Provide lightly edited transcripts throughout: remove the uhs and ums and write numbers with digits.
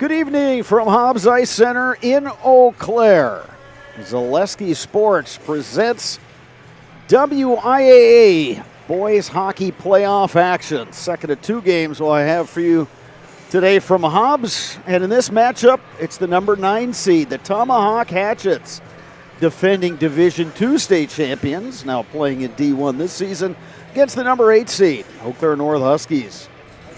Good evening from Hobbs Ice Center in Eau Claire. Zaleski Sports presents WIAA Boys Hockey Playoff action. Second of two games I have for you today from Hobbs. And in this matchup, it's the number 9 seed, the Tomahawk Hatchets, defending Division II state champions, now playing in D1 this season, against the number 8 seed, Eau Claire North Huskies.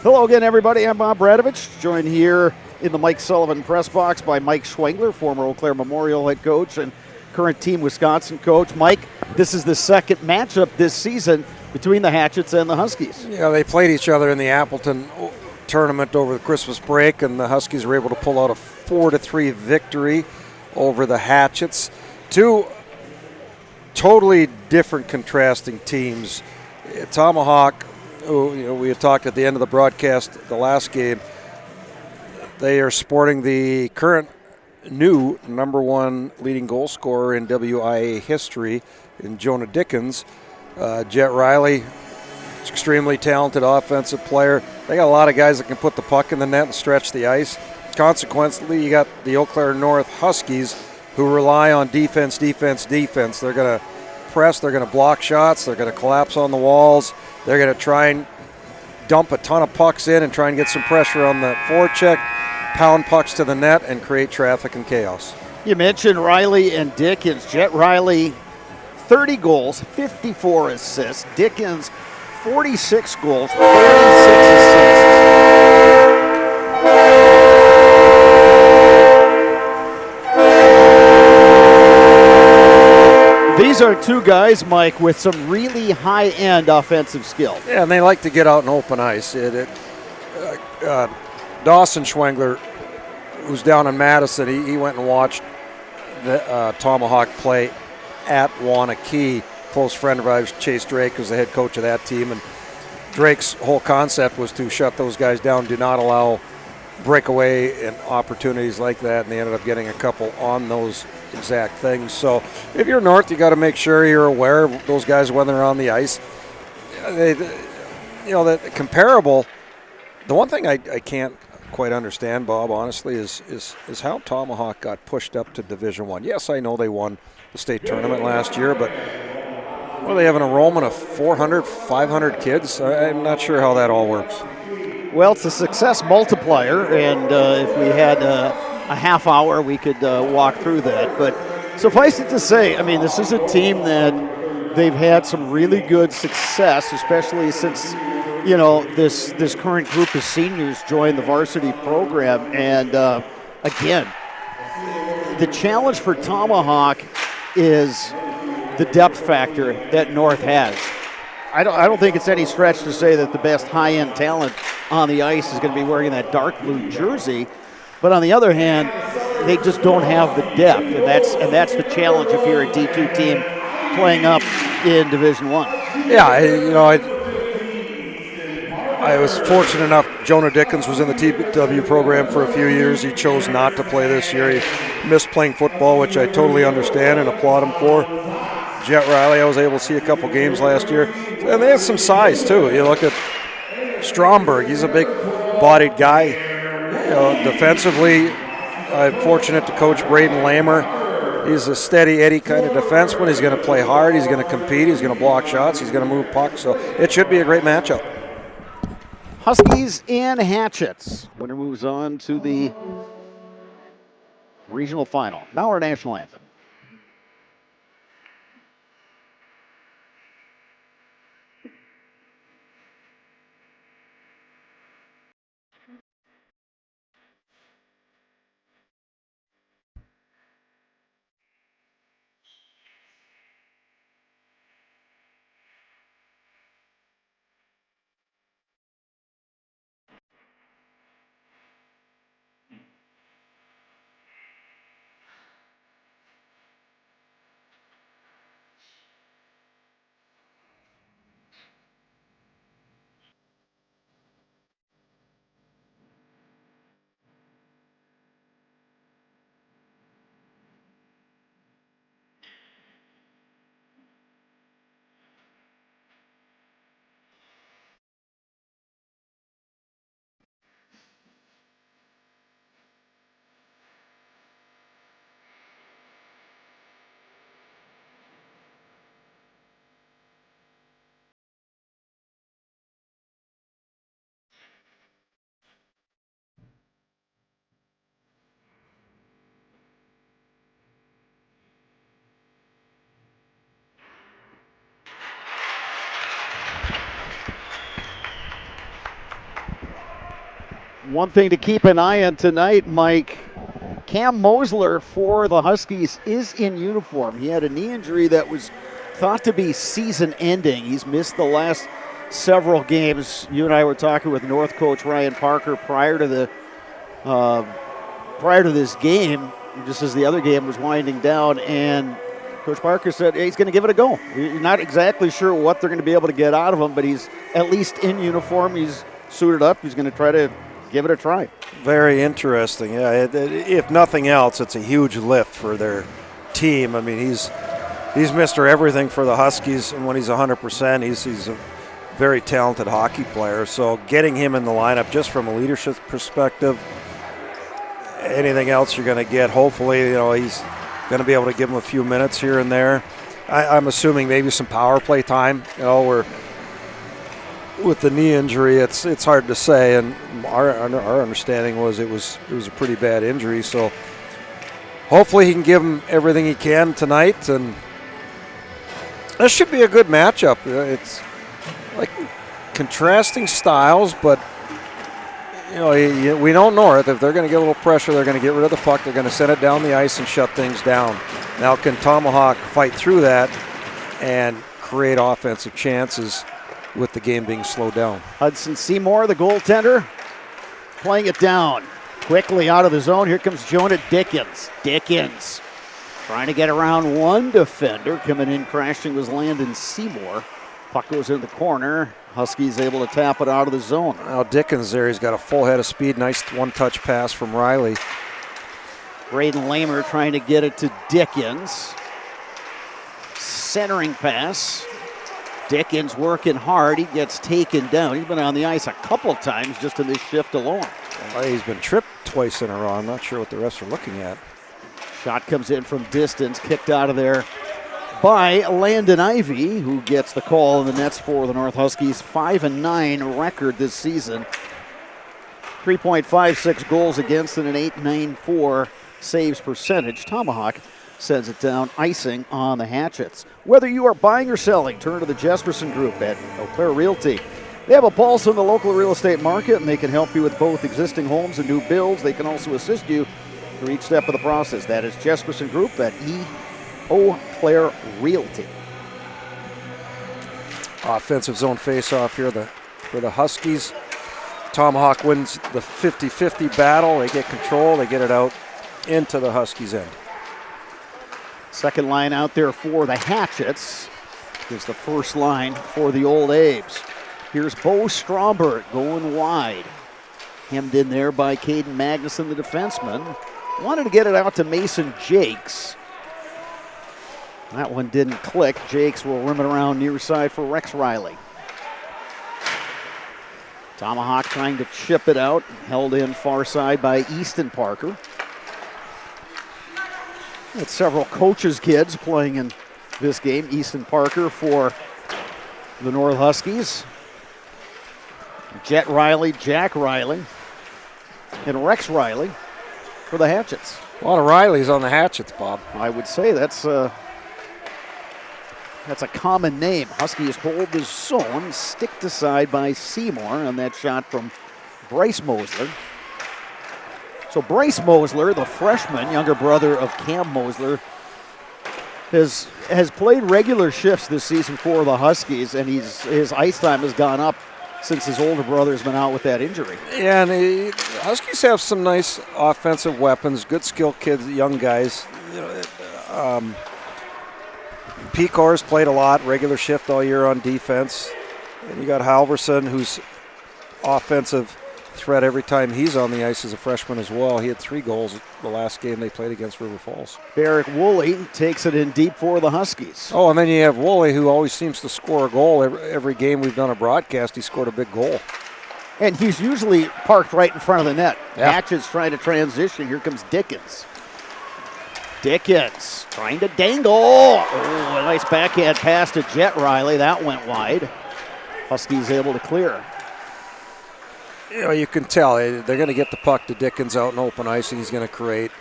Hello again, everybody. I'm Bob Bradovich, joined here in the Mike Sullivan press box by Mike Schwengler, former Eau Claire Memorial head coach and current Team Wisconsin coach. Mike, this is the second matchup this season between the Hatchets and the Huskies. Yeah, they played each other in the Appleton tournament over the Christmas break, and the Huskies were able to pull out a 4-3 victory over the Hatchets. Two totally different, contrasting teams. Tomahawk, who we had talked at the end of the broadcast, the last game, they are sporting the current new number 1 leading goal scorer in WIAA history in Jonah Dickens. Jet Riley, extremely talented offensive player. They got a lot of guys that can put the puck in the net and stretch the ice. Consequently, you got the Eau Claire North Huskies, who rely on defense. They're going to press, they're going to block shots, they're going to collapse on the walls, they're going to try and dump a ton of pucks in and try and get some pressure on the forecheck, pound pucks to the net, and create traffic and chaos. You mentioned Riley and Dickens. Jet Riley, 30 goals, 54 assists. Dickens, 46 goals, 36 assists. These are two guys, Mike, with some really high-end offensive skill. Yeah, and they like to get out in open ice. Dawson Schwengler, who's down in Madison, he went and watched the Tomahawk play at Wanakee. Close friend of ours, Chase Drake, was the head coach of that team, and Drake's whole concept was to shut those guys down, do not allow breakaway and opportunities like that, and they ended up getting a couple on those exact things. So if you're North, you got to make sure you're aware of those guys when they're on the ice. That comparable. The one thing I can't quite understand, Bob, honestly, is how Tomahawk got pushed up to Division I. Yes, I know they won the state tournament last year, but they have an enrollment of 400, 500 kids. I'm not sure how that all works. Well, it's a success multiplier, and if we had a half hour, we could walk through that. But suffice it to say, I mean, this is a team that they've had some really good success, especially since, this current group of seniors joined the varsity program. And again, the challenge for Tomahawk is the depth factor that North has. I don't think it's any stretch to say that the best high-end talent on the ice is going to be wearing that dark blue jersey. But on the other hand, they just don't have the depth, and that's the challenge if you're a D2 team playing up in Division I. Yeah, I was fortunate enough. Jonah Dickens was in the TW program for a few years. He chose not to play this year. He missed playing football, which I totally understand and applaud him for. Jet Riley, I was able to see a couple games last year. And they have some size, too. You look at Stromberg. He's a big-bodied guy. Defensively, I'm fortunate to coach Braden Lamer. He's a steady Eddie kind of defenseman. He's going to play hard. He's going to compete. He's going to block shots. He's going to move pucks. So it should be a great matchup. Huskies and Hatchets. Winner moves on to the regional final. Now our national anthem. One thing to keep an eye on tonight, Mike, Cam Mosler for the Huskies is in uniform. He had a knee injury that was thought to be season-ending. He's missed the last several games. You and I were talking with North coach Ryan Parker prior to this game, just as the other game was winding down, and Coach Parker said he's going to give it a go. You're not exactly sure what they're going to be able to get out of him, but he's at least in uniform. He's suited up. He's going to try to give it a try. Very interesting. Yeah, if nothing else, it's a huge lift for their team. I mean, he's Mr. Everything for the Huskies, and when he's 100%, he's a very talented hockey player. So getting him in the lineup just from a leadership perspective, anything else you're going to get, hopefully, he's going to be able to give him a few minutes here and there. I'm assuming maybe some power play time. Where with the knee injury, it's hard to say, and our understanding was it was a pretty bad injury. So hopefully he can give him everything he can tonight, and this should be a good matchup. It's like contrasting styles, but we know North, if they're going to get a little pressure, they're going to get rid of the puck, they're going to send it down the ice and shut things down. Now can Tomahawk fight through that and create offensive chances with the game being slowed down? Hudson Seymour, the goaltender, playing it down. Quickly out of the zone, here comes Jonah Dickens. Dickens trying to get around one defender. Coming in crashing was Landon Seymour. Puck goes in the corner. Huskies able to tap it out of the zone. Now Dickens there, he's got a full head of speed. Nice one-touch pass from Riley. Braden Lamer trying to get it to Dickens. Centering pass. Dickens working hard. He gets taken down. He's been on the ice a couple times just in this shift alone. Well, he's been tripped twice in a row. I'm not sure what the refs are looking at. Shot comes in from distance, kicked out of there by Landon Ivey, who gets the call in the nets for the North Huskies. 5-9 record this season. 3.56 goals against and an .894 saves percentage. Tomahawk sends it down, icing on the Hatchets. Whether you are buying or selling, turn to the Jesperson Group at Eau Claire Realty. They have a pulse in the local real estate market, and they can help you with both existing homes and new builds. They can also assist you through each step of the process. That is Jesperson Group at Eau Claire Realty. Offensive zone face-off here for the Huskies. Tomahawk wins the 50-50 battle. They get control. They get it out into the Huskies' end. Second line out there for the Hatchets is the first line for the Old Abes. Here's Bo Stromberg going wide. Hemmed in there by Caden Magnuson, the defenseman. Wanted to get it out to Mason Jakes. That one didn't click. Jakes will rim it around near side for Rex Riley. Tomahawk trying to chip it out. Held in far side by Easton Parker. Had several coaches' kids playing in this game. Easton Parker for the North Huskies. Jet Riley, Jack Riley, and Rex Riley for the Hatchets. A lot of Rileys on the Hatchets, Bob. I would say that's a common name. Huskies hold the zone, sticked aside by Seymour on that shot from Bryce Mosler. So Bryce Mosler, the freshman, younger brother of Cam Mosler, has played regular shifts this season for the Huskies, and his ice time has gone up since his older brother has been out with that injury. Yeah, and the Huskies have some nice offensive weapons, good skilled kids, young guys. Pecor's played a lot, regular shift all year on defense. And you got Halverson, who's offensive threat every time he's on the ice as a freshman as well. He had 3 goals the last game they played against River Falls. Barrick Woolley takes it in deep for the Huskies. Oh, and then you have Woolley, who always seems to score a goal. Every game we've done a broadcast, he scored a big goal. And he's usually parked right in front of the net. Yeah. Hatchets trying to transition. Here comes Dickens. Dickens trying to dangle. Oh, a nice backhand pass to Jet Riley. That went wide. Huskies able to clear. You can tell they're going to get the puck to Dickens out in open ice, and he's going to create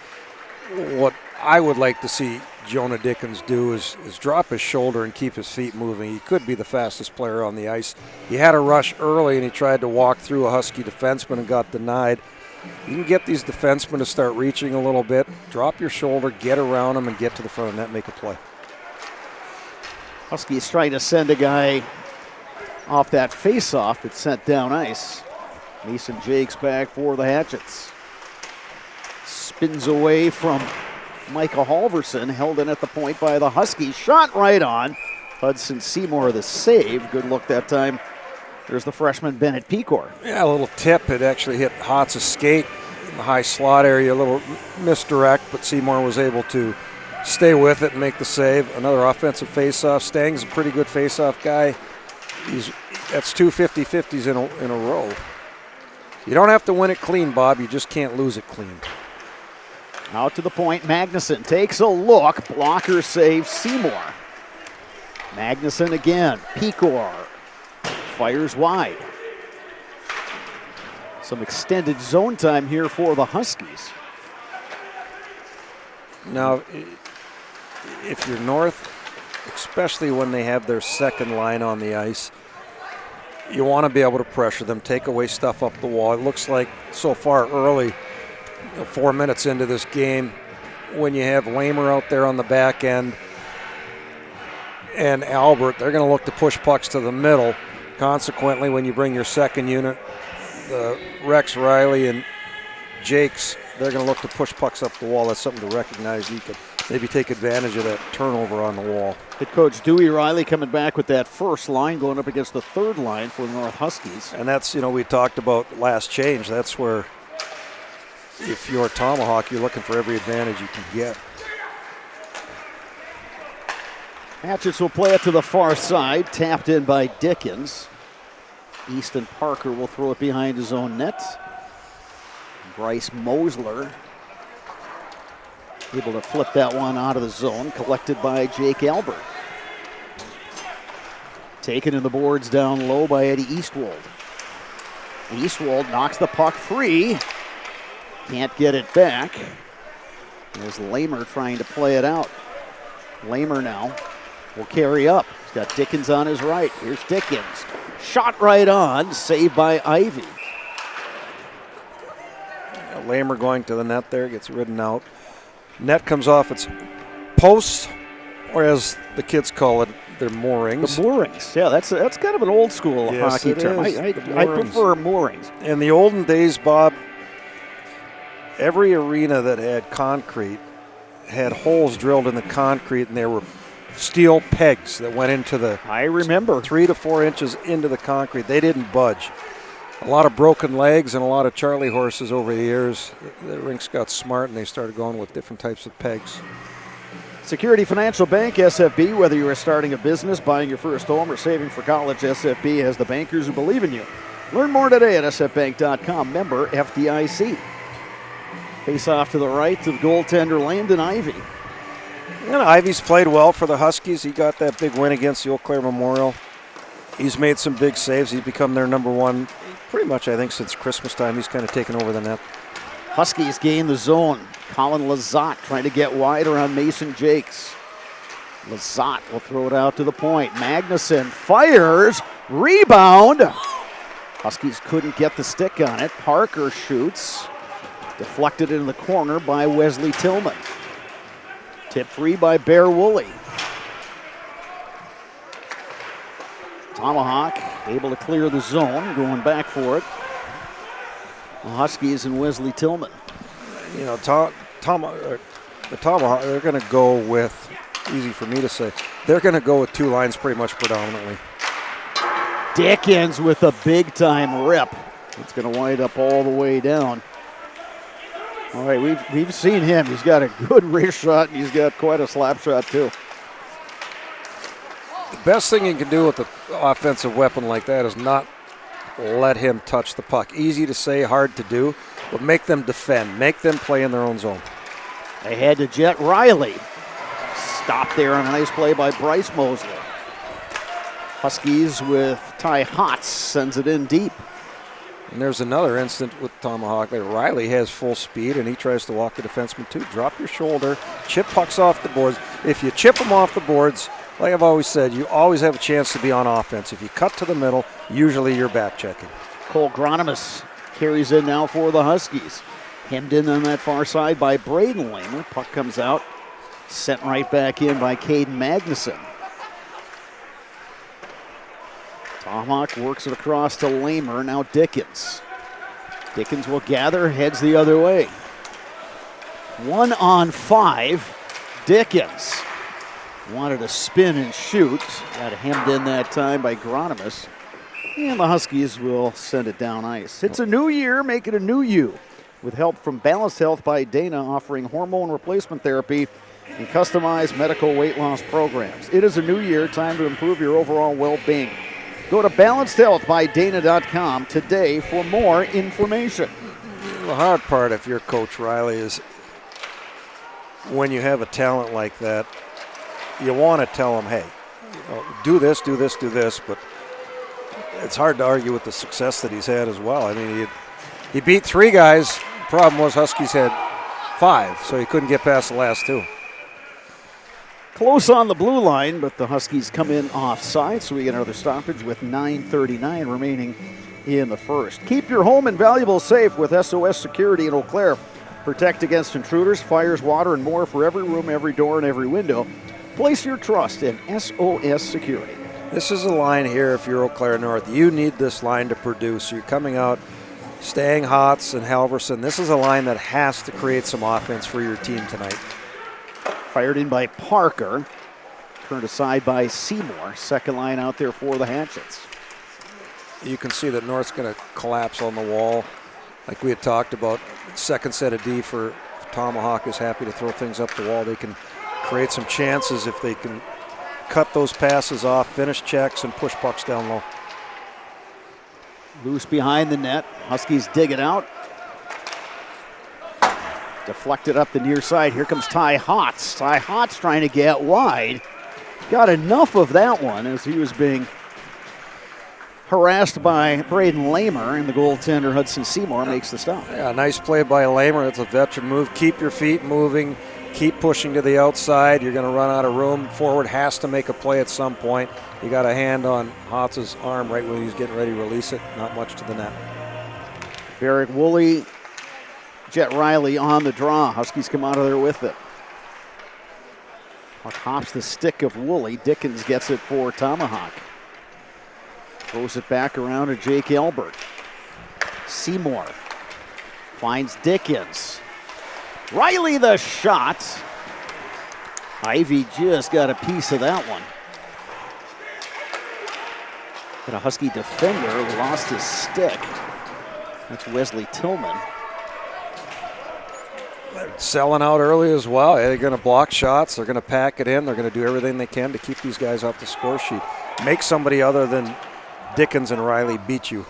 what I would like to see Jonah Dickens do is drop his shoulder and keep his feet moving. He could be the fastest player on the ice. He had a rush early and he tried to walk through a Husky defenseman and got denied. You can get these defensemen to start reaching a little bit, drop your shoulder, get around them, and get to the front of the net, make a play. Huskies trying to send a guy off that face-off that's sent down ice. Mason Jakes back for the Hatchets. Spins away from Micah Halverson, held in at the point by the Huskies. Shot right on. Hudson Seymour the save. Good look that time. There's the freshman Bennett Pecor. Yeah, a little tip. It actually hit Hotz's skate in the high slot area. A little misdirect, but Seymour was able to stay with it and make the save. Another offensive faceoff. Stang's a pretty good faceoff guy. That's two 50-50s in a row. You don't have to win it clean, Bob. You just can't lose it clean. Out to the point. Magnuson takes a look. Blocker save Seymour. Magnuson again. Pecor fires wide. Some extended zone time here for the Huskies. Now, if you're North, especially when they have their second line on the ice, you want to be able to pressure them, take away stuff up the wall. It looks like so far early, 4 minutes into this game, when you have Lamer out there on the back end and Albert, they're going to look to push pucks to the middle. Consequently, when you bring your second unit, Rex Riley and Jakes, they're going to look to push pucks up the wall. That's something to recognize. You could maybe take advantage of that turnover on the wall. Head coach Dewey Riley coming back with that first line, going up against the third line for the North Huskies. And that's, we talked about last change. That's where, if you're Tomahawk, you're looking for every advantage you can get. Hatchets will play it to the far side, tapped in by Dickens. Easton Parker will throw it behind his own net. Bryce Mosler able to flip that one out of the zone, collected by Jake Albert. Taken in the boards down low by Eddie Eastwold. Eastwold knocks the puck free. Can't get it back. There's Lamer trying to play it out. Lamer now will carry up. He's got Dickens on his right. Here's Dickens. Shot right on, saved by Ivy. Lamer going to the net there, gets ridden out. Net comes off its posts, or as the kids call it, their moorings. The moorings, yeah, that's kind of an old school hockey term. I prefer moorings. In the olden days, Bob, every arena that had concrete had holes drilled in the concrete, and there were steel pegs that went into the. I remember 3 to 4 inches into the concrete. They didn't budge. A lot of broken legs and a lot of Charlie horses over the years. The rinks got smart and they started going with different types of pegs. Security Financial Bank, SFB. Whether you are starting a business, buying your first home, or saving for college, SFB has the bankers who believe in you. Learn more today at sfbank.com. Member FDIC. Face off to the right to the goaltender Landon Ivy. And Ivy's played well for the Huskies. He got that big win against the Eau Claire Memorial. He's made some big saves. He's become their number one pretty much, I think, since Christmas time. He's kind of taken over the net. Huskies gain the zone. Colin Lazat trying to get wide around Mason Jakes. Lazat will throw it out to the point. Magnuson fires. Rebound. Huskies couldn't get the stick on it. Parker shoots. Deflected in the corner by Wesley Tillman. Tip free by Bear Woolley. Tomahawk able to clear the zone, going back for it. The Huskies and Wesley Tillman. The Tomahawk, they're going to go with, easy for me to say, they're going to go with two lines pretty much predominantly. Dickens with a big-time rip. It's going to wind up all the way down. All right, we've seen him. He's got a good wrist shot, and he's got quite a slap shot, too. The best thing you can do with an offensive weapon like that is not let him touch the puck. Easy to say, hard to do, but make them defend. Make them play in their own zone. They had to Jet Riley. Stopped there on a nice play by Bryce Mosler. Huskies with Ty Hotz sends it in deep. And there's another instant with Tomahawk there. Riley has full speed, and he tries to walk the defenseman too. Drop your shoulder, chip pucks off the boards. if you chip them off the boards, like I've always said, you always have a chance to be on offense. If you cut to the middle, usually you're back checking. Cole Gronimus carries in now for the Huskies. Hemmed in on that far side by Braden Lamer. Puck comes out, sent right back in by Caden Magnuson. Tomahawk works it across to Lamer, now Dickens. Dickens will gather, heads the other way. 1-on-5, Dickens. Wanted to spin and shoot. Got hemmed in that time by Gronimus. And the Huskies will send it down ice. It's a new year, make it a new you. With help from Balanced Health by Dana, offering hormone replacement therapy and customized medical weight loss programs. It is a new year, time to improve your overall well-being. Go to balancedhealthbydana.com today for more information. The hard part, if you're Coach Riley, is when you have a talent like that, you want to tell them, hey, do this, do this, do this, but it's hard to argue with the success that he's had as well. I mean, he beat 3 guys. Problem was Huskies had 5, so he couldn't get past the last 2. Close on the blue line, but the Huskies come in offside, so we get another stoppage with 9:39 remaining in the first. Keep your home and valuables safe with SOS Security in Eau Claire. Protect against intruders, fires, water, and more for every room, every door, and every window. Place your trust in SOS Security. This is a line here if you're Eau Claire North. You need this line to produce. You're coming out, Stang, Hotz, and Halverson. This is a line that has to create some offense for your team tonight. Fired in by Parker. Turned aside by Seymour. Second line out there for the Hatchets. You can see that North's going to collapse on the wall. Like we had talked about, second set of D for Tomahawk is happy to throw things up the wall. They can create some chances if they can cut those passes off, finish checks, and push pucks down low. Loose behind the net. Huskies dig it out. Deflected up the near side. Here comes Ty Hotz. Ty Hotz trying to get wide. Got enough of that one as he was being harassed by Braden Lamer, and the goaltender Hudson Seymour makes the stop. Yeah, nice play by Lamer. It's a veteran move. Keep your feet moving. Keep pushing to the outside. You're going to run out of room. Forward has to make a play at some point. You got a hand on Hotz's arm right when he's getting ready to release it. Not much to the net. Barrett Woolley, Jet Riley on the draw. Huskies come out of there with it. Puck hops the stick of Woolley. Dickens gets it for Tomahawk. Throws it back around to Jake Elbert. Seymour finds Dickens. Riley the shot. Ivy just got a piece of that one. But a Husky defender lost his stick. That's Wesley Tillman. They're selling out early as well. They're going to block shots. They're going to pack it in. They're going to do everything they can to keep these guys off the score sheet. Make somebody other than Dickens and Riley beat you.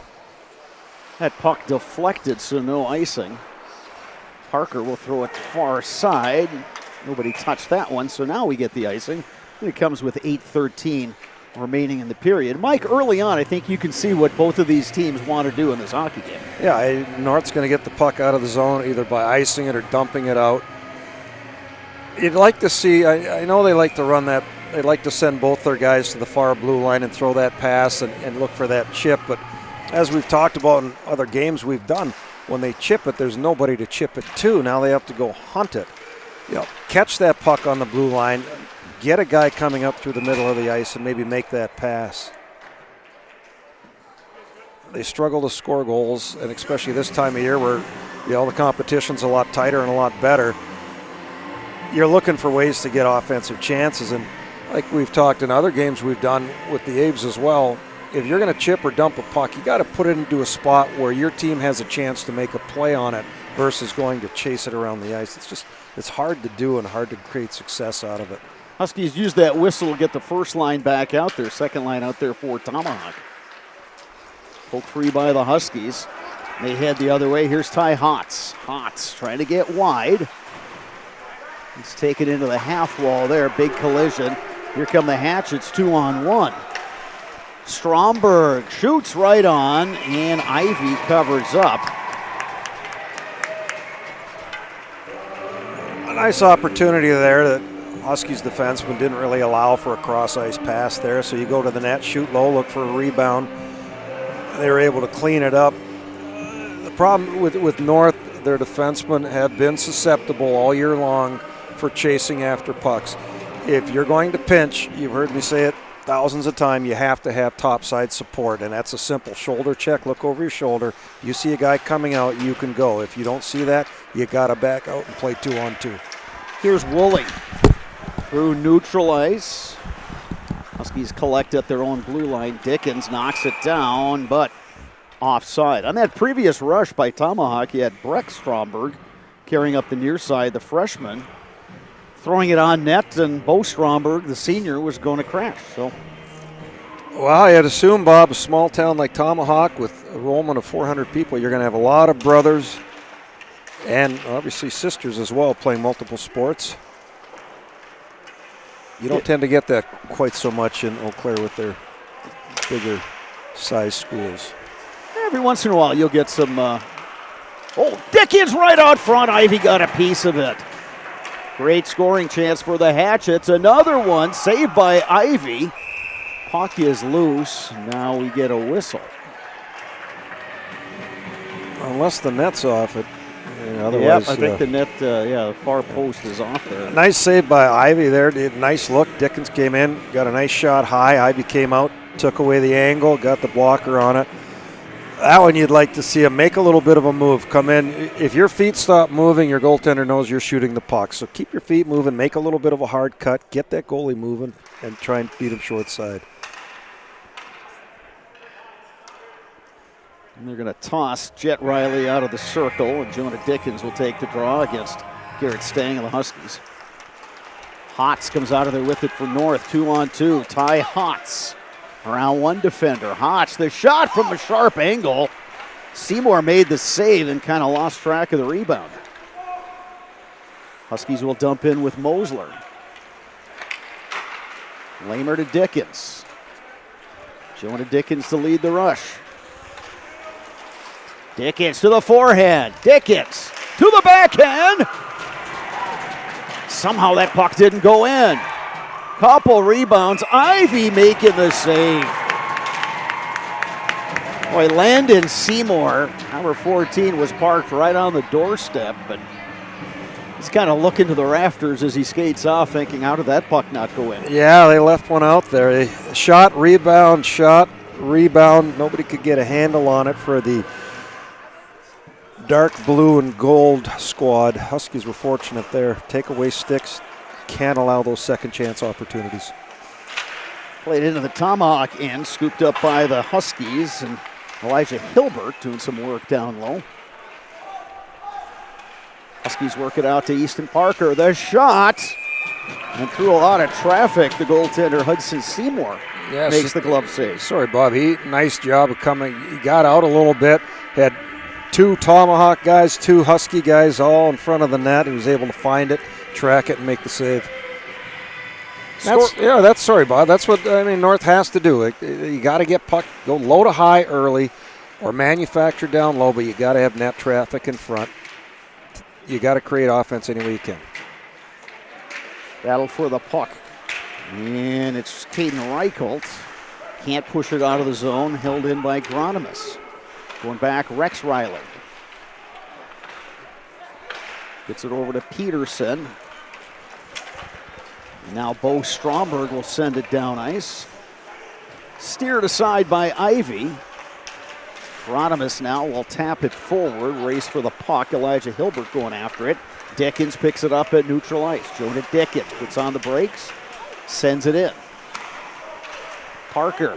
That puck deflected, so no icing. Parker will throw it far side. Nobody touched that one, so now we get the icing. And it comes with 8:13 remaining in the period. Mike, early on, I think you can see what both of these teams want to do in this hockey game. Yeah, North's going to get the puck out of the zone either by icing it or dumping it out. You'd like to see, I know they like to run that, they like to send both their guys to the far blue line and throw that pass and look for that chip, but as we've talked about in other games we've done, when they chip it, there's nobody to chip it to. Now they have to go hunt it. You know, catch that puck on the blue line, get a guy coming up through the middle of the ice and maybe make that pass. They struggle to score goals, and especially this time of year where, you know, the competition's a lot tighter and a lot better. You're looking for ways to get offensive chances, and like we've talked in other games we've done with the Abes as well, if you're going to chip or dump a puck, you got to put it into a spot where your team has a chance to make a play on it versus going to chase it around the ice. It's hard to do and hard to create success out of it. Huskies use that whistle to get the first line back out there, second line out there for Tomahawk. Poke free by the Huskies. They head the other way. Here's Ty Hotz. Hotz trying to get wide. He's taken into the half wall there. Big collision. Here come the Hatchets, 2-on-1. Stromberg shoots right on, and Ivy covers up. A nice opportunity there that Huskies defenseman didn't really allow for a cross-ice pass there, so you go to the net, shoot low, look for a rebound. They were able to clean it up. The problem with North, their defensemen have been susceptible all year long for chasing after pucks. If you're going to pinch, you've heard me say it thousands of times, you have to have topside support, and that's a simple shoulder check. Look over your shoulder. You see a guy coming out, you can go. If you don't see that, you got to back out and play 2-on-2. Here's Woolley through neutral ice. Huskies collect at their own blue line. Dickens knocks it down, but offside. On that previous rush by Tomahawk, you had Breck Stromberg carrying up the near side, the freshman, throwing it on net, and Bo Stromberg, the senior, was going to crash. So, well, I'd assume, Bob, a small town like Tomahawk with a enrollment of 400 people, you're going to have a lot of brothers and obviously sisters as well playing multiple sports. You don't tend to get that quite so much in Eau Claire with their bigger size schools. Every once in a while you'll get some, Dickens right out front. Ivy got a piece of it. Great scoring chance for the Hatchets. Another one saved by Ivy. Puck is loose. Now we get a whistle. Unless the net's off it. Otherwise, I think the net, the far post is off there. Nice save by Ivy there. Nice look. Dickens came in, got a nice shot high. Ivy came out, took away the angle, got the blocker on it. That one you'd like to see him make a little bit of a move. Come in. If your feet stop moving, your goaltender knows you're shooting the puck. So keep your feet moving, make a little bit of a hard cut, get that goalie moving, and try and beat him short side. And they're going to toss Jet Riley out of the circle, and Jonah Dickens will take the draw against Garrett Stang of the Huskies. Hotz comes out of there with it for North. 2-on-2. Ty Hotz around one defender. Hotz, the shot from a sharp angle. Seymour made the save and kind of lost track of the rebound. Huskies will dump in with Mosler. Lamer to Dickens. Jonah Dickens to lead the rush. Dickens to the forehand. Dickens to the backhand. Somehow that puck didn't go in. Couple rebounds. Ivy making the save. Boy, Landon Seymour, number 14, was parked right on the doorstep, but he's kind of looking to the rafters as he skates off, thinking, how did that puck not go in? Yeah, they left one out there. Shot, rebound. Nobody could get a handle on it for the dark blue and gold squad. Huskies were fortunate there. Takeaway sticks, can't allow those second chance opportunities. Played into the Tomahawk end, scooped up by the Huskies, and Elijah Hilbert doing some work down low. Huskies work it out to Easton Parker. The shot, and through a lot of traffic, the goaltender Hudson Seymour makes the glove save. Sorry, Bob. Nice job of coming. He got out a little bit, had two Tomahawk guys, two Husky guys all in front of the net. He was able to find it, track it, and make the save. Sorry, Bob. That's what North has to do. You got to get puck, go low to high early, or manufacture down low, but you got to have net traffic in front. You got to create offense any way you can. Battle for the puck, and it's Caden Reichelt. Can't push it out of the zone. Held in by Gronimus. Going back, Rex Riley. Gets it over to Peterson. Now Bo Stromberg will send it down ice. Steered aside by Ivy. Gronimus now will tap it forward. Race for the puck. Elijah Hilbert going after it. Dickens picks it up at neutral ice. Jonah Dickens puts on the brakes. Sends it in. Parker.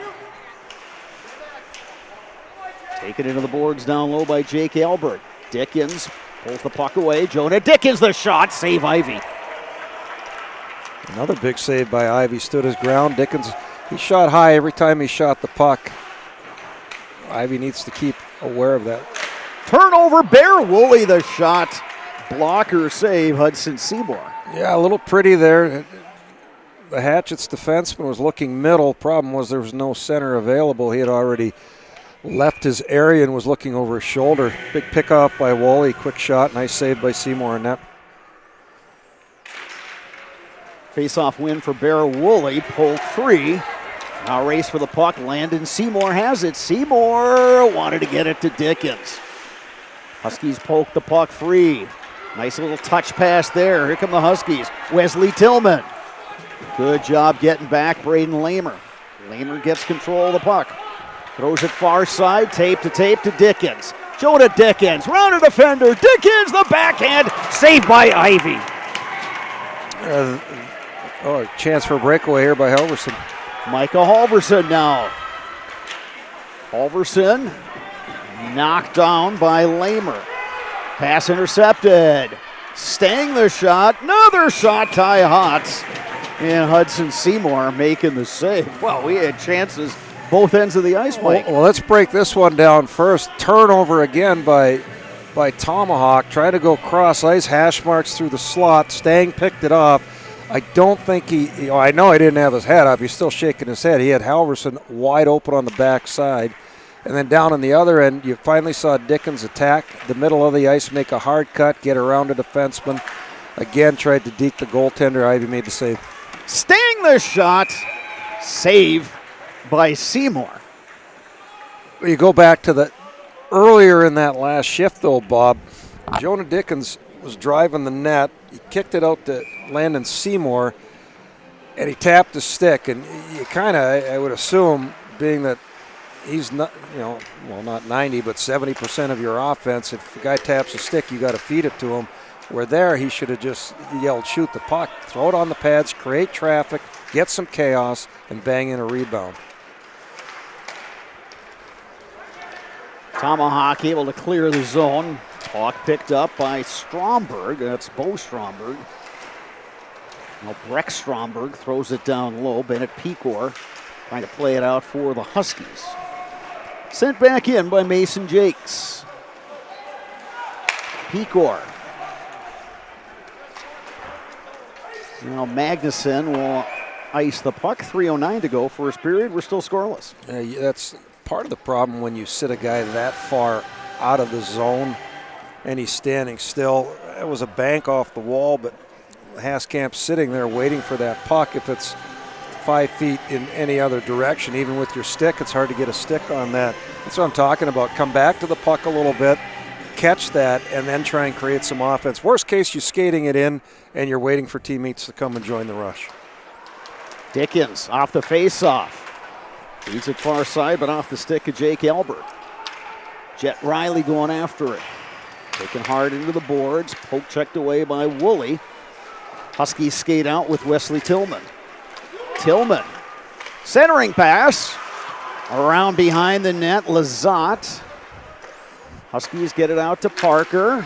Taken into the boards down low by Jake Albert. Dickens pulls the puck away. Jonah Dickens the shot. Save Ivy. Another big save by Ivy. Stood his ground. Dickens, he shot high every time he shot the puck. Ivy needs to keep aware of that. Turnover, Bear Woolley the shot. Blocker save, Hudson Seymour. Yeah, a little pretty there. The Hatchets defenseman was looking middle. Problem was there was no center available. He had already left his area and was looking over his shoulder. Big pickup by Woolley. Quick shot. Nice save by Seymour in net. Face-off win for Bear Woolley, pull 3. Now race for the puck. Landon Seymour has it. Seymour wanted to get it to Dickens. Huskies poke the puck free. Nice little touch pass there. Here come the Huskies. Wesley Tillman. Good job getting back Braden Lamer. Lamer gets control of the puck. Throws it far side, tape to Dickens. Jonah Dickens, rounder defender. Dickens, the backhand, saved by Ivy. A chance for a breakaway here by Halverson. Micah Halverson now. Halverson knocked down by Lamer. Pass intercepted. Staying the shot. Another shot, Ty Hotz. And Hudson Seymour making the save. Well, we had chances both ends of the ice, Mike. Well, let's break this one down first. Turnover again by Tomahawk. Trying to go cross ice. Hash marks through the slot. Stang picked it up. I don't think I know he didn't have his head up. He's still shaking his head. He had Halverson wide open on the backside. And then down on the other end, you finally saw Dickens attack the middle of the ice, make a hard cut, get around a defenseman. Again, tried to deke the goaltender. Ivy made the save. Staying the shot. Save by Seymour. You go back to the earlier in that last shift, though, Bob. Jonah Dickens was driving the net. He kicked it out to Landon Seymour, and he tapped the stick. And you kind of, I would assume, being that he's not, not 90, but 70% of your offense, if the guy taps a stick, you got to feed it to him. Where there, he should have just yelled, shoot the puck, throw it on the pads, create traffic, get some chaos, and bang in a rebound. Tomahawk able to clear the zone. Puck picked up by Stromberg. That's Bo Stromberg. Now Breck Stromberg throws it down low. Bennett Pecor trying to play it out for the Huskies. Sent back in by Mason Jakes. Pecor. Now Magnuson will ice the puck. 3:09 to go, first period. We're still scoreless. That's part of the problem when you sit a guy that far out of the zone and he's standing still. It was a bank off the wall, but Haskamp's sitting there waiting for that puck. If it's 5 feet in any other direction, even with your stick, it's hard to get a stick on that. That's what I'm talking about. Come back to the puck a little bit, catch that, and then try and create some offense. Worst case, you're skating it in, and you're waiting for teammates to come and join the rush. Dickens off the face-off. Feeds it far side, but off the stick of Jake Albert. Jet Riley going after it. Taken hard into the boards. Poke checked away by Woolley. Huskies skate out with Wesley Tillman. Tillman. Centering pass. Around behind the net, Lazat. Huskies get it out to Parker.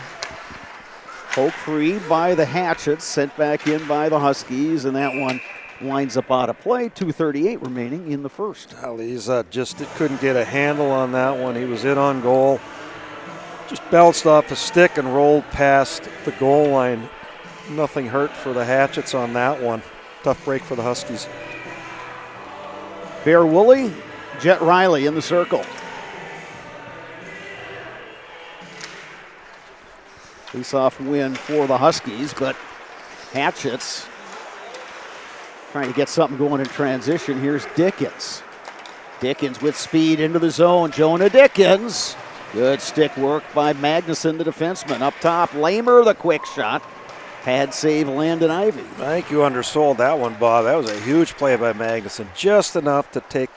Poke free by the Hatchets. Sent back in by the Huskies, and that one winds up out of play. 2:38 remaining in the first. Well, he's just couldn't get a handle on that one. He was in on goal. Just bounced off the stick and rolled past the goal line. Nothing hurt for the Hatchets on that one. Tough break for the Huskies. Bear Woolley, Jet Riley in the circle. Face-off win for the Huskies, but Hatchets trying to get something going in transition. Here's Dickens. Dickens with speed into the zone. Jonah Dickens. Good stick work by Magnuson, the defenseman. Up top, Lamer, the quick shot. Pad save, Landon Ivy. I think you undersold that one, Bob. That was a huge play by Magnuson. Just enough to take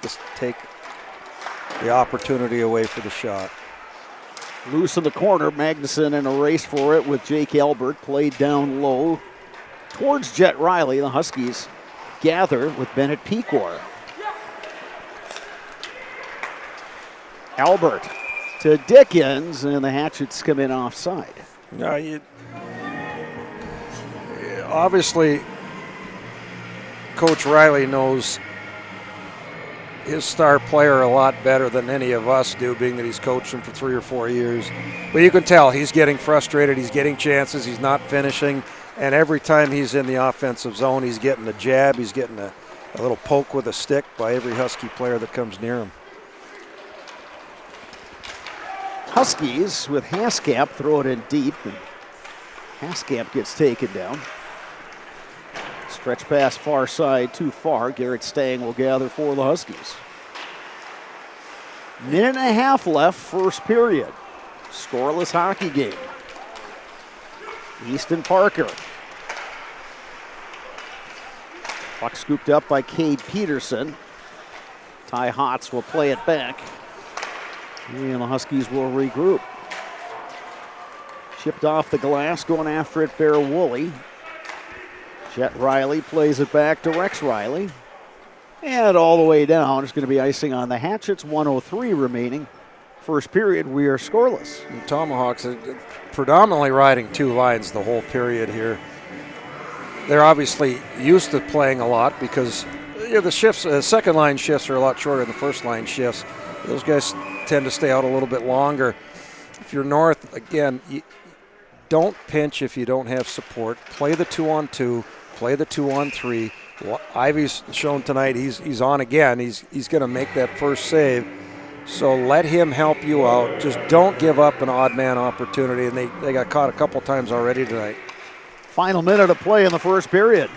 the opportunity away for the shot. Loose in the corner, Magnuson in a race for it with Jake Albert. Played down low towards Jet Riley. The Huskies gather with Bennett Pecor. Albert to Dickens, and the Hatchets come in offside. No, obviously, Coach Riley knows his star player a lot better than any of us do, being that he's coached him for 3 or 4 years. But you can tell he's getting frustrated. He's getting chances. He's not finishing. And every time he's in the offensive zone, he's getting a jab. He's getting a little poke with a stick by every Husky player that comes near him. Huskies with Haskamp throw it in deep, and Haskamp gets taken down. Stretch pass far side, too far. Garrett Stang will gather for the Huskies. Minute and a half left, first period. Scoreless hockey game. Easton Parker. Puck scooped up by Cade Peterson. Ty Hotz will play it back. And the Huskies will regroup. Chipped off the glass, going after it, Bear Woolley. Jet Riley plays it back to Rex Riley. And all the way down, it's going to be icing on the Hatchets, 1:03 remaining. First period, we are scoreless. And Tomahawks are predominantly riding two lines the whole period here. They're obviously used to playing a lot because the shifts, second line shifts are a lot shorter than the first line shifts. Those guys tend to stay out a little bit longer. If you're North, again, don't pinch if you don't have support. Play the 2-on-2, play the 2-on-3. Ivy's shown tonight he's on again. He's going to make that first save. So let him help you out. Just don't give up an odd man opportunity. And they got caught a couple times already tonight. Final minute of play in the first period.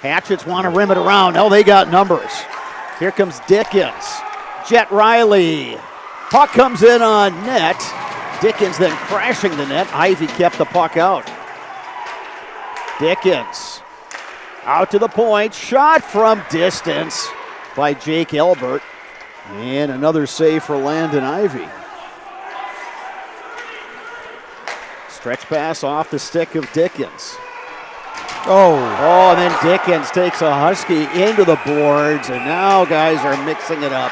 Hatchets want to rim it around. No, they got numbers. Here comes Dickens. Jet Riley. Puck comes in on net. Dickens then crashing the net. Ivy kept the puck out. Dickens out to the point. Shot from distance by Jake Elbert. And another save for Landon Ivy. Stretch pass off the stick of Dickens. Oh, and then Dickens takes a Husky into the boards, and now guys are mixing it up.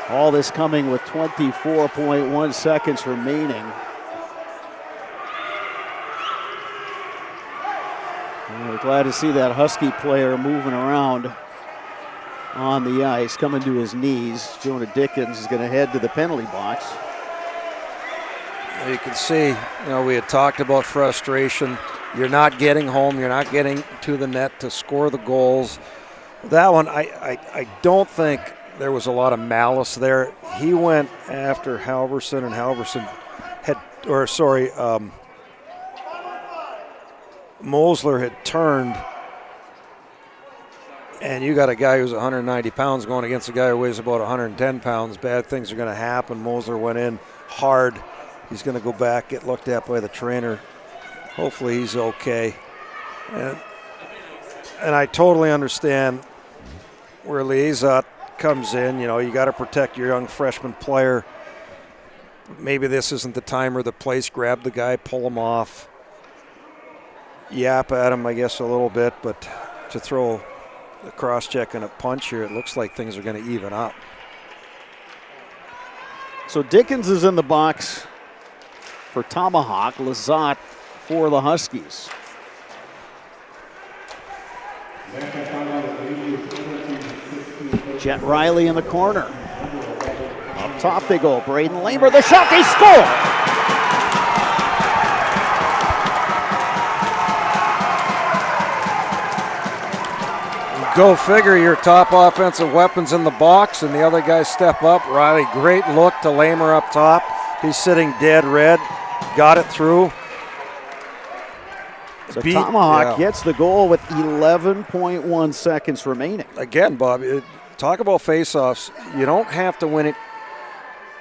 All this coming with 24.1 seconds remaining. We're glad to see that Husky player moving around on the ice, coming to his knees. Jonah Dickens is going to head to the penalty box. You can see, we had talked about frustration. You're not getting home. You're not getting to the net to score the goals. That one, I don't think there was a lot of malice there. He went after Halverson, and Halverson Mosler had turned. And you got a guy who's 190 pounds going against a guy who weighs about 110 pounds. Bad things are going to happen. Mosler went in hard. He's going to go back, get looked at by the trainer. Hopefully he's okay. And I totally understand where Liazat comes in. You got to protect your young freshman player. Maybe this isn't the time or the place. Grab the guy, pull him off. Yap at him, I guess, a little bit. But to throw a cross-check and a punch here, it looks like things are going to even up. So Dickens is in the box for Tomahawk. Lizotte for the Huskies. Jet Riley in the corner. Up top they go. Braden Lamer, the shot, they score! Go figure, your top offensive weapons in the box and the other guys step up. Riley, great look to Lamer up top. He's sitting dead red. Got it through. So Tomahawk gets the goal with 11.1 seconds remaining. Again, Bob, talk about face-offs. You don't have to win it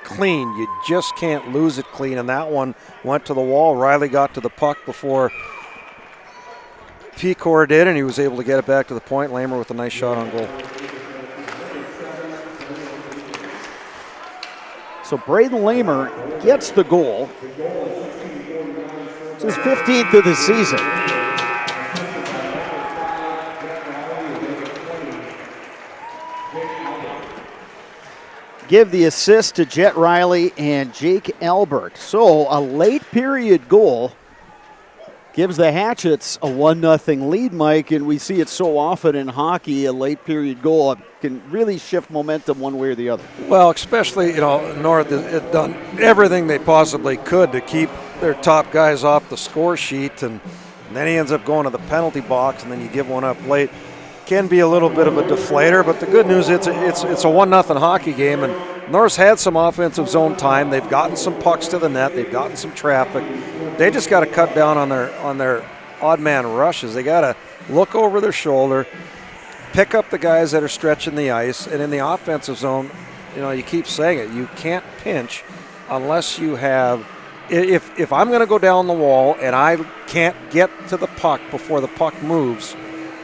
clean. You just can't lose it clean. And that one went to the wall. Riley got to the puck before Pecor did, and he was able to get it back to the point. Lamer with a nice shot on goal. So Braden Lamer gets the goal. It's his 15th of the season. Give the assist to Jet Riley and Jake Albert. So a late period goal gives the Hatchets a 1-0 lead, Mike, and we see it so often in hockey. A late period goal can really shift momentum one way or the other. Well, especially, North has done everything they possibly could to keep their top guys off the score sheet, and then he ends up going to the penalty box, and then you give one up late. Can be a little bit of a deflator, but the good news it's a 1-0 hockey game, and North's had some offensive zone time. They've gotten some pucks to the net. They've gotten some traffic. They just got to cut down on their odd man rushes. They got to look over their shoulder, pick up the guys that are stretching the ice, and in the offensive zone, you keep saying it, you can't pinch unless you have, if I'm going to go down the wall and I can't get to the puck before the puck moves,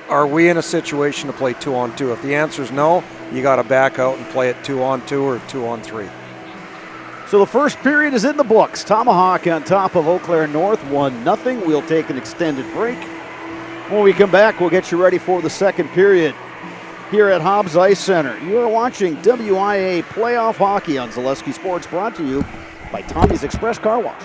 are we in a situation to play 2-on-2? If the answer is no, you got to back out and play it 2-on-2 or 2-on-3. So the first period is in the books. Tomahawk on top of Eau Claire North, 1-0. We'll take an extended break. When we come back, we'll get you ready for the second period here at Hobbs Ice Center. You are watching WIAA Playoff Hockey on Zaleski Sports, brought to you by Tommy's Express Car Wash.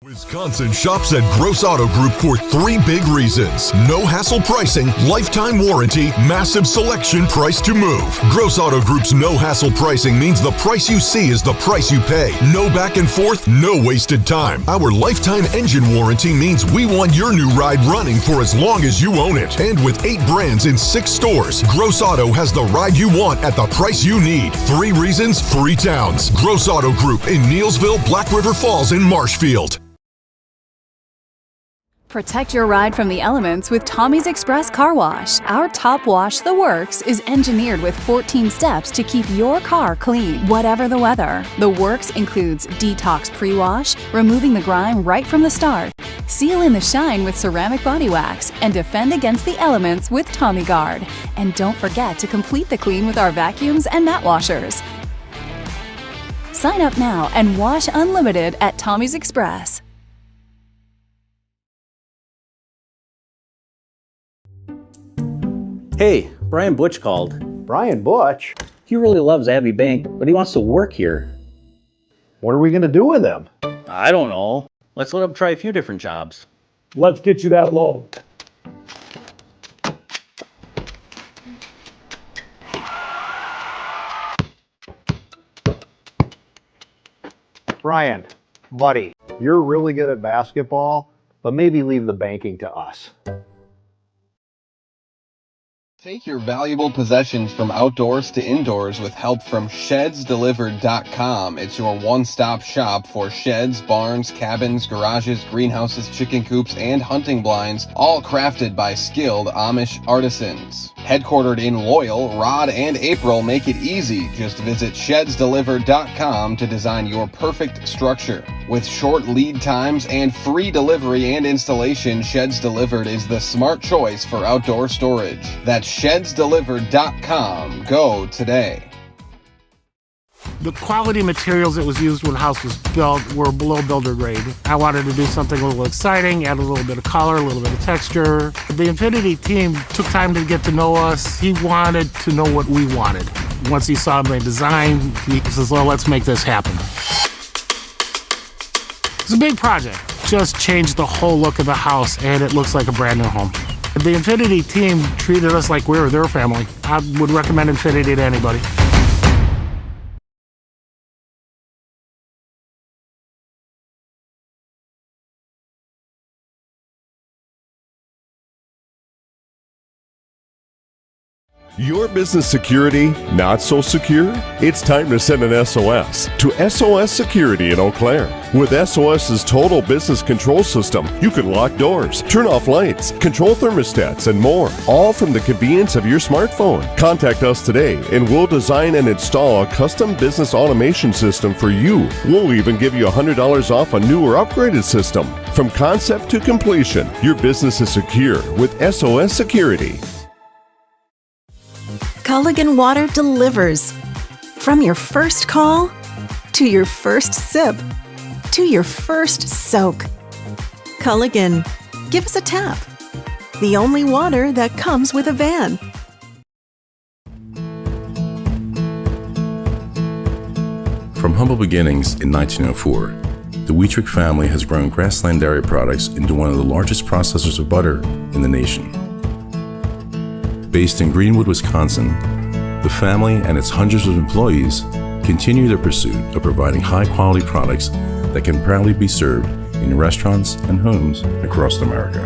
Wisconsin shops at Gross Auto Group for 3 big reasons. No hassle pricing, lifetime warranty, massive selection, price to move. Gross Auto Group's no hassle pricing means the price you see is the price you pay. No back and forth, no wasted time. Our lifetime engine warranty means we want your new ride running for as long as you own it. And with 8 brands in 6 stores, Gross Auto has the ride you want at the price you need. 3 reasons, 3 towns. Gross Auto Group in Neelsville, Black River Falls, and Marshfield. Protect your ride from the elements with Tommy's Express Car Wash. Our top wash, The Works, is engineered with 14 steps to keep your car clean, whatever the weather. The Works includes detox pre-wash, removing the grime right from the start, seal in the shine with ceramic body wax, and defend against the elements with Tommy Guard. And don't forget to complete the clean with our vacuums and mat washers. Sign up now and wash unlimited at Tommy's Express. Hey, Brian Butch called. Brian Butch? He really loves Abbey Bank, but he wants to work here. What are we going to do with him? I don't know. Let's let him try a few different jobs. Let's get you that loan. Brian, buddy, you're really good at basketball, but maybe leave the banking to us. Take your valuable possessions from outdoors to indoors with help from ShedsDelivered.com. It's your one-stop shop for sheds, barns, cabins, garages, greenhouses, chicken coops, and hunting blinds, all crafted by skilled Amish artisans. Headquartered in Loyal, Rod and April make it easy. Just visit ShedsDelivered.com to design your perfect structure. With short lead times and free delivery and installation, Sheds Delivered is the smart choice for outdoor storage. That's ShedsDelivered.com. Go today. The quality materials that was used when the house was built were below builder grade. I wanted to do something a little exciting, add a little bit of color, a little bit of texture. The Infinity team took time to get to know us. He wanted to know what we wanted. Once he saw my design, he says, well, let's make this happen. It's a big project. Just changed the whole look of the house, and it looks like a brand new home. The Infinity team treated us like we were their family. I would recommend Infinity to anybody. Your business security not so secure? It's time to send an SOS to SOS Security in Eau Claire. With SOS's total business control system, you can lock doors, turn off lights, control thermostats, and more, all from the convenience of your smartphone. Contact us today and we'll design and install a custom business automation system for you. We'll even give you $100 off a new or upgraded system. From concept to completion, your business is secure with SOS Security. Culligan Water delivers. From your first call, to your first sip, to your first soak. Culligan, give us a tap. The only water that comes with a van. From humble beginnings in 1904, the Wheatrick family has grown Grassland Dairy Products into one of the largest processors of butter in the nation. Based in Greenwood, Wisconsin, the family and its hundreds of employees continue their pursuit of providing high-quality products that can proudly be served in restaurants and homes across America.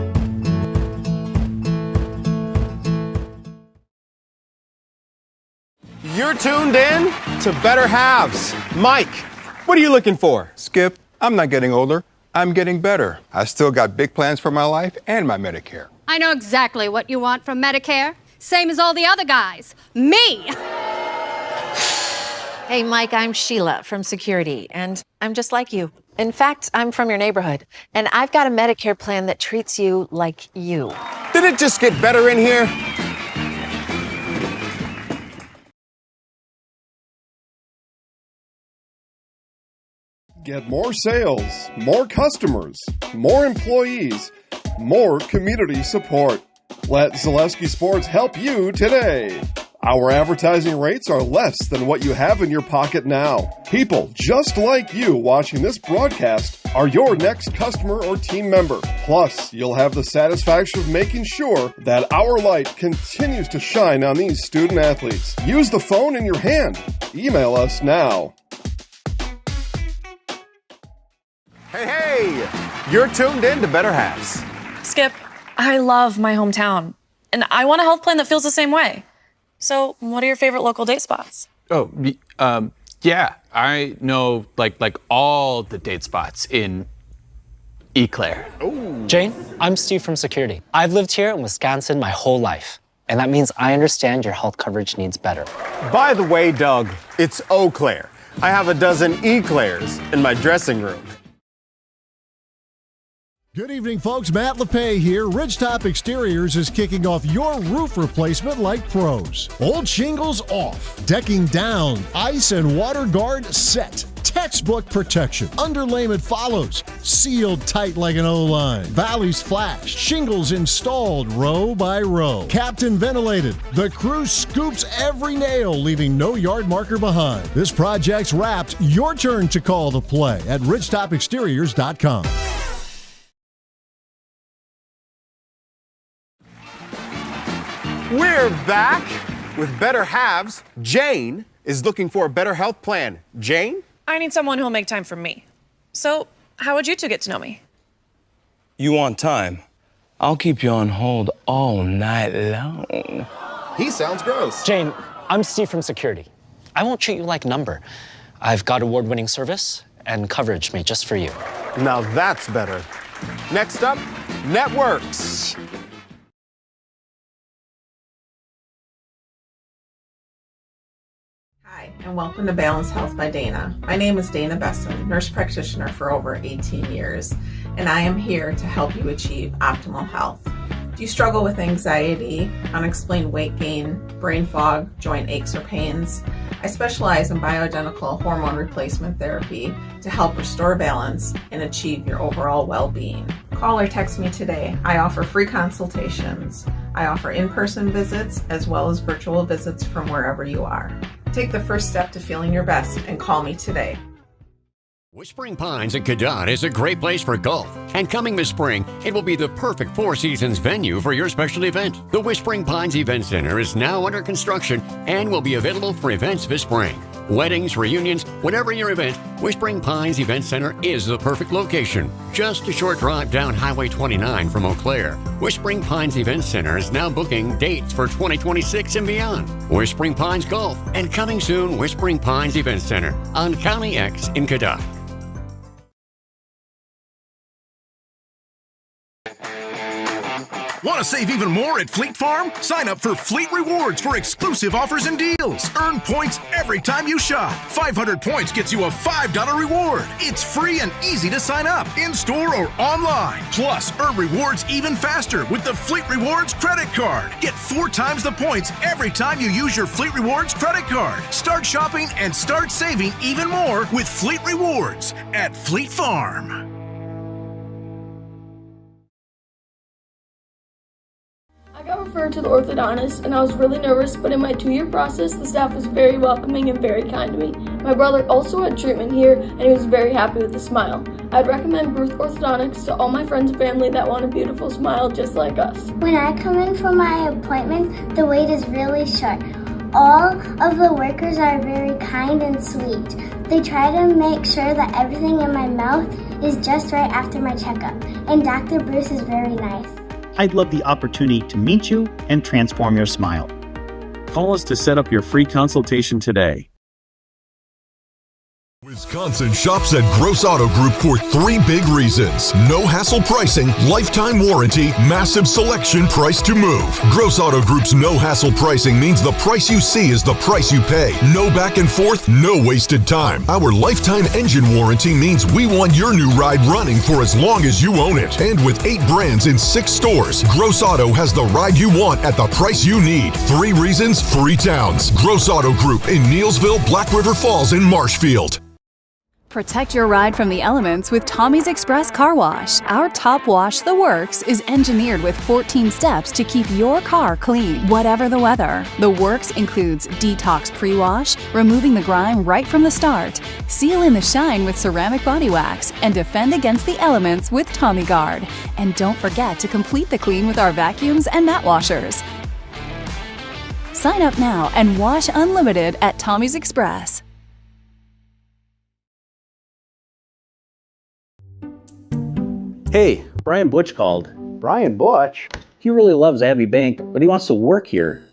You're tuned in to Better Halves. Mike, what are you looking for? Skip, I'm not getting older. I'm getting better. I still got big plans for my life and my Medicare. I know exactly what you want from Medicare. Same as all the other guys. Me! Hey, Mike, I'm Sheila from Security, and I'm just like you. In fact, I'm from your neighborhood, and I've got a Medicare plan that treats you like you. Did it just get better in here? Get more sales, more customers, more employees, more community support. Let Zaleski Sports help you today. Our advertising rates are less than what you have in your pocket now. People just like you watching this broadcast are your next customer or team member. Plus, you'll have the satisfaction of making sure that our light continues to shine on these student athletes. Use the phone in your hand. Email us now. Hey, you're tuned in to Better Halves. Skip, I love my hometown, and I want a health plan that feels the same way. So, what are your favorite local date spots? Oh, yeah, I know like all the date spots in Eau Claire. Jane, I'm Steve from Security. I've lived here in Wisconsin my whole life, and that means I understand your health coverage needs better. By the way, Doug, it's Eau Claire. I have a dozen Eclairs in my dressing room. Good evening, folks. Matt LePay here. Ridgetop Exteriors is kicking off your roof replacement like pros. Old shingles off, decking down, ice and water guard set. Textbook protection. Underlayment follows. Sealed tight like an O-line. Valleys flashed. Shingles installed row by row. Captain ventilated. The crew scoops every nail, leaving no yard marker behind. This project's wrapped. Your turn to call the play at ridgetopexteriors.com. We're back with Better Halves. Jane is looking for a better health plan. Jane? I need someone who'll make time for me. So, how would you two get to know me? You want time? I'll keep you on hold all night long. He sounds gross. Jane, I'm Steve from Security. I won't treat you like a number. I've got award-winning service and coverage made just for you. Now that's better. Next up, networks. Hi, and welcome to Balanced Health by Dana. My name is Dana Besson, nurse practitioner for over 18 years, and I am here to help you achieve optimal health. Do you struggle with anxiety, unexplained weight gain, brain fog, joint aches or pains? I specialize in bioidentical hormone replacement therapy to help restore balance and achieve your overall well-being. Call or text me today. I offer free consultations. I offer in-person visits as well as virtual visits from wherever you are. Take the first step to feeling your best and call me today. Whispering Pines at Cadott is a great place for golf. And coming this spring, it will be the perfect Four Seasons venue for your special event. The Whispering Pines Event Center is now under construction and will be available for events this spring. Weddings, reunions, whatever your event, Whispering Pines Event Center is the perfect location. Just a short drive down Highway 29 from Eau Claire. Whispering Pines Event Center is now booking dates for 2026 and beyond. Whispering Pines Golf, and coming soon, Whispering Pines Event Center on County X in Cadott. Want to save even more at Fleet Farm? Sign up for Fleet Rewards for exclusive offers and deals. Earn points every time you shop. 500 points gets you a $5 reward. It's free and easy to sign up, in-store or online. Plus, earn rewards even faster with the Fleet Rewards credit card. Get 4 times the points every time you use your Fleet Rewards credit card. Start shopping and start saving even more with Fleet Rewards at Fleet Farm. I got referred to the orthodontist and I was really nervous, but in my 2-year process, the staff was very welcoming and very kind to me. My brother also had treatment here and he was very happy with the smile. I'd recommend Ruth Orthodontics to all my friends and family that want a beautiful smile just like us. When I come in for my appointment, the wait is really short. All of the workers are very kind and sweet. They try to make sure that everything in my mouth is just right after my checkup, and Dr. Bruce is very nice. I'd love the opportunity to meet you and transform your smile. Call us to set up your free consultation today. Wisconsin shops at Gross Auto Group for 3 big reasons. No hassle pricing, lifetime warranty, massive selection, price to move. Gross Auto Group's no hassle pricing means the price you see is the price you pay. No back and forth, no wasted time. Our lifetime engine warranty means we want your new ride running for as long as you own it. And with 8 brands in 6 stores, Gross Auto has the ride you want at the price you need. 3 reasons, 3 towns. Gross Auto Group in Neelsville, Black River Falls, and Marshfield. Protect your ride from the elements with Tommy's Express Car Wash. Our top wash, The Works, is engineered with 14 steps to keep your car clean, whatever the weather. The Works includes detox pre-wash, removing the grime right from the start, seal in the shine with ceramic body wax, and defend against the elements with Tommy Guard. And don't forget to complete the clean with our vacuums and mat washers. Sign up now and wash unlimited at Tommy's Express. Hey, Brian Butch called. Brian Butch? He really loves Abbey Bank, but he wants to work here.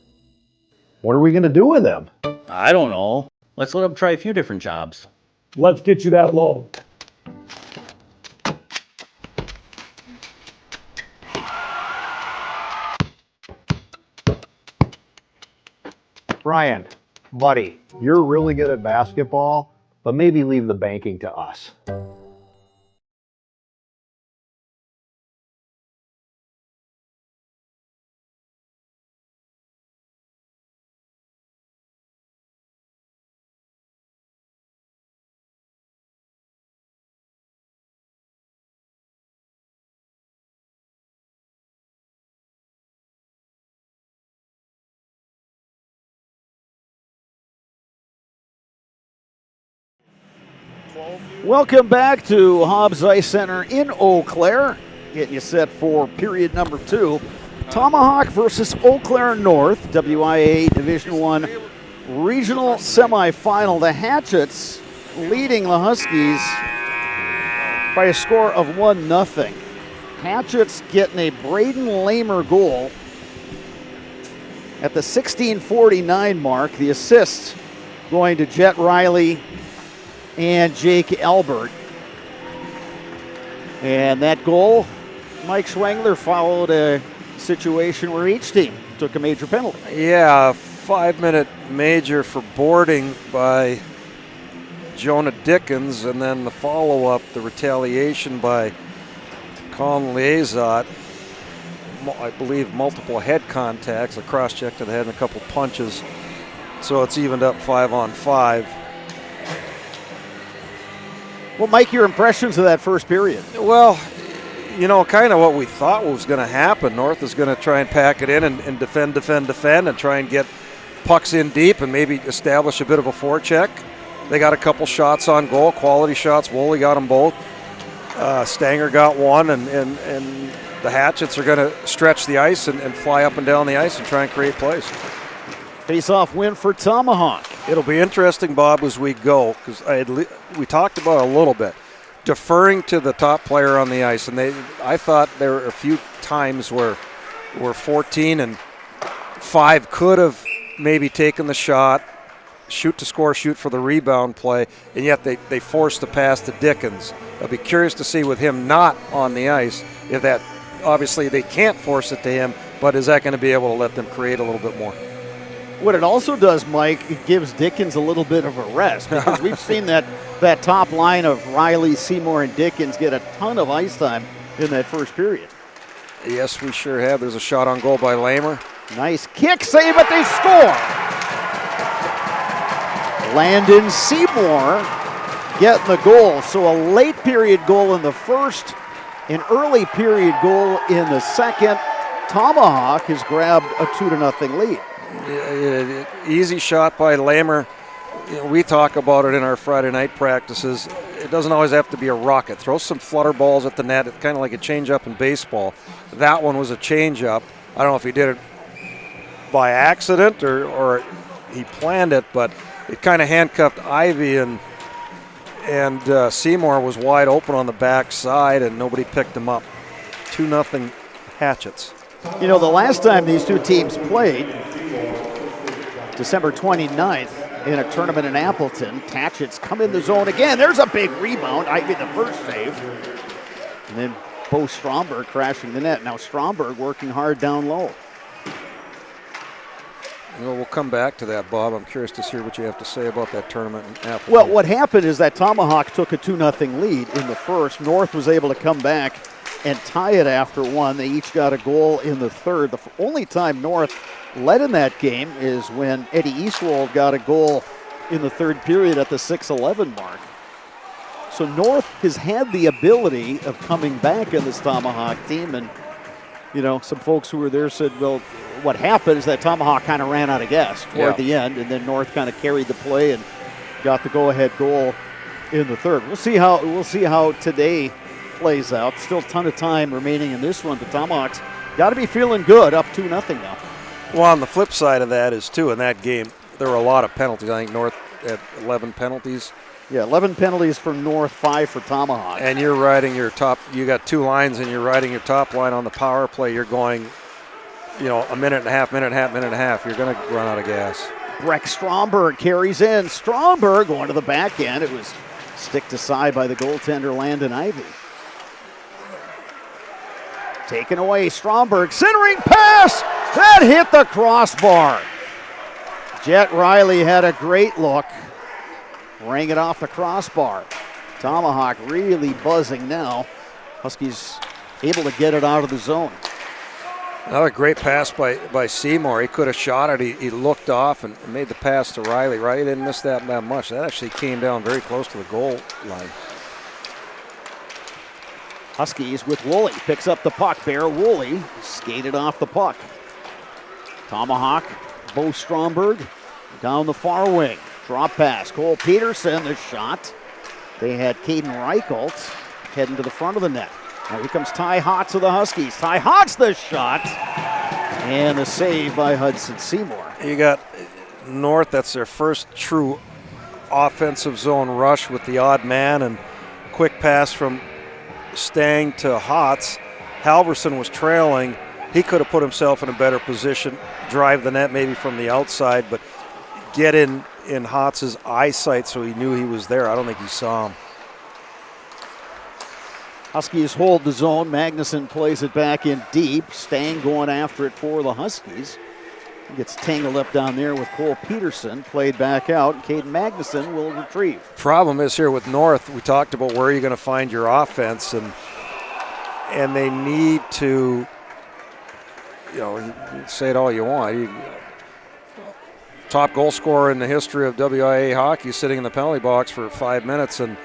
What are we going to do with him? I don't know. Let's let him try a few different jobs. Let's get you that loan. Brian, buddy, you're really good at basketball, but maybe leave the banking to us. Welcome back to Hobbs Ice Center in Eau Claire. Getting you set for period number 2. Tomahawk versus Eau Claire North, WIAA Division I Regional Semifinal. The Hatchets leading the Huskies by a score of 1-0. Hatchets getting a Braden Lamer goal at the 16:49 mark. The assists going to Jet Riley and Jake Albert. And that goal, Mike Schwengler, followed a situation where each team took a major penalty. Yeah, a 5-minute major for boarding by Jonah Dickens, and then the follow-up, the retaliation by Colin Liazot. I believe multiple head contacts, a cross-check to the head and a couple punches. So it's evened up 5-on-5. Well, Mike, your impressions of that first period? Well, you know, kind of what we thought was going to happen. North is going to try and pack it in and defend, and try and get pucks in deep and maybe establish a bit of a forecheck. They got a couple shots on goal, quality shots. Woolley got them both. Stanger got one, and the Hatchets are going to stretch the ice and fly up and down the ice and try and create plays. Face-off win for Tomahawk. It'll be interesting, Bob, as we go, because we talked about it a little bit, deferring to the top player on the ice. And I thought there were a few times where 14 and 5 could have maybe taken the shot, shoot to score, shoot for the rebound play, and yet they forced the pass to Dickens. I'll be curious to see with him not on the ice if that, obviously they can't force it to him, but is that going to be able to let them create a little bit more? What it also does, Mike, it gives Dickens a little bit of a rest, because we've seen that top line of Riley, Seymour, and Dickens get a ton of ice time in that first period. Yes, we sure have. There's a shot on goal by Lamer. Nice kick save, but they score. Landon Seymour getting the goal. So a late period goal in the first, an early period goal in the second. Tomahawk has grabbed a 2-0 lead. Easy shot by Lamer. We talk about it in our Friday night practices. It doesn't always have to be a rocket. Throw some flutter balls at the net. It's kind of like a change-up in baseball. That one was a change-up. I don't know if he did it by accident or he planned it, but it kind of handcuffed Ivy, and Seymour was wide open on the back side, and nobody picked him up. 2-0 Hatchets. You know, the last time these two teams played, December 29th, in a tournament in Appleton, Hatchets come in the zone again. There's a big rebound. Ivy the first save. And then Bo Stromberg crashing the net. Now Stromberg working hard down low. Well, we'll come back to that, Bob. I'm curious to hear what you have to say about that tournament in Appleton. Well, what happened is that Tomahawk took a 2-0 lead in the first. North was able to come back and tie it after one. They each got a goal in the third. The only time North led in that game is when Eddie Eastwold got a goal in the third period at the 6:11 mark. So North has had the ability of coming back in this Tomahawk team, and you know, some folks who were there said, well, what happened is that Tomahawk kind of ran out of gas toward the end, and then North kind of carried the play and got the go-ahead goal in the third. We'll see how today plays out. Still a ton of time remaining in this one, but Tomahawks got to be feeling good, up 2-0 now. Well, on the flip side of that is, too, in that game, there were a lot of penalties. I think North had 11 penalties. Yeah, 11 penalties for North, 5 for Tomahawk. And you're riding your top, you got 2 lines, and you're riding your top line on the power play. You're going, you know, a minute and a half. You're going to run out of gas. Breck Stromberg carries in. Stromberg going to the back end. It was sticked aside by the goaltender, Landon Ivy. Taken away, Stromberg, centering pass, that hit the crossbar. Jet Riley had a great look, rang it off the crossbar. Tomahawk really buzzing now. Huskies able to get it out of the zone. Another great pass by Seymour. He could have shot it. He looked off and made the pass to Riley. Riley didn't miss that much. That actually came down very close to the goal line. Huskies with Woolley, picks up the puck. Bear Woolley skated off the puck. Tomahawk, Bo Stromberg down the far wing. Drop pass, Cole Peterson, the shot. They had Caden Reichelt heading to the front of the net. Now here comes Ty Hotz of the Huskies. Ty Hotz the shot, and the save by Hudson Seymour. You got North, that's their first true offensive zone rush with the odd man, and quick pass from Stang to Hotz. Halverson was trailing. He could have put himself in a better position, drive the net maybe from the outside, but get in Hotz's eyesight so he knew he was there. I don't think he saw him. Huskies hold the zone. Magnuson plays it back in deep. Stang going after it for the Huskies. He gets tangled up down there with Cole Peterson. Played back out. Caden Magnuson will retrieve. Problem is here with North, we talked about where you're going to find your offense, and they need to, you know, say it all you want. Top goal scorer in the history of WIAA hockey sitting in the penalty box for 5 minutes, and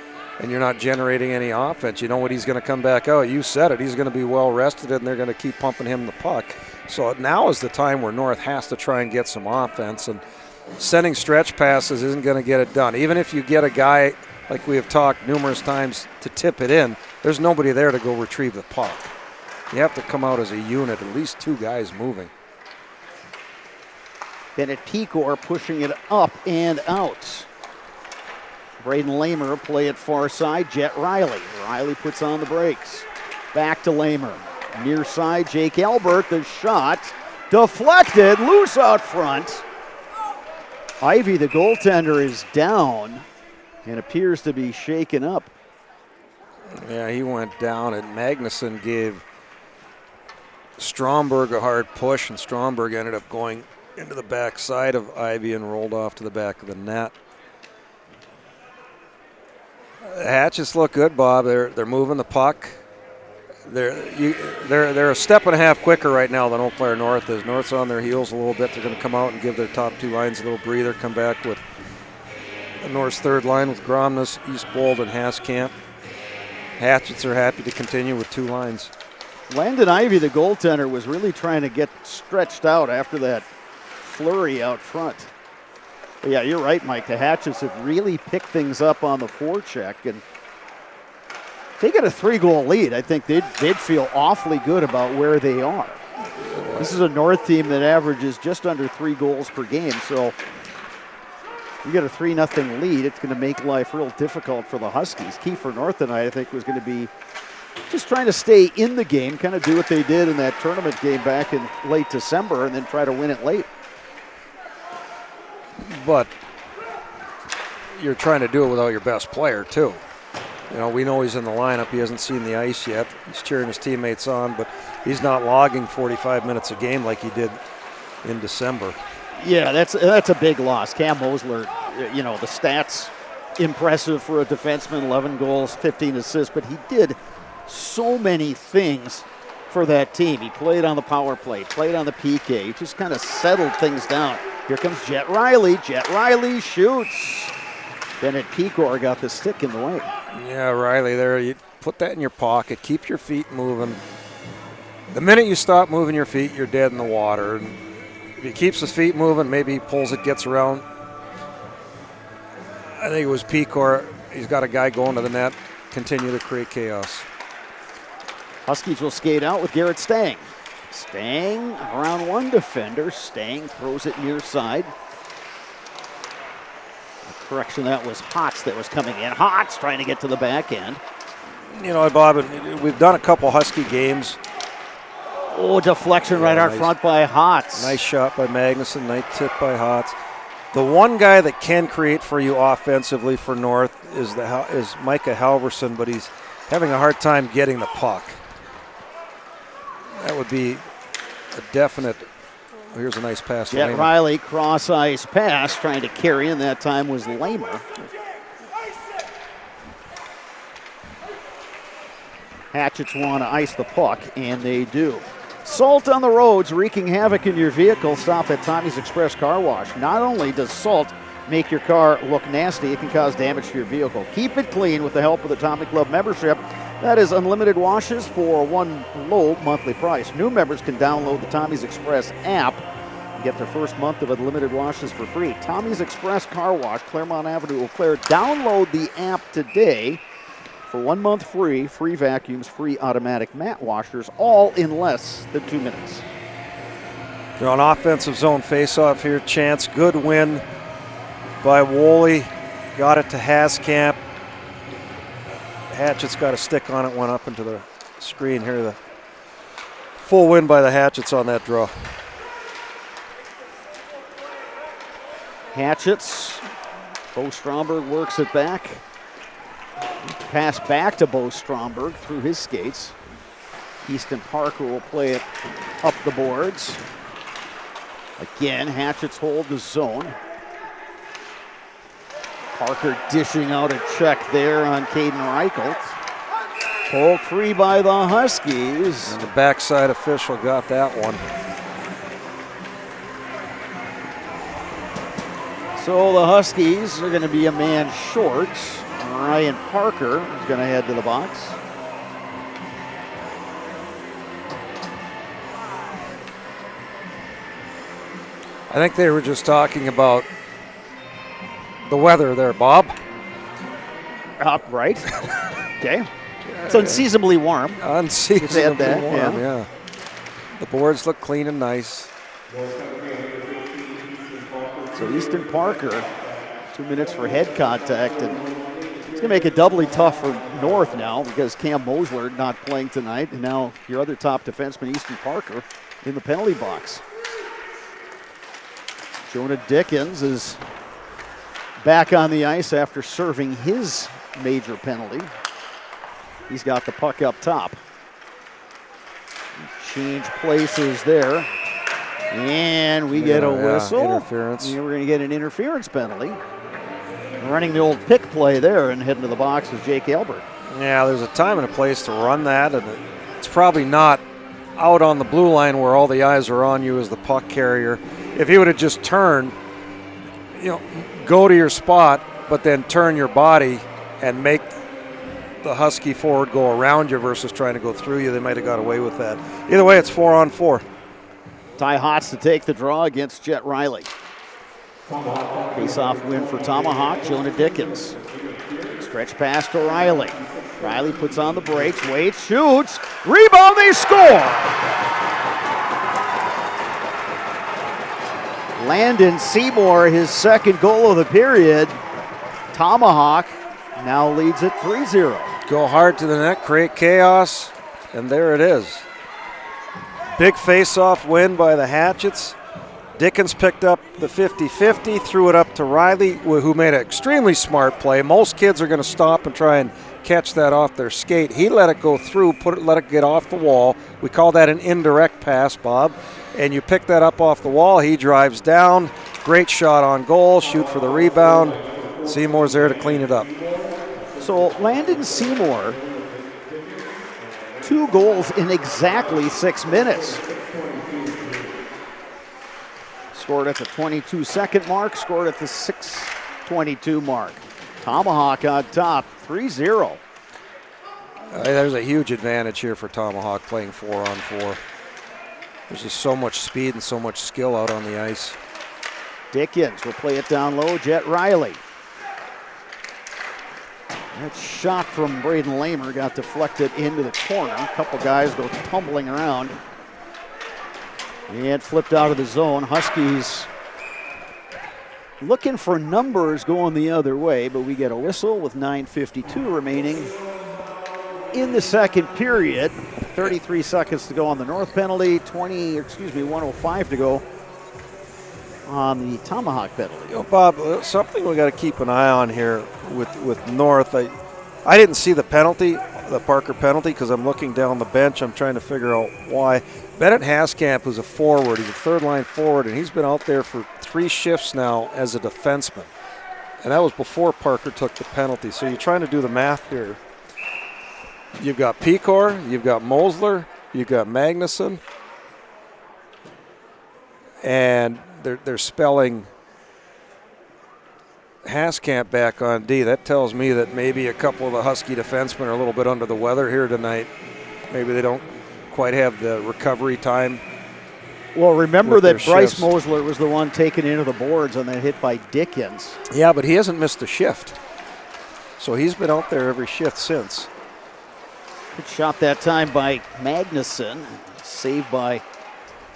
you're not generating any offense. You know what, he's going to come back out. You said it. He's going to be well rested, and they're going to keep pumping him the puck. So now is the time where North has to try and get some offense, and sending stretch passes isn't going to get it done. Even if you get a guy, like we have talked numerous times, to tip it in, there's nobody there to go retrieve the puck. You have to come out as a unit, at least 2 guys moving. Bennett Pecor pushing it up and out. Braden Lamer play it far side. Jet Riley. Riley puts on the brakes. Back to Lamer. Near side, Jake Albert. The shot deflected, loose out front. Ivy, the goaltender, is down and appears to be shaken up. Yeah, he went down, and Magnuson gave Stromberg a hard push, and Stromberg ended up going into the back side of Ivy and rolled off to the back of the net. The Hatchets look good, Bob. They're moving the puck. They're a step and a half quicker right now than Eau Claire North is. North's on their heels a little bit. They're going to come out and give their top two lines a little breather, come back with North's third line with Gromness, Eastbold, and Haskamp. Hatchets are happy to continue with two lines. Landon Ivy, the goaltender, was really trying to get stretched out after that flurry out front. But yeah, you're right, Mike. The Hatchets have really picked things up on the forecheck, and they get a 3-goal lead. I think they'd feel awfully good about where they are. This is a North team that averages just under 3 goals per game, so you get a 3-0 lead, it's going to make life real difficult for the Huskies. Key for North tonight, I think, was going to be just trying to stay in the game, kind of do what they did in that tournament game back in late December, and then try to win it late. But you're trying to do it without your best player, too. You know, we know he's in the lineup. He hasn't seen the ice yet. He's cheering his teammates on, but he's not logging 45 minutes a game like he did in December. Yeah, that's a big loss. Cam Mosler, you know, the stats impressive for a defenseman, 11 goals, 15 assists, but he did so many things for that team. He played on the power play, played on the PK. He just kind of settled things down. Here comes Jet Riley. Jet Riley shoots. Bennett Pecor got the stick in the way. Yeah, Riley there. You put that in your pocket. Keep your feet moving. The minute you stop moving your feet, you're dead in the water. And if he keeps his feet moving, maybe he pulls it, gets around. I think it was Pecor. He's got a guy going to the net. Continue to create chaos. Huskies will skate out with Garrett Stang. Stang around one defender. Stang throws it near side. Correction, that was Hotz that was coming in. Hotz trying to get to the back end. You know, Bob, we've done a couple Husky games. Oh, deflection right out front by Hotz. Nice shot by Magnuson, nice tip by Hotz. The one guy that can create for you offensively for North is Micah Halverson, but he's having a hard time getting the puck. That would be a definite. Here's a nice pass. Jet Riley, cross-ice pass, trying to carry in. That time was Lamer. Hatchets want to ice the puck, and they do. Salt on the roads, wreaking havoc in your vehicle. Stop at Tommy's Express Car Wash. Not only does salt make your car look nasty, it can cause damage to your vehicle. Keep it clean with the help of the Tommy Club membership. That is unlimited washes for one low monthly price. New members can download the Tommy's Express app and get their first month of unlimited washes for free. Tommy's Express Car Wash, Claremont Avenue, Eau Claire. Download the app today for 1 month free. Free vacuums, free automatic mat washers, all in less than 2 minutes. They're on offensive zone faceoff here. Chance, good win by Woolley. Got it to Haskamp. Hatchets got a stick on it, went up into the screen here. The full win by the Hatchets on that draw. Hatchets. Bo Stromberg works it back. Pass back to Bo Stromberg through his skates. Easton Parker will play it up the boards. Again, Hatchets hold the zone. Parker dishing out a check there on Caden Reichelt. Pulled free by the Huskies. And the backside official got that one. So the Huskies are going to be a man short. Ryan Parker is going to head to the box. I think they were just talking about the weather there, Bob. Right. Okay. It's unseasonably warm. Unseasonably that, warm, yeah. The boards look clean and nice. So Easton Parker, 2 minutes for head contact, and it's going to make it doubly tough for North now because Cam Mosler not playing tonight, and now your other top defenseman, Easton Parker, in the penalty box. Jonah Dickens is back on the ice after serving his major penalty. He's got the puck up top. Change places there. And we get a whistle. Interference. And we're going to get an interference penalty. Running the old pick play there and heading to the box is Jake Albert. Yeah, there's a time and a place to run that, and it's probably not out on the blue line where all the eyes are on you as the puck carrier. If he would have just turned, go to your spot, but then turn your body and make the Husky forward go around you versus trying to go through you, they might have got away with that. Either way, it's 4-on-4. Ty Hotz to take the draw against Jet Riley. Face-off win for Tomahawk, Jonah Dickens. Stretch pass to Riley. Riley puts on the brakes, waits, shoots, rebound, they score! Landon Seymour, his second goal of the period. Tomahawk now leads it 3-0. Go hard to the net, create chaos, and there it is. Big face-off win by the Hatchets. Dickens picked up the 50-50, threw it up to Riley, who made an extremely smart play. Most kids are going to stop and try and catch that off their skate. He let it go through, let it get off the wall. We call that an indirect pass, Bob. And you pick that up off the wall, he drives down, great shot on goal, shoot for the rebound. Seymour's there to clean it up. So Landon Seymour, 2 goals in exactly 6 minutes. Scored at the 22-second mark, scored at the 6:22 mark. Tomahawk on top, 3-0. There's a huge advantage here for Tomahawk playing 4-on-4. There's just so much speed and so much skill out on the ice. Dickens will play it down low, Jet Riley. That shot from Braden Lamer got deflected into the corner. A couple guys go tumbling around. And flipped out of the zone. Huskies looking for numbers going the other way, but we get a whistle with 9:52 remaining in the second period. 33 seconds to go on the North penalty, 1:05 to go on the Tomahawk penalty. Bob, something we got to keep an eye on here with North. I didn't see the penalty, the Parker penalty, because I'm looking down the bench. I'm trying to figure out why. Bennett Haskamp is a forward. He's a third-line forward, and he's been out there for 3 shifts now as a defenseman. And that was before Parker took the penalty. So you're trying to do the math here. You've got Pecor, you've got Mosler, you've got Magnuson, and they're spelling Haskamp back on D. That tells me that maybe a couple of the Husky defensemen are a little bit under the weather here tonight. Maybe they don't quite have the recovery time. Well, remember that Bryce Mosler was the one taken into the boards and then hit by Dickens. Yeah, but he hasn't missed a shift. So he's been out there every shift since. Good shot that time by Magnuson. Saved by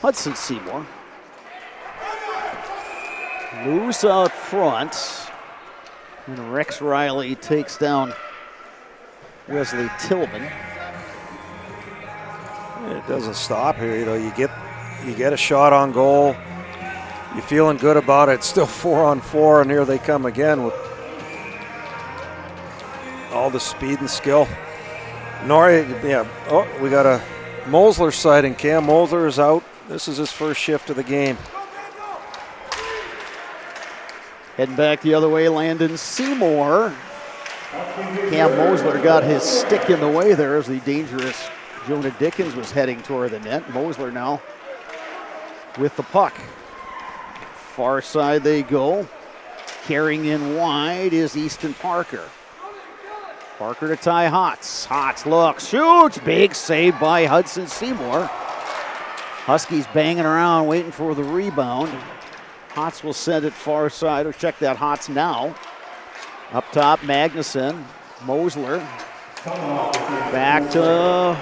Hudson Seymour. Loose out front. And Rex Riley takes down Wesley Tillman. It doesn't stop here. You get a shot on goal. You're feeling good about it. It's still 4-on-4, and here they come again with all the speed and skill. We got a Mosler sighting. Cam Mosler is out. This is his first shift of the game. Heading back the other way, Landon Seymour. Cam Mosler got his stick in the way there as the dangerous Jonah Dickens was heading toward the net. Mosler now with the puck. Far side they go. Carrying in wide is Easton Parker. Parker to Ty Hotz. Hotz looks, shoots. Big save by Hudson Seymour. Huskies banging around, waiting for the rebound. Hotz will send it far side. Or check that Hotz now. Up top, Magnuson. Mosler. Back to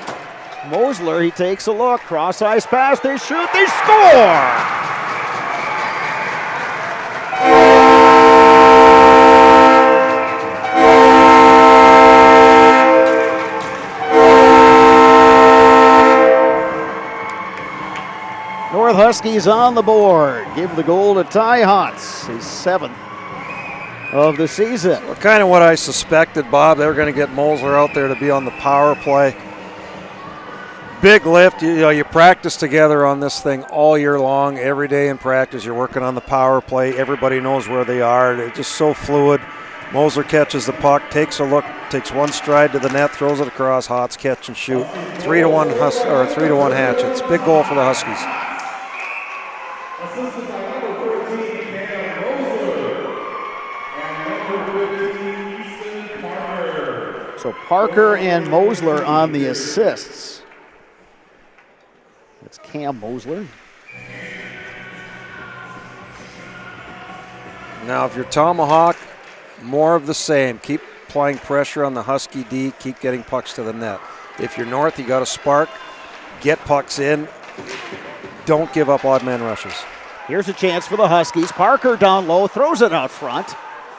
Mosler. He takes a look. Cross ice pass. They shoot. They score! North Huskies on the board. Give the goal to Ty Hotz, his 7th of the season. Well, kind of what I suspected, Bob. They were going to get Mosler out there to be on the power play. Big lift. You practice together on this thing all year long. Every day in practice, you're working on the power play. Everybody knows where they are. It's just so fluid. Mosler catches the puck, takes a look, takes one stride to the net, throws it across. Hotz catch and shoot. 3-1 3-1 Hatchets. Big goal for the Huskies. So Parker and Mosler on the assists. That's Cam Mosler. Now, if you're Tomahawk, more of the same. Keep applying pressure on the Husky D. Keep getting pucks to the net. If you're North, you got to spark. Get pucks in. Don't give up odd man rushes. Here's a chance for the Huskies. Parker down low, throws it out front.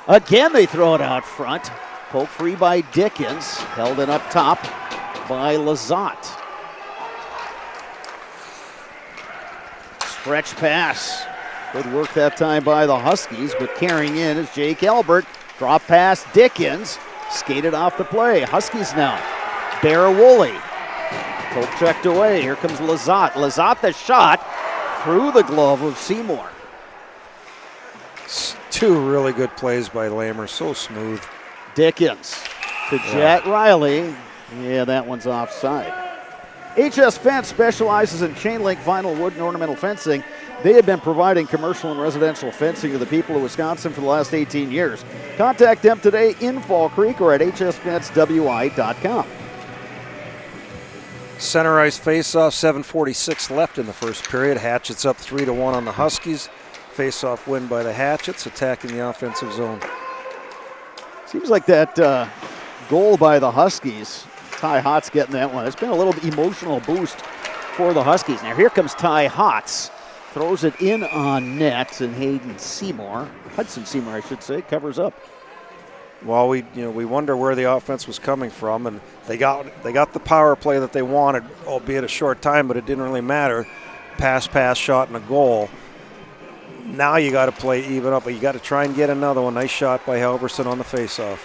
Again, they throw it out front. Poke free by Dickens. Held it up top by Lazat. Stretch pass. Good work that time by the Huskies, but carrying in is Jake Albert. Drop pass, Dickens. Skated off the play. Huskies now. Barawoli. Poke checked away. Here comes Lazat. Lazat the shot through the glove of Seymour. Two really good plays by Lamer. So smooth. Dickens to Jet Riley. Yeah, that one's offside. HS Fence specializes in chain link, vinyl, wood, and ornamental fencing. They have been providing commercial and residential fencing to the people of Wisconsin for the last 18 years. Contact them today in Fall Creek or at hsfencewi.com. Center ice face-off, 7:46 left in the first period. Hatchets up 3-1 on the Huskies. Face-off win by the Hatchets, attacking the offensive zone. Seems like that goal by the Huskies, Ty Hotz getting that one. It's been a little emotional boost for the Huskies. Now here comes Ty Hotz. Throws it in on net, and Hudson Seymour, I should say, covers up. Well, we wonder where the offense was coming from, and they got the power play that they wanted, albeit a short time, but it didn't really matter. Pass, shot, and a goal. Now you got to play even up, but you got to try and get another one. Nice shot by Halverson on the faceoff.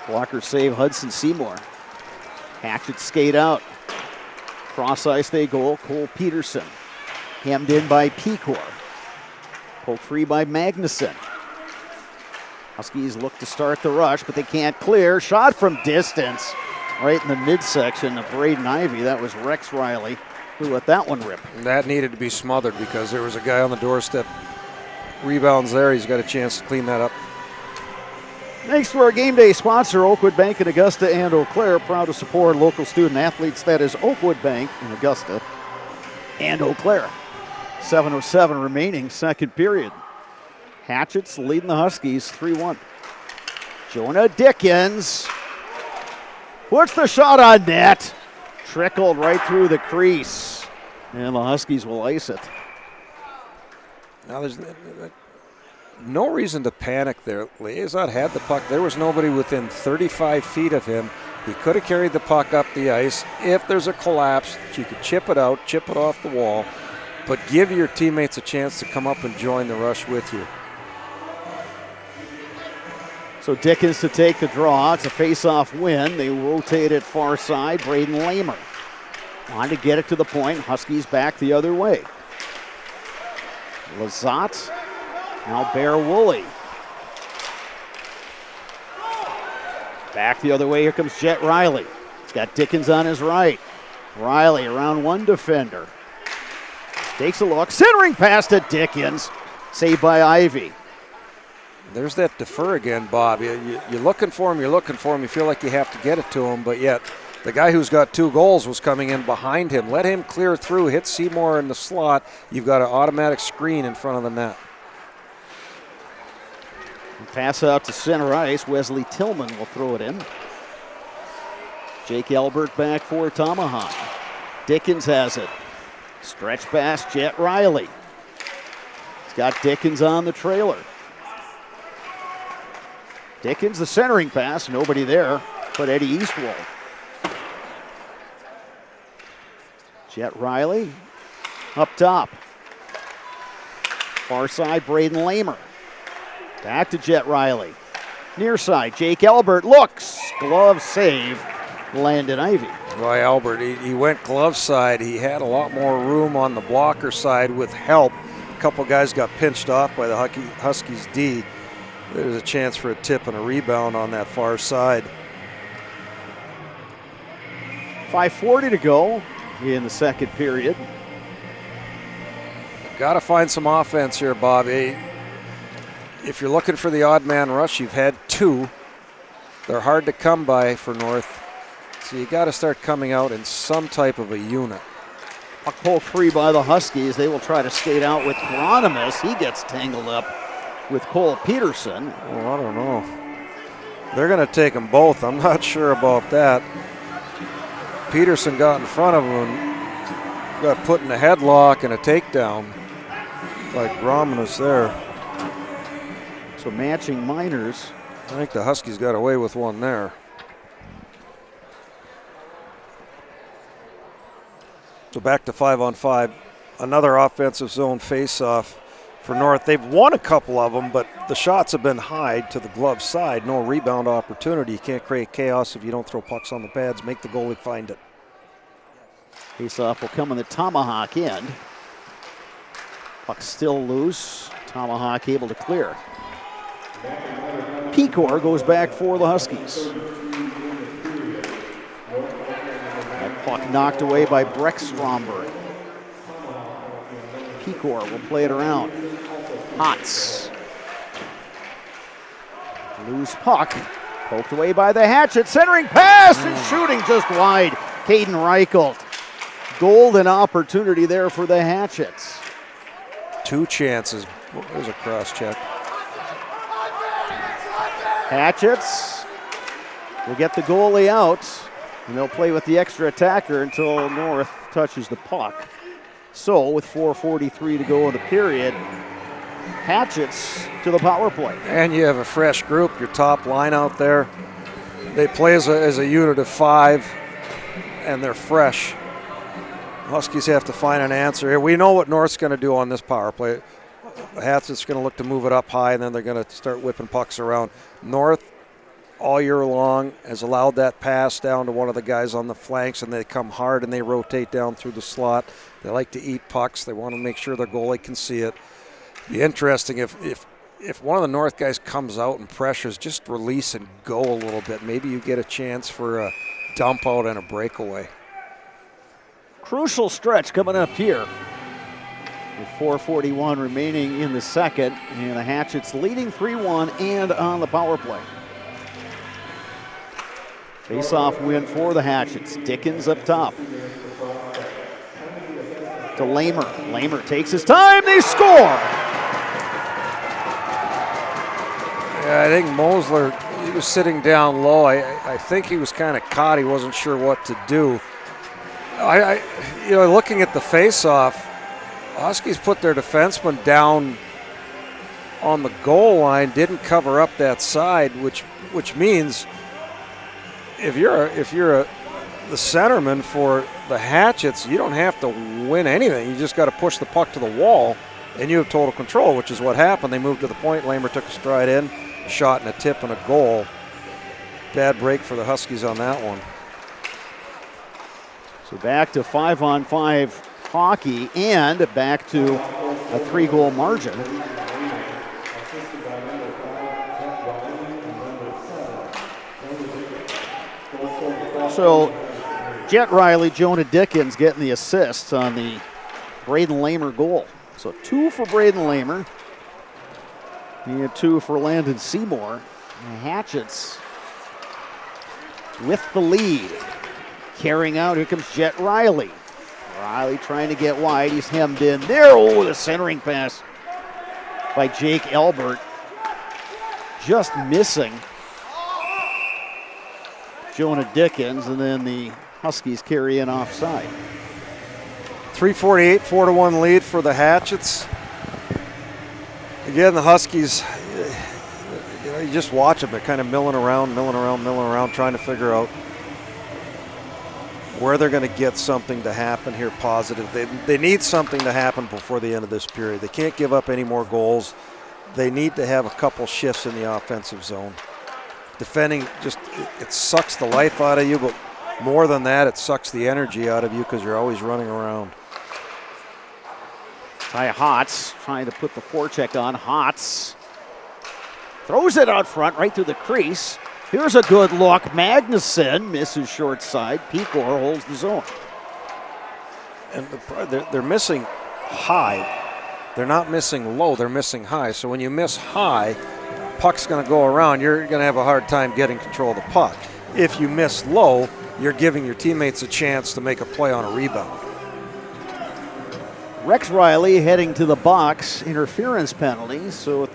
Blocker save, Hudson Seymour. Hatchet skate out. Cross ice they go. Cole Peterson. Hemmed in by Pecor. Poke free by Magnuson. Huskies look to start the rush, but they can't clear. Shot from distance. Right in the midsection of Braden Ivey. That was Rex Riley who let that one rip. That needed to be smothered because there was a guy on the doorstep. Rebounds there. He's got a chance to clean that up. Thanks to our game day sponsor, Oakwood Bank in Augusta and Eau Claire. Proud to support local student athletes. That is Oakwood Bank in Augusta and Eau Claire. 7:07 remaining, second period. Hatchets leading the Huskies 3-1. Jonah Dickens puts the shot on net. Trickled right through the crease. And the Huskies will ice it. Now there's no reason to panic there. Liazot had the puck. There was nobody within 35 feet of him. He could have carried the puck up the ice. If there's a collapse, you could chip it out, chip it off the wall, but give your teammates a chance to come up and join the rush with you. So Dickens to take the draw. It's a face-off win. They rotate it far side. Braden Lamer on to get it to the point. Huskies back the other way. Lazat. Now Barawoli. Back the other way. Here comes Jet Riley. He's got Dickens on his right. Riley around one defender. Takes a look. Centering pass to Dickens. Saved by Ivy. There's that defer again, Bob. You're looking for him, You feel like you have to get it to him, but yet the guy who's got 2 goals was coming in behind him. Let him clear through, hit Seymour in the slot. You've got an automatic screen in front of the net. Pass out to center ice. Wesley Tillman will throw it in. Jake Albert back for Tomahawk. Dickens has it. Stretch pass, Jet Riley. He's got Dickens on the trailer. Dickens, the centering pass, nobody there but Eddie Eastwald. Jet Riley up top. Far side, Braden Lamer. Back to Jet Riley. Near side, Jake Albert looks. Glove save, Landon Ivey. Boy, Albert, he went glove side. He had a lot more room on the blocker side with help. A couple guys got pinched off by the Huskies D. There's a chance for a tip and a rebound on that far side. 5:40 to go in the second period. Got to find some offense here, Bobby. If you're looking for the odd man rush, you've had two. They're hard to come by for North. So you got to start coming out in some type of a unit. Puck pulled free by the Huskies. They will try to skate out with Hieronymus. He gets tangled up with Cole Peterson. Oh, I don't know. They're going to take them both. I'm not sure about that. Peterson got in front of him and got put in a headlock and a takedown by Hieronymus there. So matching minors. I think the Huskies got away with one there. So back to 5-on-5. Another offensive zone face-off for North. They've won a couple of them, but the shots have been high to the glove side. No rebound opportunity. You can't create chaos if you don't throw pucks on the pads. Make the goalie find it. Face-off will come on the Tomahawk end. Puck still loose. Tomahawk able to clear. Pecor goes back for the Huskies. That puck knocked away by Breck Stromberg. Pecor will play it around. Hotz. Loose puck. Poked away by the Hatchet. Centering pass and shooting just wide. Caden Reichelt. Golden opportunity there for the Hatchets. Two chances. There's a cross check. Hatchets will get the goalie out, and they'll play with the extra attacker until North touches the puck. So with 4:43 to go in the period, Hatchets to the power play. And you have a fresh group, your top line out there. They play as a unit of 5, and they're fresh. Huskies have to find an answer here. We know what North's going to do on this power play. Hatchet's going to look to move it up high, and then they're going to start whipping pucks around. North, all year long, has allowed that pass down to one of the guys on the flanks, and they come hard and they rotate down through the slot. They like to eat pucks. They want to make sure their goalie can see it. Be interesting if one of the North guys comes out and pressures, just release and go a little bit. Maybe you get a chance for a dump out and a breakaway. Crucial stretch coming up here. With 4:41 remaining in the second, and the Hatchets leading 3-1 and on the power play. Face-off win for the Hatchets. Dickens up top. To Lamer. Lamer takes his time. They score! Yeah, I think Mosler, he was sitting down low. I think he was kind of caught. He wasn't sure what to do. Looking at the face-off, Huskies put their defenseman down on the goal line, didn't cover up that side, which means if you're the centerman for the Hatchets, you don't have to win anything. You just got to push the puck to the wall, and you have total control, which is what happened. They moved to the point. Lamer took a stride in, shot and a tip and a goal. Bad break for the Huskies on that one. So back to 5-on-5 hockey and back to a 3-goal margin. So Jet Riley, Jonah Dickens getting the assists on the Braden Lamer goal. So 2 for Braden Lamer. He had 2 for Landon Seymour. The Hatchets with the lead. Carrying out, here comes Jet Riley. Riley trying to get wide. He's hemmed in there. Oh, the centering pass by Jake Albert. Just missing Jonah Dickens, and then the Huskies carry in offside. 3:48, 4-1 lead for the Hatchets. Again, the Huskies, you just watch them. They're kind of milling around, trying to figure out where they're going to get something to happen here positive. They need something to happen before the end of this period. They can't give up any more goals. They need to have a couple shifts in the offensive zone. Defending just, it sucks the life out of you, but more than that, it sucks the energy out of you because you're always running around. Ty Hotz trying to put the forecheck on. Hotz throws it out front right through the crease. Here's a good look. Magnuson misses short side. Pecor holds the zone. And they're missing high. They're not missing low, they're missing high. So when you miss high, puck's going to go around. You're going to have a hard time getting control of the puck. If you miss low, you're giving your teammates a chance to make a play on a rebound. Rex Riley heading to the box. Interference penalty. So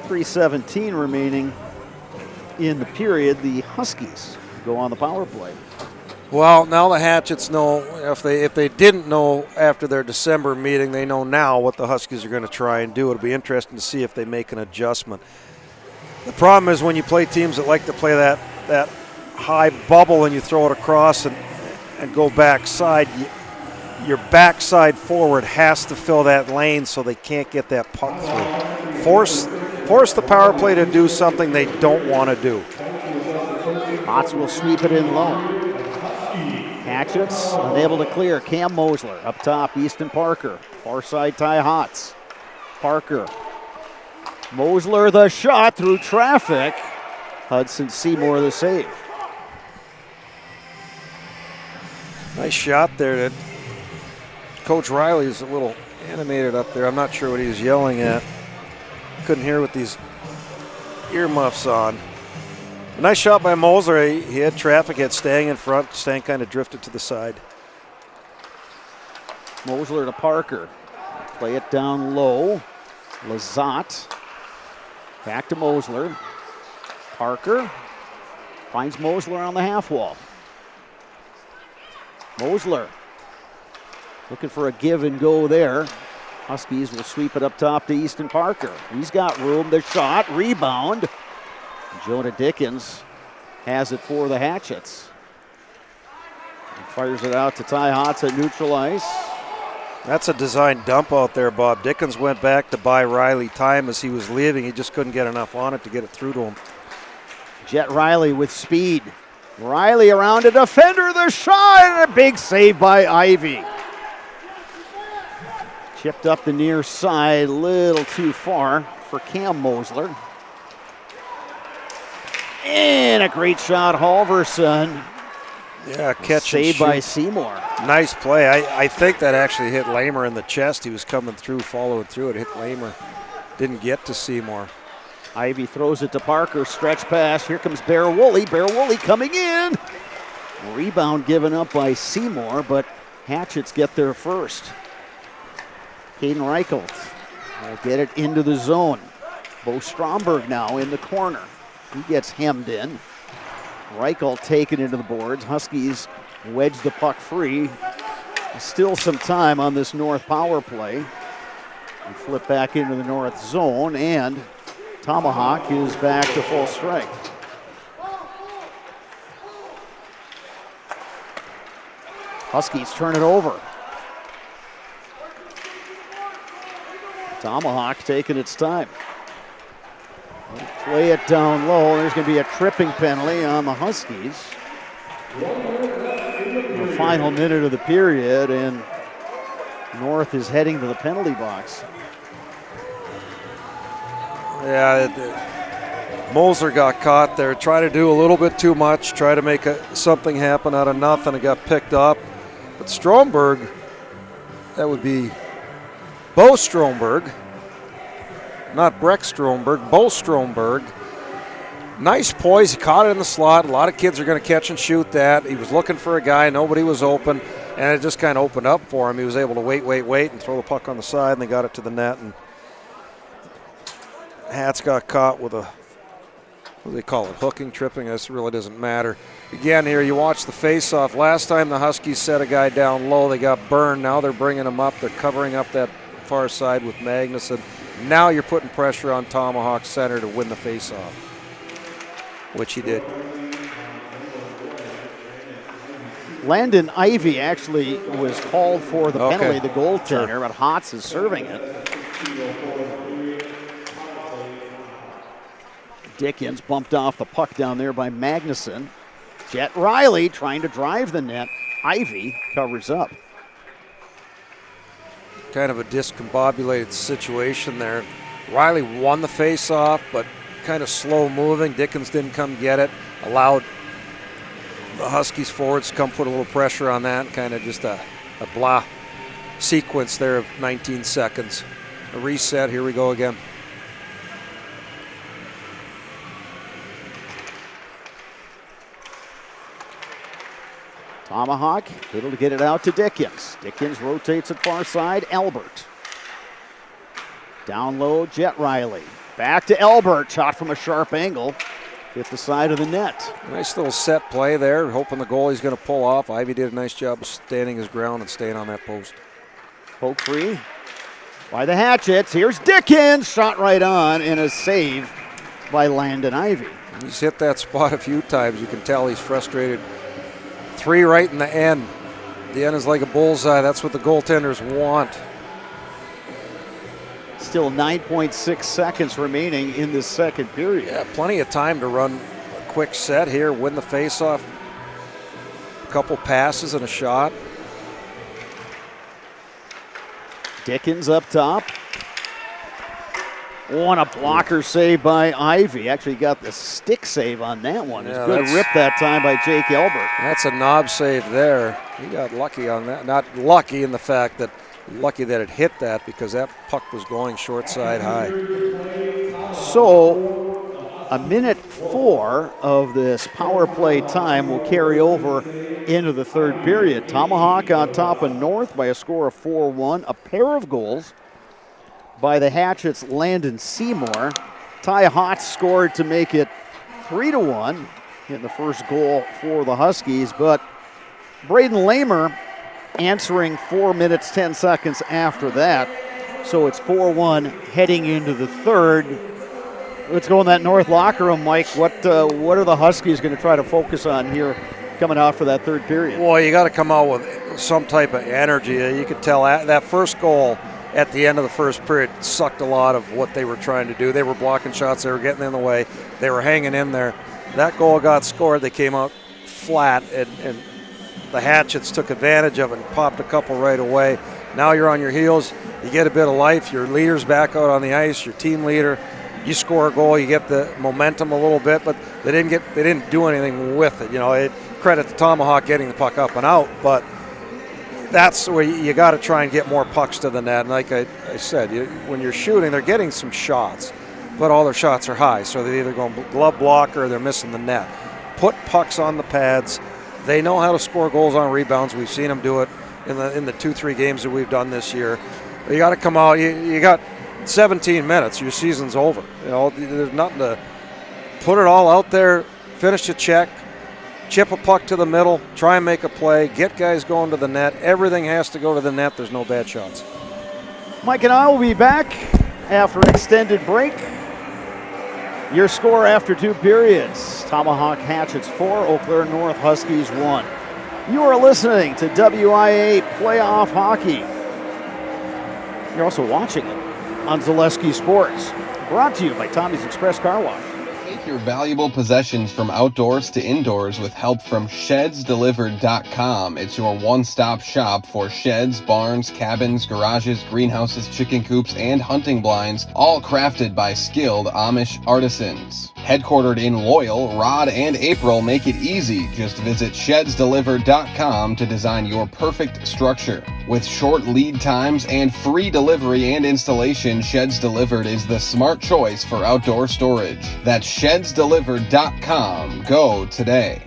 3:17 remaining in the period. The Huskies go on the power play. Well, now the Hatchets know, if they didn't know after their December meeting, they know now what the Huskies are going to try and do. It'll be interesting to see if they make an adjustment. The problem is when you play teams that like to play that high bubble and you throw it across and go backside, your backside forward has to fill that lane so they can't get that puck through. Force the power play to do something they don't want to do. Hotz will sweep it in low. Hatchets unable to clear. Cam Mosler up top. Easton Parker. Far side Ty Hotz. Parker. Mosler the shot through traffic. Hudson Seymour the save. Nice shot there. Coach Riley is a little animated up there. I'm not sure what he was yelling at. Couldn't hear with these earmuffs on. A nice shot by Mosler. He had traffic, had Stang in front. Stang kind of drifted to the side. Mosler to Parker. Play it down low. Lazat. Back to Mosler. Parker finds Mosler on the half wall. Mosler looking for a give and go there. Huskies will sweep it up top to Easton Parker. He's got room. The shot, rebound. Jonah Dickens has it for the Hatchets. He fires it out to Ty Hotz at neutral ice. That's a design dump out there, Bob. Dickens went back to buy Riley time as he was leaving. He just couldn't get enough on it to get it through to him. Jet Riley with speed. Riley around a defender, the shot, and a big save by Ivy. Chipped up the near side, a little too far for Cam Mosler. And a great shot, Halverson. Yeah, catch saved by Seymour. Nice play. I think that actually hit Lamer in the chest. He was coming through, following through it. Hit Lamer. Didn't get to Seymour. Ivy throws it to Parker. Stretch pass. Here comes Bear Woolley. Bear Woolley coming in. Rebound given up by Seymour, but Hatchets get there first. Caden Reichelt will get it into the zone. Bo Stromberg now in the corner. He gets hemmed in. Reichelt taken into the boards. Huskies wedge the puck free. Still some time on this north power play. And flip back into the north zone, and Tomahawk is back to full strength. Huskies turn it over. Tomahawk taking its time. Play it down low. There's going to be a tripping penalty on the Huskies. The final minute of the period, and North is heading to the penalty box. Yeah, Moser got caught there, trying to do a little bit too much, try to make something happen out of nothing. It got picked up. But Stromberg, that would be Bo Stromberg, not Breck Stromberg, Bo Stromberg. Nice poise, he caught it in the slot. A lot of kids are going to catch and shoot that. He was looking for a guy, nobody was open, and it just kind of opened up for him. He was able to wait, and throw the puck on the side, and they got it to the net, and Hats got caught with a, what do they call it, hooking, tripping? This really doesn't matter. Again, here you watch the face-off. Last time the Huskies set a guy down low, they got burned. Now they're bringing him up. They're covering up that far side with Magnuson. Now you're putting pressure on Tomahawk center to win the face-off, which he did. Landon Ivey actually was called for the penalty, the goaltender, but Hotz is serving it. Dickens bumped off the puck down there by Magnuson. Jet Riley trying to drive the net. Ivey covers up. Kind of a discombobulated situation there. Riley won the face-off, but kind of slow moving. Dickens didn't come get it. Allowed the Huskies forwards to come put a little pressure on that. Kind of just a blah sequence there of 19 seconds. A reset, here we go again. Tomahawk able to get it out to Dickens. Dickens rotates it far side. Albert. Down low, Jet Riley. Back to Albert. Shot from a sharp angle. Hit the side of the net. Nice little set play there. Hoping the goalie's going to pull off. Ivey did a nice job of standing his ground and staying on that post. Poke free by the Hatchets. Here's Dickens. Shot right on and a save by Landon Ivey. He's hit that spot a few times. You can tell he's frustrated. 3 right in the end. The end is like a bullseye. That's what the goaltenders want. Still 9.6 seconds remaining in this second period. Yeah, plenty of time to run a quick set here, win the faceoff. A couple passes and a shot. Dickens up top. Oh, and a blocker save by Ivey. Actually got the stick save on that one. It's good rip that time by Jake Albert. That's a knob save there. He got lucky on that. Not lucky in the fact that, lucky that it hit that, because that puck was going short side high. So a minute 4 of this power play time will carry over into the third period. Tomahawk on top of North by a score of 4-1. A pair of goals by the Hatchets' Landon Seymour. Ty Hotz scored to make it 3-1 in the first goal for the Huskies, but Braden Lamer answering 4 minutes, 10 seconds after that. So it's 4-1 heading into the third. Let's go in that North locker room, Mike. What are the Huskies going to try to focus on here coming out for that third period? Well, you got to come out with some type of energy. You could tell that first goal at the end of the first period sucked a lot of what they were trying to do. They were blocking shots. They were getting in the way. They were hanging in there. That goal got scored. They came out flat, and the Hatchets took advantage of it and popped a couple right away. Now you're on your heels. You get a bit of life. Your leader's back out on the ice, your team leader. You score a goal, you get the momentum a little bit, but they didn't do anything with it. You know, credit to Tomahawk getting the puck up and out, but that's where you got to try and get more pucks to the net. And like I said, when you're shooting, they're getting some shots, but all their shots are high, so they're either going glove blocker or they're missing the net. Put pucks on the pads. They know how to score goals on rebounds. We've seen them do it in the 2-3 games that we've done this year. You got to come out. You got 17 minutes. Your season's over. You know, there's nothing to put it all out there. Finish a check. Chip a puck to the middle, try and make a play, get guys going to the net. Everything has to go to the net. There's no bad shots. Mike and I will be back after an extended break. Your score after 2 periods. Tomahawk Hatchets 4, Eau Claire North Huskies 1. You are listening to WIAA Playoff Hockey. You're also watching it on Zaleski Sports. Brought to you by Tommy's Express Car Wash. Take your valuable possessions from outdoors to indoors with help from ShedsDelivered.com. It's your one-stop shop for sheds, barns, cabins, garages, greenhouses, chicken coops, and hunting blinds, all crafted by skilled Amish artisans. Headquartered in Loyal, Rod and April make it easy. Just visit ShedsDelivered.com to design your perfect structure. With short lead times and free delivery and installation, Sheds Delivered is the smart choice for outdoor storage. That's ShedsDelivered.com. Go today.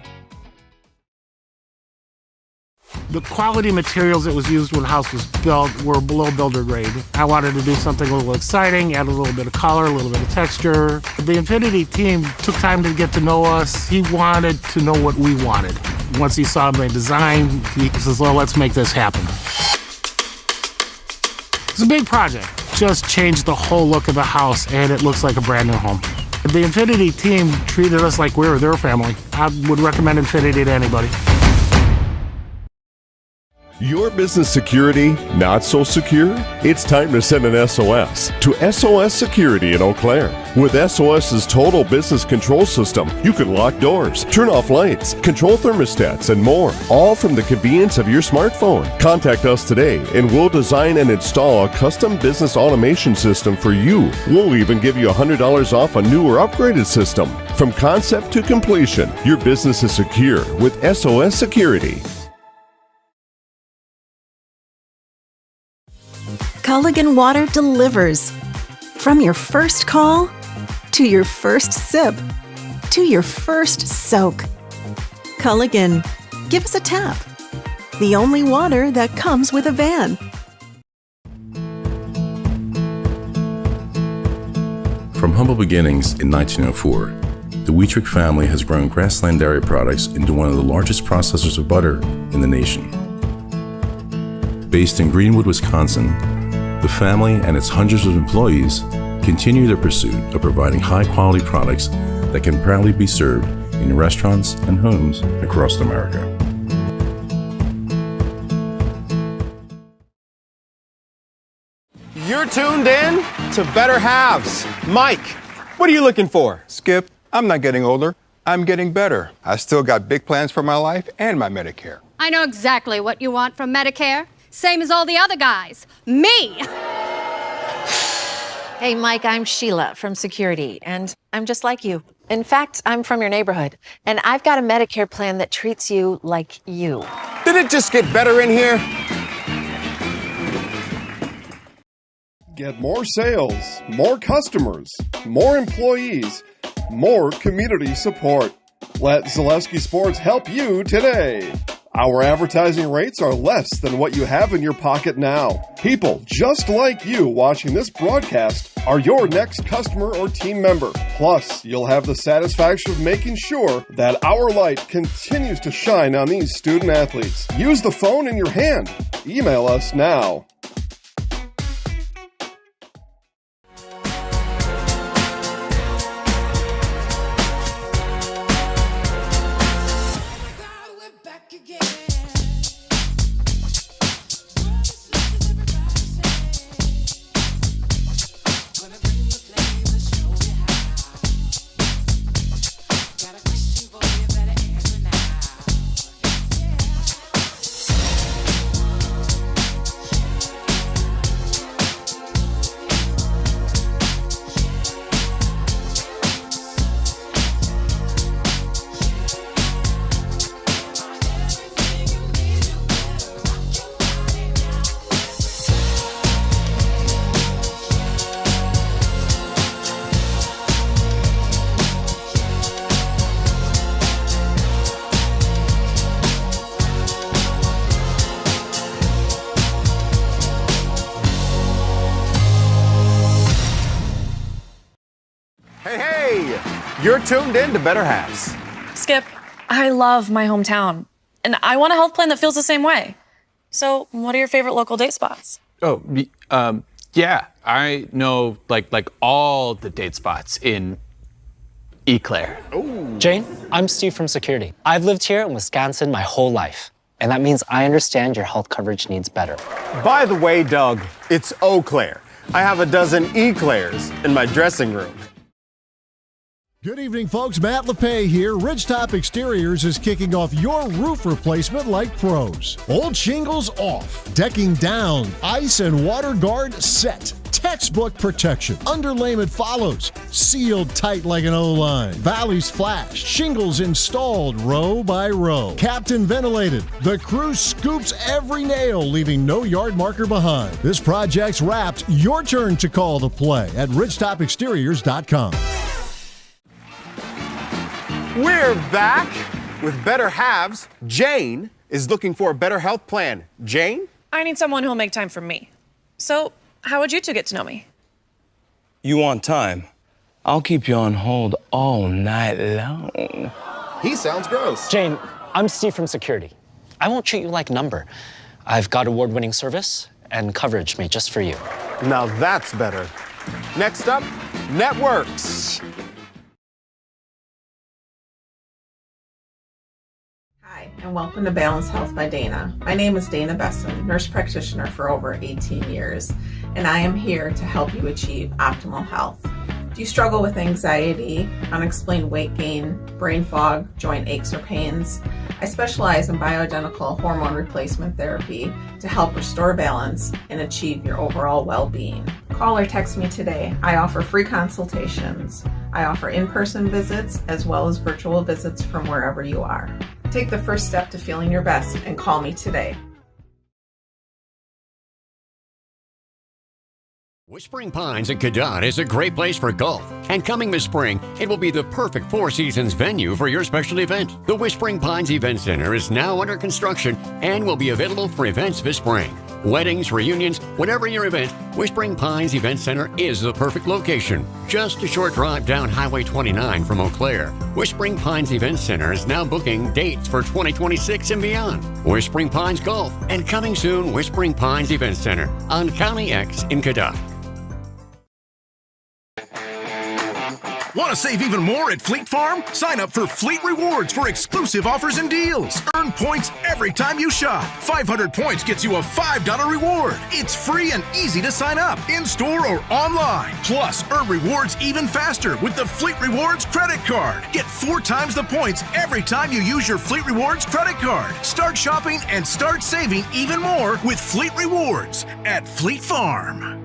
The quality materials that was used when the house was built were below builder grade. I wanted to do something a little exciting, add a little bit of color, a little bit of texture. The Infinity team took time to get to know us. He wanted to know what we wanted. Once he saw my design, he says, well, let's make this happen. It's a big project. Just changed the whole look of the house, and it looks like a brand new home. The Infinity team treated us like we were their family. I would recommend Infinity to anybody. Your business security not so secure? It's time to send an SOS to SOS Security in Eau Claire. With SOS's total business control system, you can lock doors, turn off lights, control thermostats, and more, all from the convenience of your smartphone. Contact us today and we'll design and install a custom business automation system for you. We'll even give you $100 off a new or upgraded system. From concept to completion, your business is secure with SOS Security. Culligan Water delivers. From your first call, to your first sip, to your first soak. Culligan, give us a tap. The only water that comes with a van. From humble beginnings in 1904, the Wheatrick family has grown Grassland Dairy Products into one of the largest processors of butter in the nation. Based in Greenwood, Wisconsin, the family and its hundreds of employees continue their pursuit of providing high-quality products that can proudly be served in restaurants and homes across America. You're tuned in to Better Halves. Mike, what are you looking for? Skip, I'm not getting older. I'm getting better. I still got big plans for my life and my Medicare. I know exactly what you want from Medicare. Same as all the other guys. Me! Hey, Mike, I'm Sheila from Security, and I'm just like you. In fact, I'm from your neighborhood, and I've got a Medicare plan that treats you like you. Did it just get better in here? Get more sales, more customers, more employees, more community support. Let Zaleski Sports help you today. Our advertising rates are less than what you have in your pocket now. People just like you watching this broadcast are your next customer or team member. Plus, you'll have the satisfaction of making sure that our light continues to shine on these student athletes. Use the phone in your hand. Email us now. You're tuned in to Better Halves. Skip, I love my hometown, and I want a health plan that feels the same way. So, what are your favorite local date spots? Oh, yeah, I know like all the date spots in Eau Claire. Jane, I'm Steve from Security. I've lived here in Wisconsin my whole life, and that means I understand your health coverage needs better. By the way, Doug, it's Eau Claire. I have a dozen Eclairs in my dressing room. Good evening, folks. Matt LePay here. Ridgetop Exteriors is kicking off your roof replacement like pros. Old shingles off, decking down, ice and water guard set. Textbook protection. Underlayment follows. Sealed tight like an O-line. Valleys flashed. Shingles installed row by row. Captain ventilated. The crew scoops every nail, leaving no yard marker behind. This project's wrapped. Your turn to call the play at ridgetopexteriors.com. We're back with Better Halves. Jane is looking for a better health plan. Jane? I need someone who'll make time for me. So, how would you two get to know me? You want time? I'll keep you on hold all night long. He sounds gross. Jane, I'm Steve from Security. I won't treat you like a number. I've got award-winning service and coverage made just for you. Now that's better. Next up, networks. Hi, And welcome to Balanced Health by Dana. My name is Dana Besson, nurse practitioner for over 18 years, and I am here to help you achieve optimal health. Do you struggle with anxiety, unexplained weight gain, brain fog, joint aches or pains? I specialize in bioidentical hormone replacement therapy to help restore balance and achieve your overall well-being. Call or text me today. I offer free consultations. I offer in-person visits as well as virtual visits from wherever you are. Take the first step to feeling your best and call me today. Whispering Pines in Cadott is a great place for golf. And coming this spring, it will be the perfect Four Seasons venue for your special event. The Whispering Pines Event Center is now under construction and will be available for events this spring. Weddings, reunions, whatever your event, Whispering Pines Event Center is the perfect location. Just a short drive down Highway 29 from Eau Claire. Whispering Pines Event Center is now booking dates for 2026 and beyond. Whispering Pines Golf, and coming soon, Whispering Pines Event Center on County X in Cadott. Want to save even more at Fleet Farm? Sign up for Fleet Rewards for exclusive offers and deals. Earn points every time you shop. 500 points gets you a $5 reward. It's free and easy to sign up, in-store or online. Plus, earn rewards even faster with the Fleet Rewards credit card. Get 4 times the points every time you use your Fleet Rewards credit card. Start shopping and start saving even more with Fleet Rewards at Fleet Farm.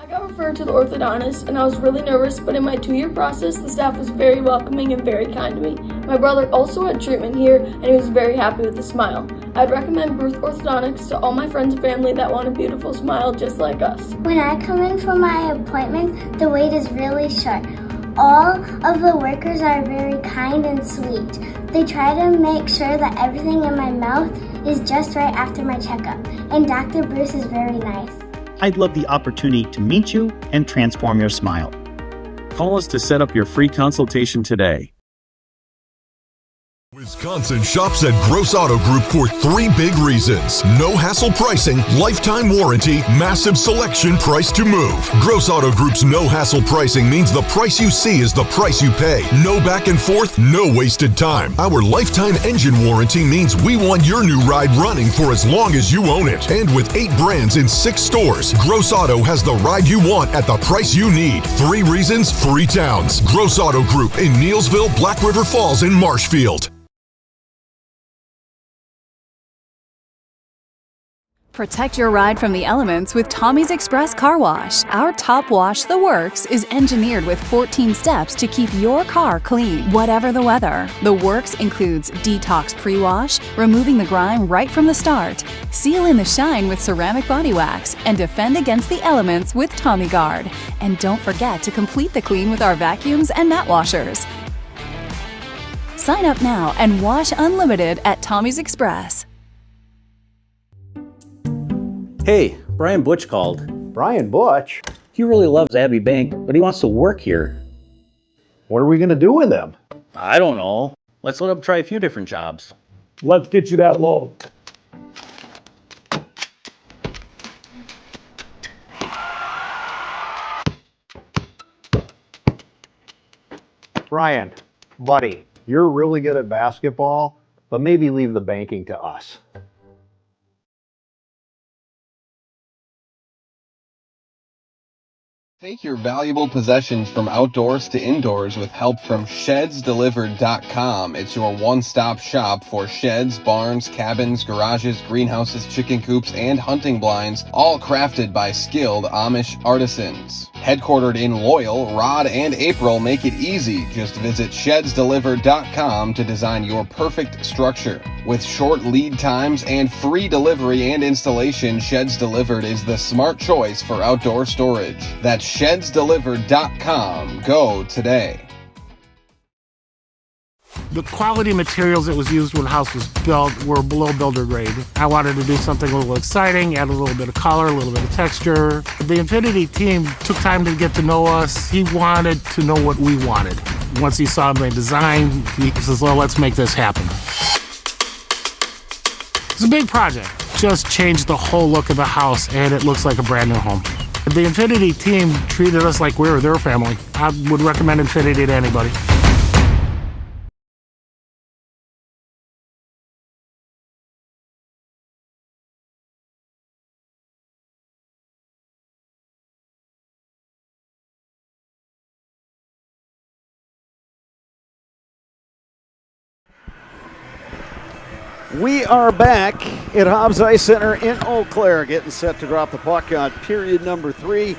I got referred to the orthodontist and I was really nervous, but in my 2-year process, the staff was very welcoming and very kind to me. My brother also had treatment here and he was very happy with his smile. I'd recommend Ruth Orthodontics to all my friends and family that want a beautiful smile just like us. When I come in for my appointment, the wait is really short. All of the workers are very kind and sweet. They try to make sure that everything in my mouth is just right after my checkup, and Dr. Bruce is very nice. I'd love the opportunity to meet you and transform your smile. Call us to set up your free consultation today. Wisconsin shops at Gross Auto Group for 3 big reasons. No hassle pricing, lifetime warranty, massive selection, price to move. Gross Auto Group's no hassle pricing means the price you see is the price you pay. No back and forth, no wasted time. Our lifetime engine warranty means we want your new ride running for as long as you own it. And with 8 brands in 6 stores, Gross Auto has the ride you want at the price you need. 3 reasons, 3 towns. Gross Auto Group in Neelsville, Black River Falls, and Marshfield. Protect your ride from the elements with Tommy's Express Car Wash. Our top wash, The Works, is engineered with 14 steps to keep your car clean, whatever the weather. The Works includes detox pre-wash, removing the grime right from the start, seal in the shine with ceramic body wax, and defend against the elements with Tommy Guard. And don't forget to complete the clean with our vacuums and mat washers. Sign up now and wash unlimited at Tommy's Express. Hey, Brian Butch called. Brian Butch? He really loves Abbey Bank, but he wants to work here. What are we going to do with him? I don't know. Let's let him try a few different jobs. Let's get you that loan. Brian, buddy, you're really good at basketball, but maybe leave the banking to us. Take your valuable possessions from outdoors to indoors with help from ShedsDelivered.com. It's your one-stop shop for sheds, barns, cabins, garages, greenhouses, chicken coops, and hunting blinds, all crafted by skilled Amish artisans. Headquartered in Loyal, Rod and April make it easy. Just visit ShedsDelivered.com to design your perfect structure. With short lead times and free delivery and installation, Sheds Delivered is the smart choice for outdoor storage. That's ShedsDelivered.com. Go today. The quality materials that was used when the house was built were below builder grade. I wanted to do something a little exciting, add a little bit of color, a little bit of texture. The Infinity team took time to get to know us. He wanted to know what we wanted. Once he saw my design, he says, well, let's make this happen. It's a big project. Just changed the whole look of the house, and it looks like a brand new home. The Infinity team treated us like we were their family. I would recommend Infinity to anybody. We are back at Hobbs Ice Center in Eau Claire, getting set to drop the puck on period number 3.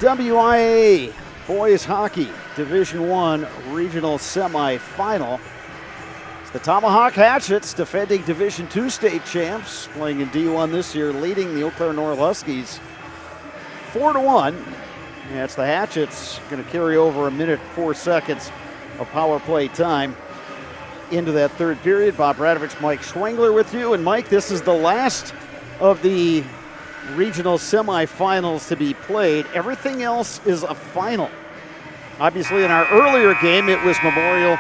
WIAA Boys Hockey Division I Regional Semifinal. It's the Tomahawk Hatchets, defending Division II state champs, playing in D1 this year, leading the Eau Claire North Huskies 4-1. Yeah, it's the Hatchets going to carry over 1 minute 4 seconds of power play time into that third period. Bob Radovich, Mike Schwengler with you. And Mike, this is the last of the regional semifinals to be played. Everything else is a final. Obviously, in our earlier game, it was Memorial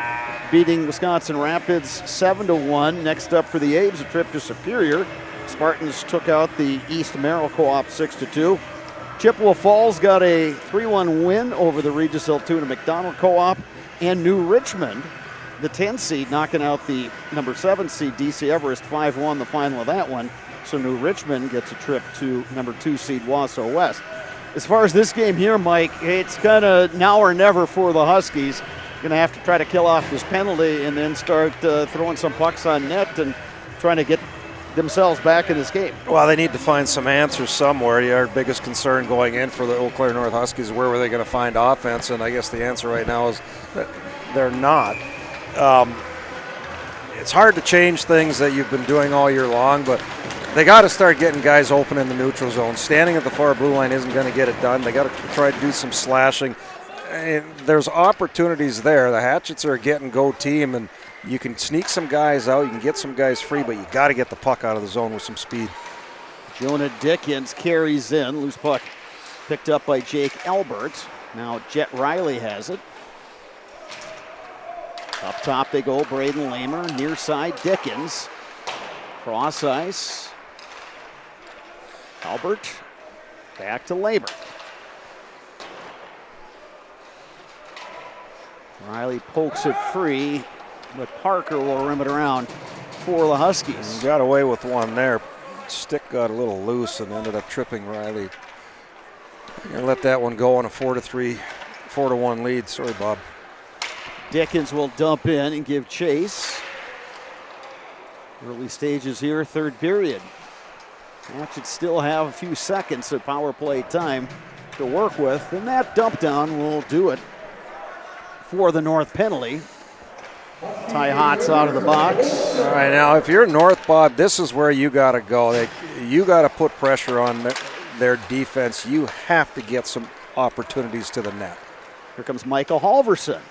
beating Wisconsin Rapids 7-1. Next up for the A's, a trip to Superior. Spartans took out the East Merrill Co-op 6-2. Chippewa Falls got a 3-1 win over the Regis Altoona McDonald Co-op, and New Richmond, the 10 seed, knocking out the number 7 seed DC Everest 5-1, the final of that one. So New Richmond gets a trip to number 2 seed Wausau West. As far as this game here, Mike, it's kind of now or never for the Huskies. Going to have to try to kill off this penalty and then start throwing some pucks on net and trying to get themselves back in this game. Well, they need to find some answers somewhere. Our biggest concern going in for the Eau Claire North Huskies is where were they going to find offense, and I guess the answer right now is that they're not. It's hard to change things that you've been doing all year long, but they got to start getting guys open in the neutral zone. Standing at the far blue line isn't going to get it done. They got to try to do some slashing. And there's opportunities there. The Hatchets are a get-and-go team, and you can sneak some guys out, you can get some guys free, but you got to get the puck out of the zone with some speed. Jonah Dickens carries in. Loose puck picked up by Jake Albert. Now Jet Riley has it. Up top they go, Braden Lamer. Near side, Dickens. Cross ice. Albert. Back to Lamer. Riley pokes it free, but Parker will rim it around for the Huskies. He got away with one there. Stick got a little loose and ended up tripping Riley. Gonna let that one go on a 4-1 lead. Sorry, Bob. Dickens will dump in and give chase. Early stages here, third period. Hatchets still have a few seconds of power play time to work with, and that dump down will do it for the North penalty. Ty Hotz out of the box. All right, now if you're North, Bob, this is where you got to go. You got to put pressure on their defense. You have to get some opportunities to the net. Here comes Michael Halverson.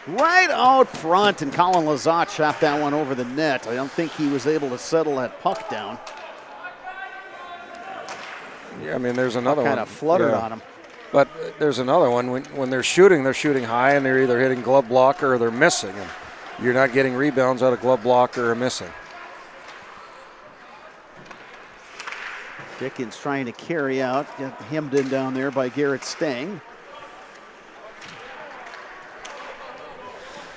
Right out front, and Colin Lazat shot that one over the net. I don't think he was able to settle that puck down. Yeah, I mean, there's another one. Kind of fluttered on him. But there's another one. When they're shooting high, and they're either hitting glove blocker or they're missing. And you're not getting rebounds out of glove blocker or missing. Dickens trying to carry out, get hemmed in down there by Garrett Stang.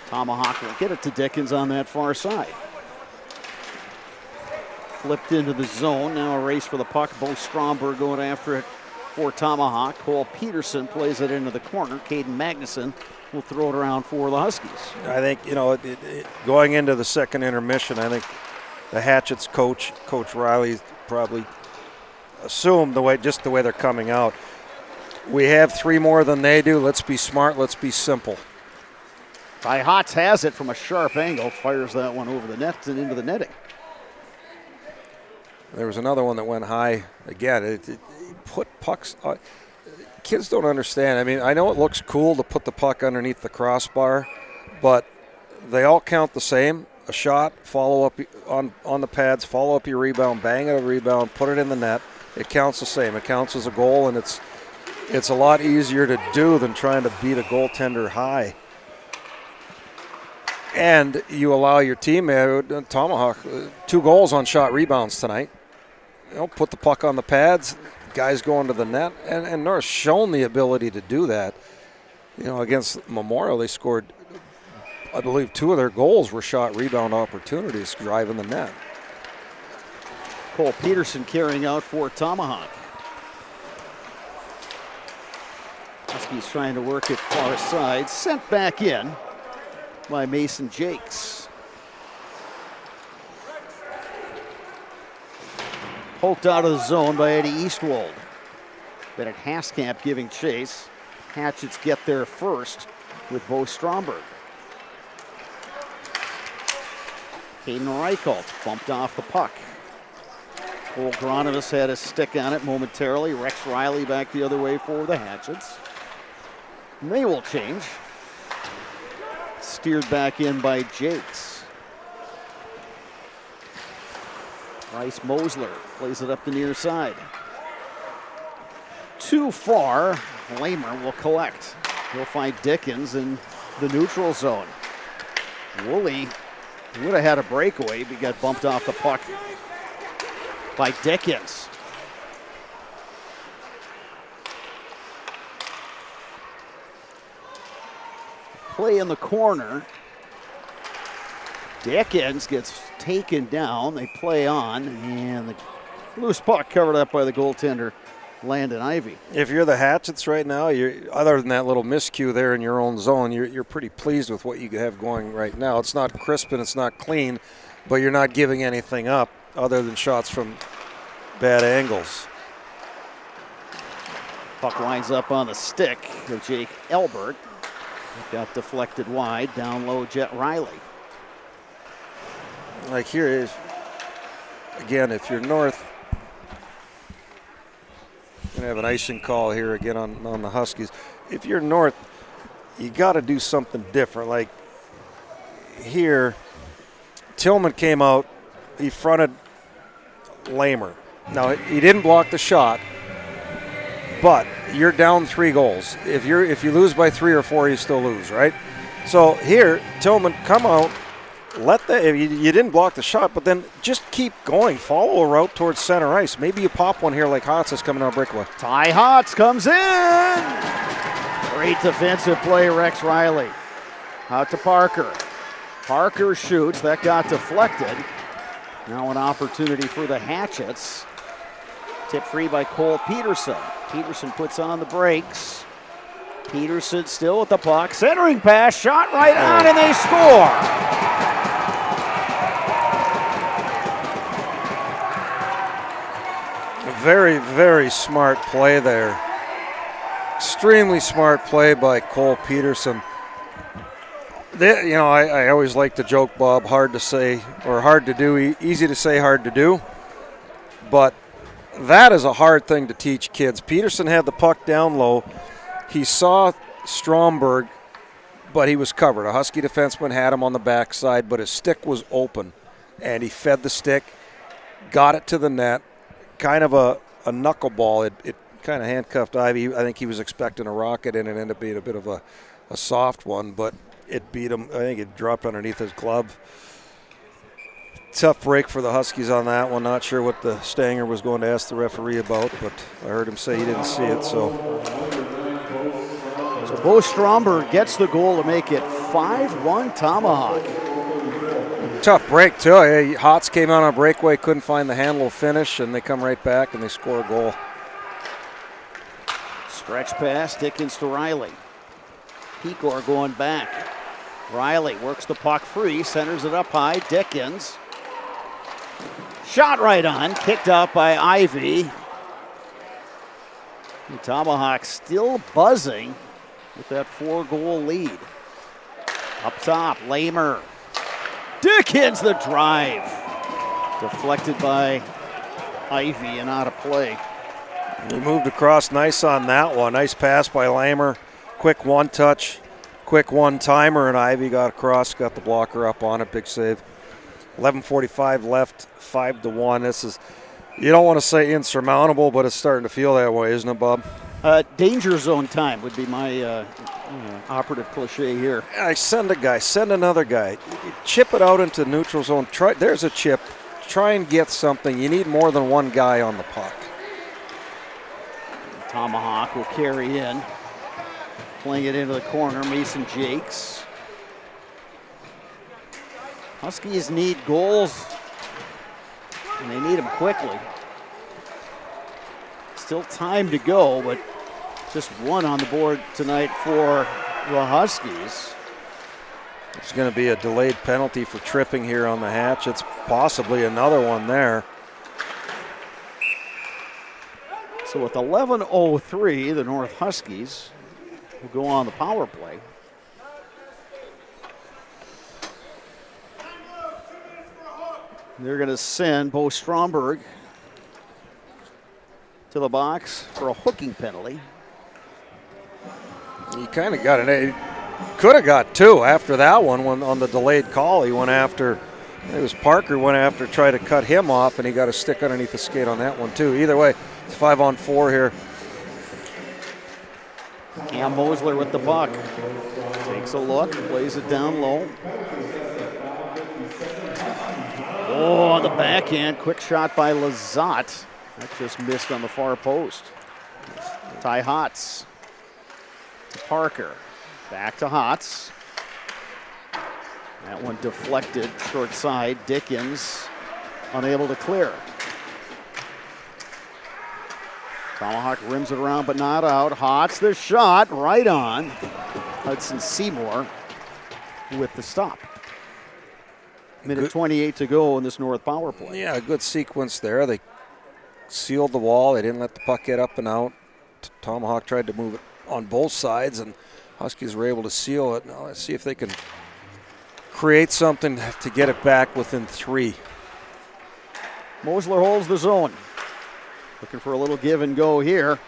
Tomahawk will get it to Dickens on that far side. Flipped into the zone, now a race for the puck. Bo Stromberg going after it for Tomahawk. Cole Peterson plays it into the corner. Caden Magnuson will throw it around for the Huskies. I think, going into the second intermission, I think the Hatchets Coach Riley probably assumed the way they're coming out. We have 3 more than they do. Let's be smart. Let's be simple. Ty Hotz has it from a sharp angle. Fires that one over the net and into the netting. There was another one that went high. Again, it put pucks on. Kids don't understand. I mean, I know it looks cool to put the puck underneath the crossbar, but they all count the same. A shot, follow up on the pads, follow up your rebound, bang at a rebound, put it in the net. It counts the same. It counts as a goal, and it's a lot easier to do than trying to beat a goaltender high. And you allow your teammate, Tomahawk, 2 goals on shot rebounds tonight. Put the puck on the pads, guys going to the net, and North's shown the ability to do that. Against Memorial, they scored, I believe, 2 of their goals were shot rebound opportunities driving the net. Cole Peterson carrying out for Tomahawk. Huskies trying to work it far side, sent back in by Mason Jakes. Poked out of the zone by Eddie Eastwold. Bennett Haskamp giving chase. Hatchets get there first with Bo Stromberg. Caden Reichelt bumped off the puck. Cole Gronimus had a stick on it momentarily. Rex Riley back the other way for the Hatchets. And they will change. Steered back in by Jakes. Bryce Mosler plays it up the near side. Too far. Lamer will collect. He'll find Dickens in the neutral zone. Woolley would have had a breakaway, but he got bumped off the puck by Dickens. Play in the corner. Dickens gets taken down. They play on, and the loose puck covered up by the goaltender, Landon Ivey. If you're the Hatchets right now, other than that little miscue there in your own zone, you're pretty pleased with what you have going right now. It's not crisp and it's not clean, but you're not giving anything up other than shots from bad angles. Puck winds up on the stick of Jake Elbert. It got deflected wide, down low, Jet Riley. Like here is, again, if you're North, going to have an icing call here again on the Huskies. If you're North, you got to do something different. Like here, Tillman came out, he fronted Lamer. Now, he didn't block the shot, but you're down 3 goals. If you lose by 3 or 4, you still lose, right? So here, Tillman, come out, you didn't block the shot, but then just keep going. Follow a route towards center ice. Maybe you pop one here like Hotz is coming on breakaway. Ty Hotz comes in. Great defensive play, Rex Riley. Out to Parker. Parker shoots. That got deflected. Now an opportunity for the Hatchets. Tip free by Cole Peterson. Peterson puts on the brakes. Peterson still with the puck. Centering pass, shot right on, and they score. Very, very smart play there. Extremely smart play by Cole Peterson. I always like to joke, Bob, hard to say or hard to do, easy to say, hard to do. But that is a hard thing to teach kids. Peterson had the puck down low. He saw Stromberg, but he was covered. A Husky defenseman had him on the backside, but his stick was open. And he fed the stick, got it to the net. Kind of a knuckleball. It kind of handcuffed Ivy. I think he was expecting a rocket, and it ended up being a bit of a soft one, but it beat him. I think it dropped underneath his glove. Tough break for the Huskies on that one. Not sure what the Stanger was going to ask the referee about, but I heard him say he didn't see it. So Bo Stromberg gets the goal to make it 5-1 Tomahawk. Tough break, too. Hotz came out on a breakaway, couldn't find the handle finish, and they come right back and they score a goal. Stretch pass, Dickens to Riley. Pecor going back. Riley works the puck free, centers it up high. Dickens. Shot right on, kicked out by Ivy. The Tomahawks still buzzing with that 4-goal lead. Up top, Lamer. Dickens the drive. Deflected by Ivy and out of play. He moved across nice on that one. Nice pass by Lamer. Quick one-touch, quick one-timer, and Ivy got across, got the blocker up on it. Big save. 11:45 left, 5-1. This is, you don't want to say insurmountable, but it's starting to feel that way, isn't it, Bob? Danger zone time would be my operative cliche here. I send a guy, send another guy. Chip it out into neutral zone. There's a chip. Try and get something. You need more than one guy on the puck. Tomahawk will carry in. Playing it into the corner, Mason Jakes. Huskies need goals, and they need them quickly. Still time to go, but just one on the board tonight for the Huskies. There's going to be a delayed penalty for tripping here on the Hatch. It's possibly another one there. So with 11:03, the North Huskies will go on the power play. They're going to send Bo Stromberg to the box for a hooking penalty. He kind of got it. Could have got two after that one when on the delayed call. He went after, it was Parker went after, tried to cut him off, and he got a stick underneath the skate on that one too. Either way, it's 5-on-4 here. Cam Mosler with the puck. Takes a look, plays it down low. Oh, on the backhand, quick shot by Lazat. That just missed on the far post. Ty Hotz to Parker. Back to Hotz. That one deflected short side. Dickens unable to clear. Tomahawk rims it around but not out. Hotz the shot right on. Hudson Seymour with the stop. Minute 28 to go in this North power play. Yeah, a good sequence there. They sealed the wall. They didn't let the puck get up and out. Tomahawk tried to move it on both sides, and Huskies were able to seal it. Now let's see if they can create something to get it back within 3. Mosler holds the zone. Looking for a little give and go here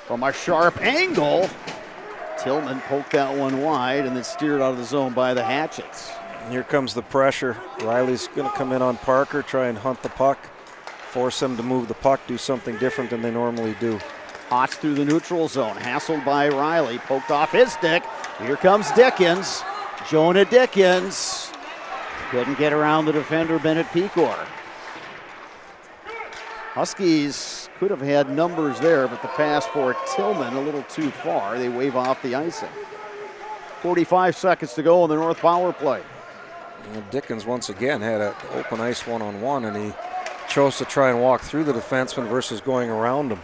from a sharp angle. Tillman poked that one wide and then steered out of the zone by the Hatchets. And here comes the pressure. Riley's going to come in on Parker, try and hunt the puck, force them to move the puck, do something different than they normally do. Hotz through the neutral zone, hassled by Riley, poked off his stick. Here comes Dickens. Jonah Dickens couldn't get around the defender, Bennett Pecor. Huskies could have had numbers there, but the pass for Tillman a little too far. They wave off the icing. 45 seconds to go in the North power play. And Dickens once again had an open ice one-on-one, and he chose to try and walk through the defenseman versus going around him.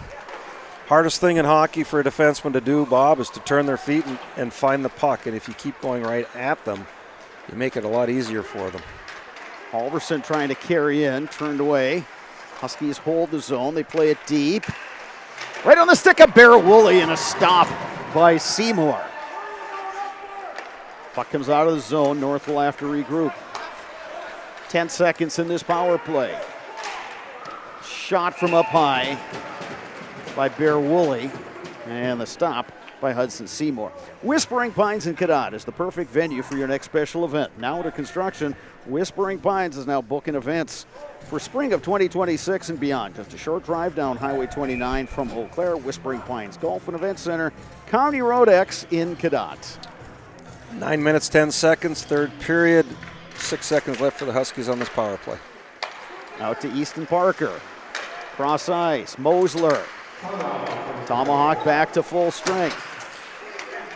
Hardest thing in hockey for a defenseman to do, Bob, is to turn their feet and find the puck. And if you keep going right at them, you make it a lot easier for them. Halverson trying to carry in, turned away. Huskies hold the zone. They play it deep. Right on the stick of Bear-Woolley, and a stop by Seymour. Puck comes out of the zone. North will have to regroup. 10 seconds in this power play. Shot from up high by Bear-Woolley, and the stop by Hudson Seymour. Whispering Pines in Cadott is the perfect venue for your next special event. Now under construction, Whispering Pines is now booking events for spring of 2026 and beyond. Just a short drive down Highway 29 from Eau Claire. Whispering Pines Golf and Event Center, County Road X in Cadott. 9 minutes, 10 seconds, third period. 6 seconds left for the Huskies on this power play. Out to Easton Parker. Cross ice, Mosler. Tomahawk back to full strength.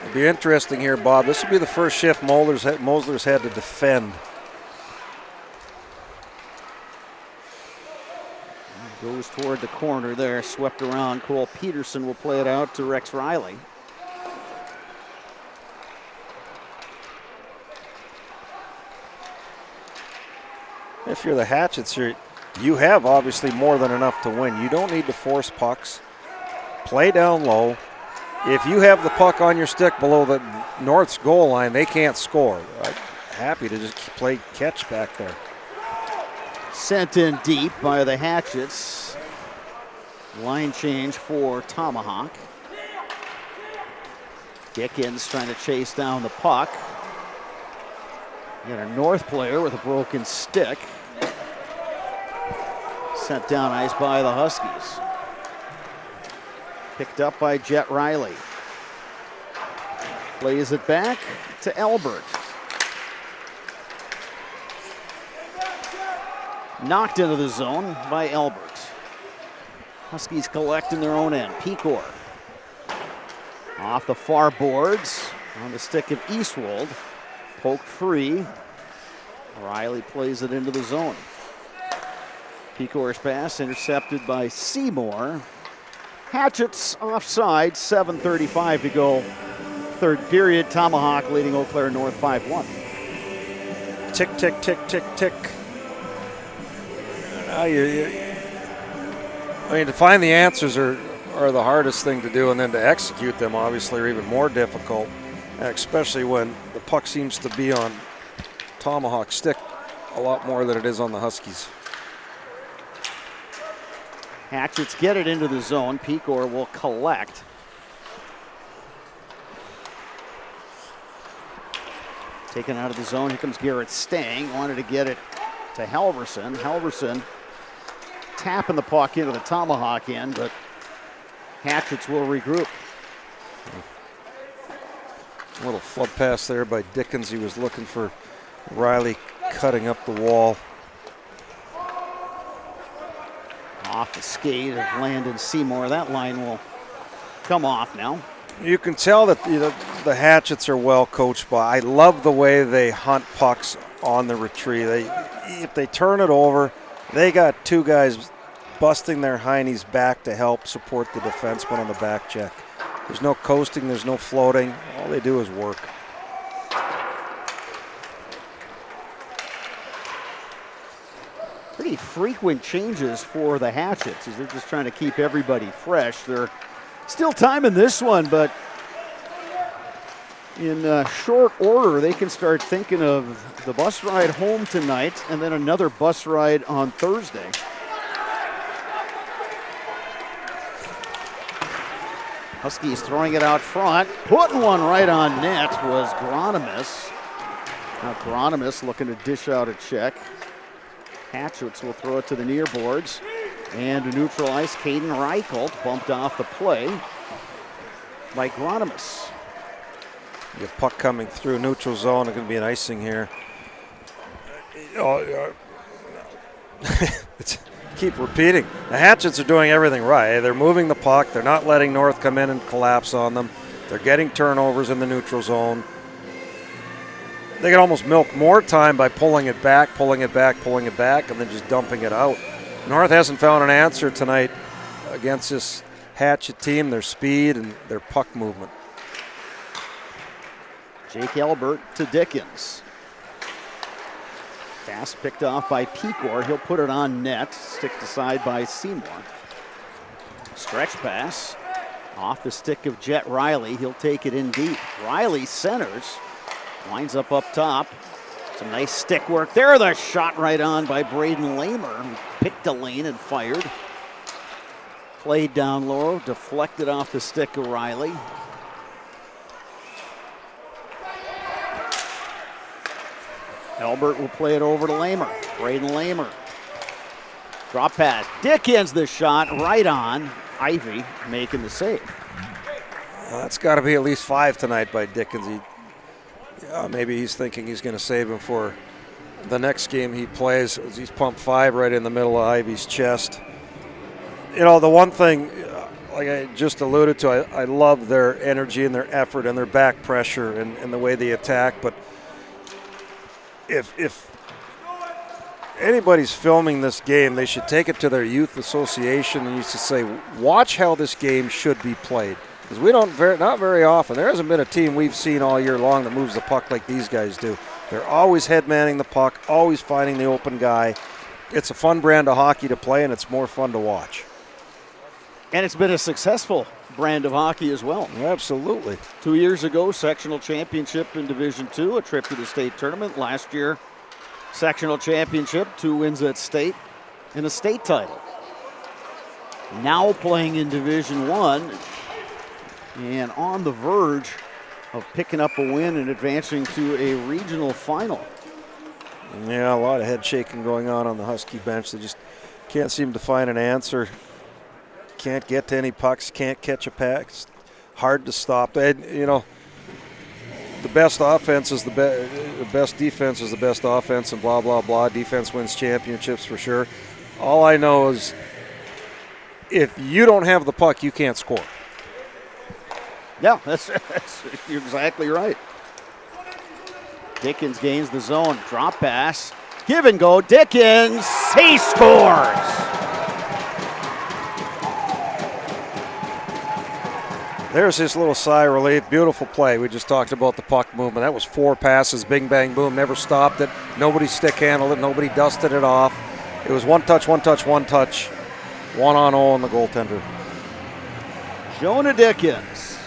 It'll be interesting here, Bob. This will be the first shift Mosler's had to defend. Goes toward the corner there, swept around. Cole Peterson will play it out to Rex Riley. If you're the Hatchets, you have obviously more than enough to win. You don't need to force pucks. Play down low. If you have the puck on your stick below the North's goal line, they can't score. I'm happy to just play catch back there. Sent in deep by the Hatchets. Line change for Tomahawk. Dickens trying to chase down the puck. Got a North player with a broken stick. Sent down ice by the Huskies. Picked up by Jet Riley. Plays it back to Elbert. Knocked into the zone by Elbert. Huskies collect in their own end. Pecor. Off the far boards on the stick of Eastwold. Poked free. Riley plays it into the zone. Pecor's pass intercepted by Seymour. Hatchets offside, 7:35 to go. Third period, Tomahawk leading Eau Claire North 5-1. Tick, tick, tick, tick, tick. I mean, to find the answers are are the hardest thing to do, and then to execute them obviously are even more difficult, especially when the puck seems to be on Tomahawk stick a lot more than it is on the Huskies. Hatchets get it into the zone. Pecor will collect. Taken out of the zone. Here comes Garrett Stang. Wanted to get it to Halverson. Halverson tapping the puck into the Tomahawk end, but Hatchets will regroup. A little flood pass there by Dickens. He was looking for Riley cutting up the wall. Off the skate of Landon Seymour. That line will come off now. You can tell that the Hatchets are well coached by. I love the way they hunt pucks on the retrieve. If they turn it over, they got two guys busting their heinies back to help support the defenseman on the back check. There's no coasting, there's no floating. All they do is work. Pretty frequent changes for the Hatchets as they're just trying to keep everybody fresh. They're still time in this one, but in short order, they can start thinking of the bus ride home tonight and then another bus ride on Thursday. Huskies throwing it out front. Putting one right on net was Gronimus. Now Gronimus looking to dish out a check. Hatchets will throw it to the near boards. And to neutralize, Caden Reichelt bumped off the play by Gronimus. You have puck coming through neutral zone. It's going to be an icing here. Keep repeating. The Hatchets are doing everything right. They're moving the puck. They're not letting North come in and collapse on them. They're getting turnovers in the neutral zone. They can almost milk more time by pulling it back, and then just dumping it out. North hasn't found an answer tonight against this Hatchet team, their speed and their puck movement. Jake Elbert to Dickens. Pass picked off by Pecor. He'll put it on net. Sticked aside by Seymour. Stretch pass off the stick of Jet Riley. He'll take it in deep. Riley centers. Lines up top. Some nice stick work there. The shot right on by Braden Lamer, who picked a lane and fired. Played down low, deflected off the stick of Riley. Elbert will play it over to Lamer. Braden Lamer. Drop pass. Dickens the shot right on. Ivy making the save. Well, that's got to be at least 5 tonight by Dickens. Maybe he's thinking he's going to save him for the next game he plays. He's pumped 5 right in the middle of Ivy's chest. You know, the one thing, like I just alluded to, I love their energy and their effort and their back pressure and the way they attack. But if anybody's filming this game, they should take it to their youth association and used to say, watch how this game should be played. Because we don't, not very often, there hasn't been a team we've seen all year long that moves the puck like these guys do. They're always head-manning the puck, always finding the open guy. It's a fun brand of hockey to play, and it's more fun to watch. And it's been a successful brand of hockey as well. Absolutely. 2 years ago, sectional championship in Division II, a trip to the state tournament. Last year, sectional championship, 2 wins at state, and a state title. Now playing in Division I, and on the verge of picking up a win and advancing to a regional final. Yeah, a lot of head shaking going on the Husky bench. They just can't seem to find an answer. Can't get to any pucks, can't catch a pack. It's hard to stop. And, you know, the best offense is the best defense is the best offense, and blah, blah, blah. Defense wins championships for sure. All I know is if you don't have the puck, you can't score. Yeah, that's you're exactly right. Dickens gains the zone. Drop pass. Give and go. Dickens. He scores. There's his little sigh of relief. Beautiful play. We just talked about the puck movement. That was 4 passes. Bing, bang, boom. Never stopped it. Nobody stick handled it. Nobody dusted it off. It was one touch, 1 on 0 on the goaltender. Jonah Dickens,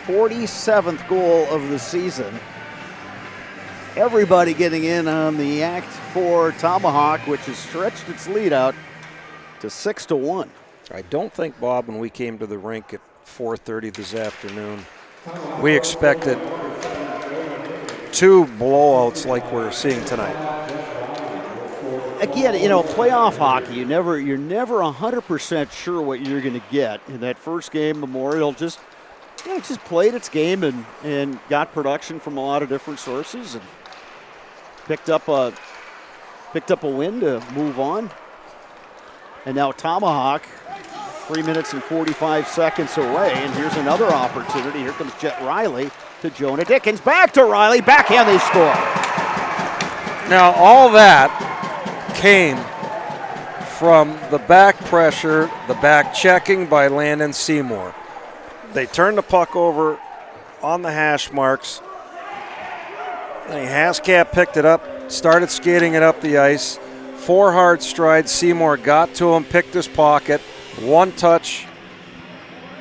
47th goal of the season. Everybody getting in on the act for Tomahawk, which has stretched its lead out to 6-1. I don't think, Bob, when we came to the rink at 4:30 this afternoon, we expected 2 blowouts like we're seeing tonight. Again, playoff hockey, you're never 100% sure what you're going to get. In that first game, Memorial just played its game and got production from a lot of different sources and picked up a win to move on. And now Tomahawk, 3 minutes and 45 seconds away, and here's another opportunity. Here comes Jet Riley to Jonah Dickens. Back to Riley, backhand, they score. Now, all that came from the back pressure, the back checking by Landon Seymour. They turned the puck over on the hash marks. And Hascap picked it up, started skating it up the ice. 4 hard strides. Seymour got to him, picked his pocket. 1 touch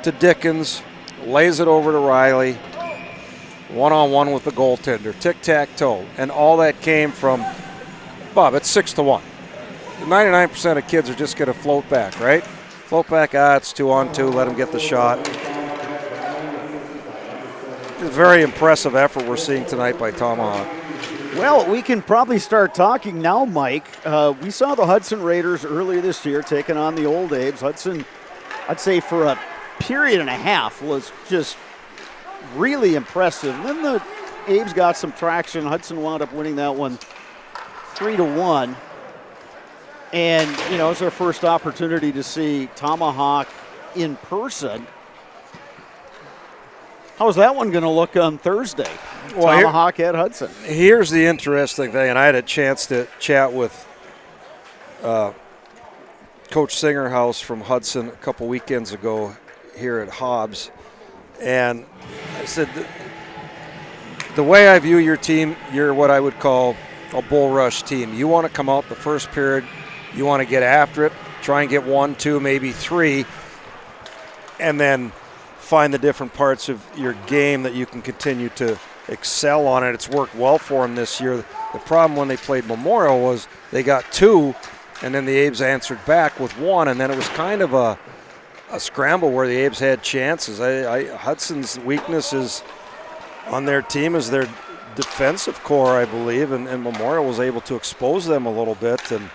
to Dickens, lays it over to Riley. 1-on-1 with the goaltender. Tic-tac-toe. And all that came from, Bob, it's 6-1. 99% of kids are just going to float back, right? Float back, it's 2-on-2, let them get the shot. It's a very impressive effort we're seeing tonight by Tomahawk. Well, we can probably start talking now, Mike. We saw the Hudson Raiders earlier this year taking on the Old A's. Hudson, I'd say for a period and a half, was just really impressive. And then the A's got some traction. Hudson wound up winning that one 3-1. And, it was our first opportunity to see Tomahawk in person. How's that one going to look on Thursday? Well, Tomahawk at Hudson. Here's the interesting thing, and I had a chance to chat with Coach Singerhouse from Hudson a couple weekends ago here at Hobbs. And I said, the way I view your team, you're what I would call a bull rush team. You want to come out the first period, you want to get after it, try and get 1, 2, maybe 3, and then find the different parts of your game that you can continue to excel on it. It's worked well for them this year. The problem when they played Memorial was they got 2, and then the Abes answered back with 1, and then it was kind of a scramble where the Abes had chances. Hudson's weakness is on their team is their defensive core, I believe, and Memorial was able to expose them a little bit. And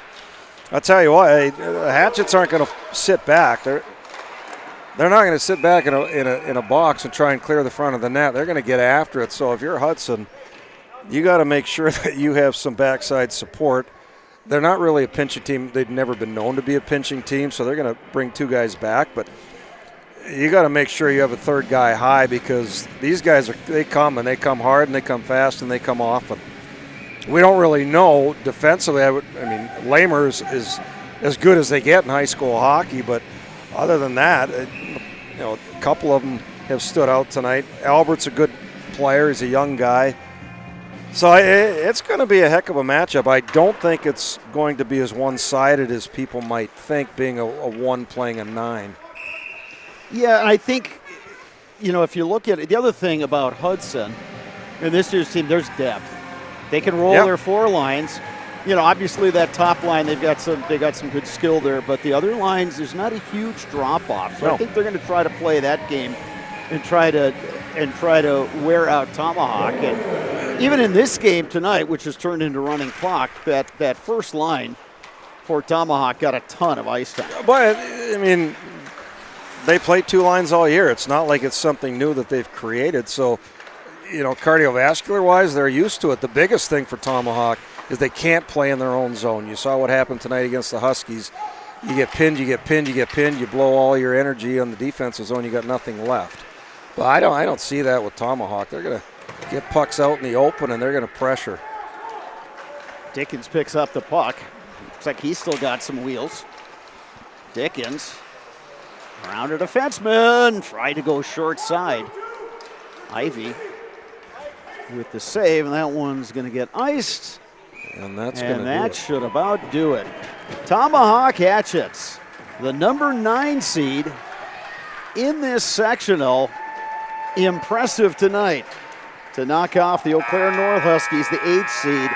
I'll tell you what, the Hatchets aren't going to sit back. They're not going to sit back in a box and try and clear the front of the net. They're going to get after it. So if you're Hudson, you got to make sure that you have some backside support. They're not really a pinching team. They've never been known to be a pinching team, so they're going to bring 2 guys back. But you got to make sure you have a 3rd guy high, because these guys they come hard and they come fast and they come often. We don't really know defensively. Lamers is as good as they get in high school hockey, but other than that, a couple of them have stood out tonight. Albert's a good player. He's a young guy. So it's going to be a heck of a matchup. I don't think it's going to be as one-sided as people might think, being a 1 playing a 9. Yeah, I think, if you look at it, the other thing about Hudson and this year's team, there's depth. They can roll their 4 lines. Obviously that top line, they got some good skill there, but the other lines, there's not a huge drop-off. So I think they're going to try to play that game and try to wear out Tomahawk. And even in this game tonight, which has turned into running clock, that first line for Tomahawk got a ton of ice time. But they played 2 lines all year. It's not like it's something new that they've created. So, cardiovascular-wise, they're used to it. The biggest thing for Tomahawk is they can't play in their own zone. You saw what happened tonight against the Huskies. You get pinned, you blow all your energy on the defensive zone, you got nothing left. But I don't see that with Tomahawk. They're going to get pucks out in the open, and they're going to pressure. Dickens picks up the puck. Looks like he's still got some wheels. Dickens, around a defenseman, tried to go short side. Ivy with the save, and that one's going to get iced. And that should about do it. Tomahawk Hatchets, the number 9 seed, in this sectional. Impressive tonight to knock off the Eau Claire North Huskies, the 8th seed.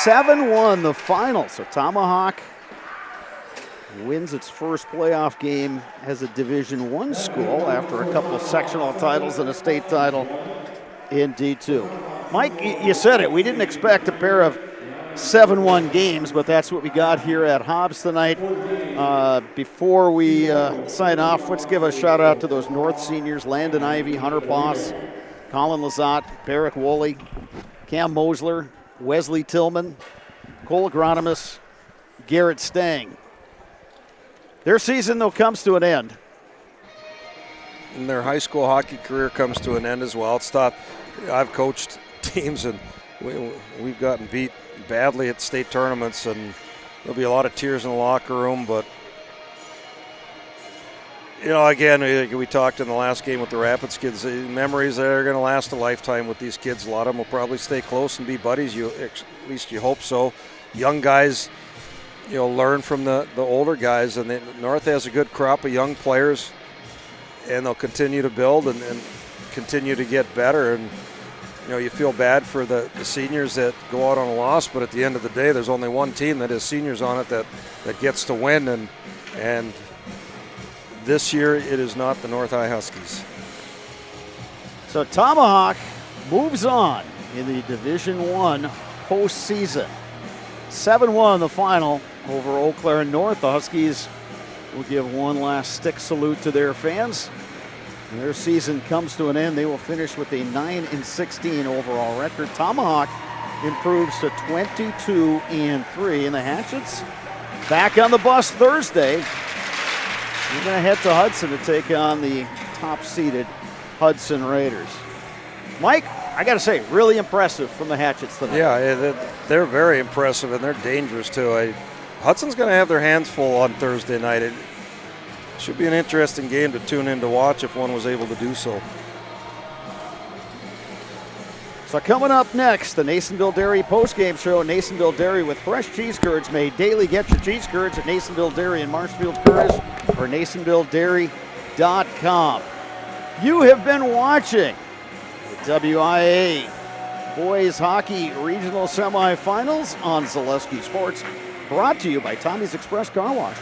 7-1 the final. So Tomahawk wins its first playoff game as a Division I school after a couple of sectional titles and a state title in D2. Mike, you said it. We didn't expect a pair of 7-1 games, but that's what we got here at Hobbs tonight. Before we sign off, let's give a shout out to those North seniors, Landon Ivey, Hunter Boss, Colin Lazat, Barrick Woolley, Cam Mosler, Wesley Tillman, Cole Agronomus, Garrett Stang. Their season, though, comes to an end. And their high school hockey career comes to an end as well. It's tough. I've coached teams, and we've gotten beat badly at state tournaments, and there'll be a lot of tears in the locker room. But, you know, again, we talked in the last game with the Rapids kids, memories that are going to last a lifetime with these kids. A lot of them will probably stay close and be buddies. At least you hope so. Young guys, you know, learn from the older guys, and North has a good crop of young players, and they'll continue to build and continue to get better. And you know, you feel bad for the seniors that go out on a loss, but at the end of the day, there's only one team that has seniors on it that gets to win, and this year it is not the North High Huskies. So Tomahawk moves on in the Division I postseason. 7-1 the final over Eau Claire North. The Huskies will give one last stick salute to their fans. And their season comes to an end. They will finish with a 9-16 overall record. Tomahawk improves to 22-3. And the Hatchets back on the bus Thursday. We're going to head to Hudson to take on the top-seeded Hudson Raiders. Mike, I got to say, really impressive from the Hatchets tonight. Yeah, they're very impressive, and they're dangerous, too. Hudson's going to have their hands full on Thursday night. It should be an interesting game to tune in to watch if one was able to do so. So coming up next, the Nasonville Dairy postgame show. Nasonville Dairy with fresh cheese curds made daily. Get your cheese curds at Nasonville Dairy in Marshfield, Curtis, or NasonvilleDairy.com. You have been watching the WIAA Boys Hockey Regional Semifinals on Zaleski Sports, brought to you by Tommy's Express Car Wash.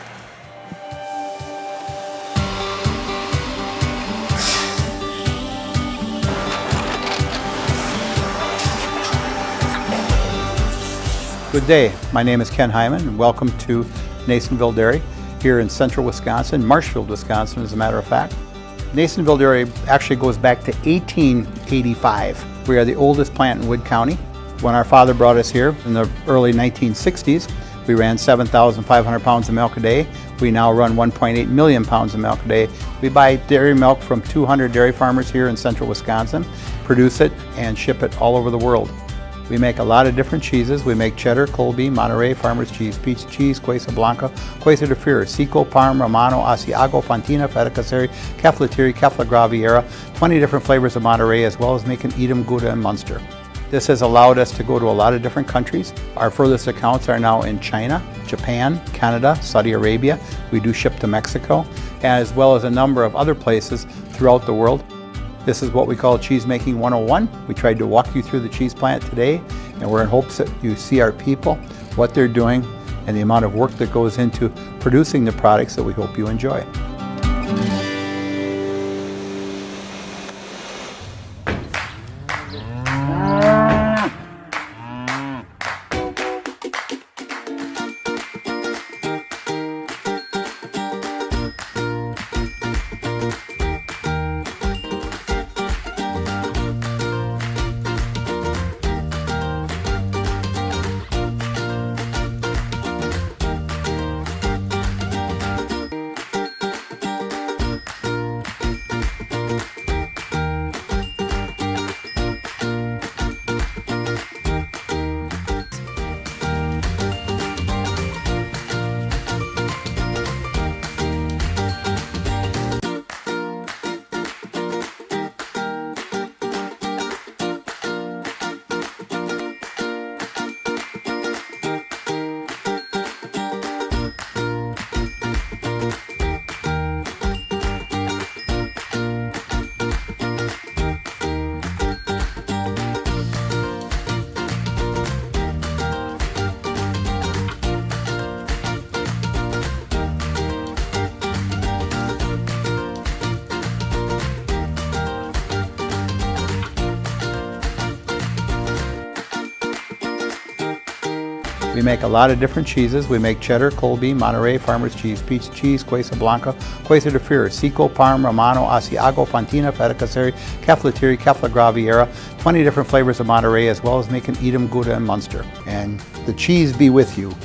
Good day. My name is Ken Hyman, and welcome to Nasonville Dairy here in central Wisconsin, Marshfield, Wisconsin, as a matter of fact. Nasonville Dairy actually goes back to 1885. We are the oldest plant in Wood County. When our father brought us here in the early 1960s, we ran 7,500 pounds of milk a day. We now run 1.8 million pounds of milk a day. We buy dairy milk from 200 dairy farmers here in central Wisconsin, produce it, and ship it all over the world. We make a lot of different cheeses. We make cheddar, Colby, Monterey, Farmer's Cheese, Peach Cheese, Quesa Blanca, Quesa de Fear, Seco, Parm, Romano, Asiago, Fontina, Feta Caseri, Keflatiri, Kefla Graviera, 20 different flavors of Monterey, as well as making Edam, Gouda, and Munster. This has allowed us to go to a lot of different countries. Our furthest accounts are now in China, Japan, Canada, Saudi Arabia. We do ship to Mexico, as well as a number of other places throughout the world. This is what we call Cheese Making 101. We tried to walk you through the cheese plant today, and we're in hopes that you see our people, what they're doing, and the amount of work that goes into producing the products that we hope you enjoy. We make a lot of different cheeses. We make cheddar, Colby, Monterey, Farmer's Cheese, Peach Cheese, Quesa Blanca, Quesa de Freer, Seco, Parm, Romano, Asiago, Fontina, Feta Caseri, Caflateri, Cafla Graviera, 20 different flavors of Monterey, as well as making Edam, Gouda, and Munster. And the cheese be with you.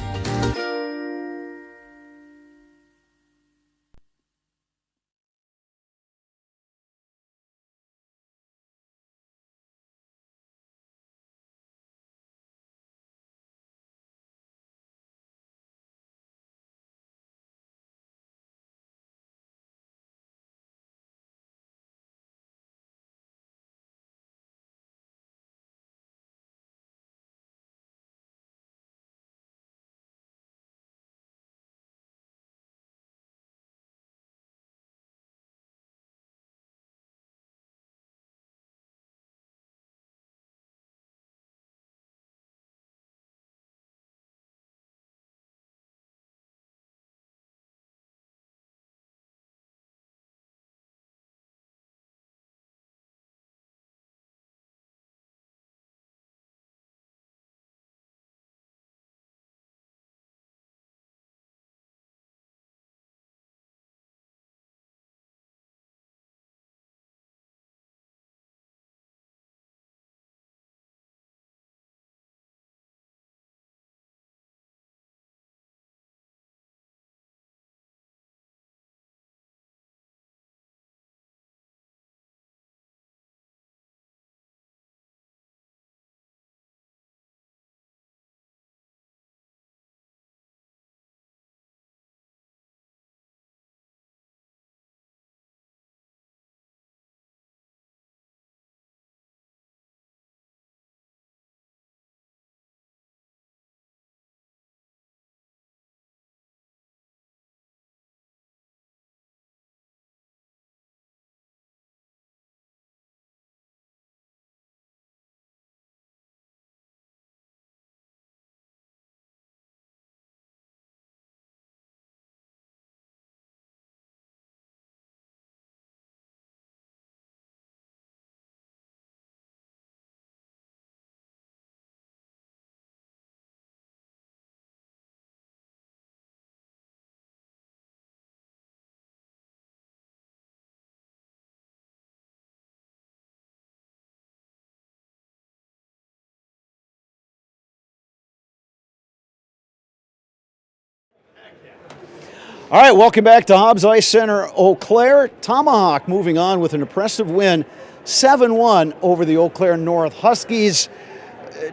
All right, welcome back to Hobbs Ice Center, Eau Claire. Tomahawk moving on with an impressive win, 7-1 over the Eau Claire North Huskies.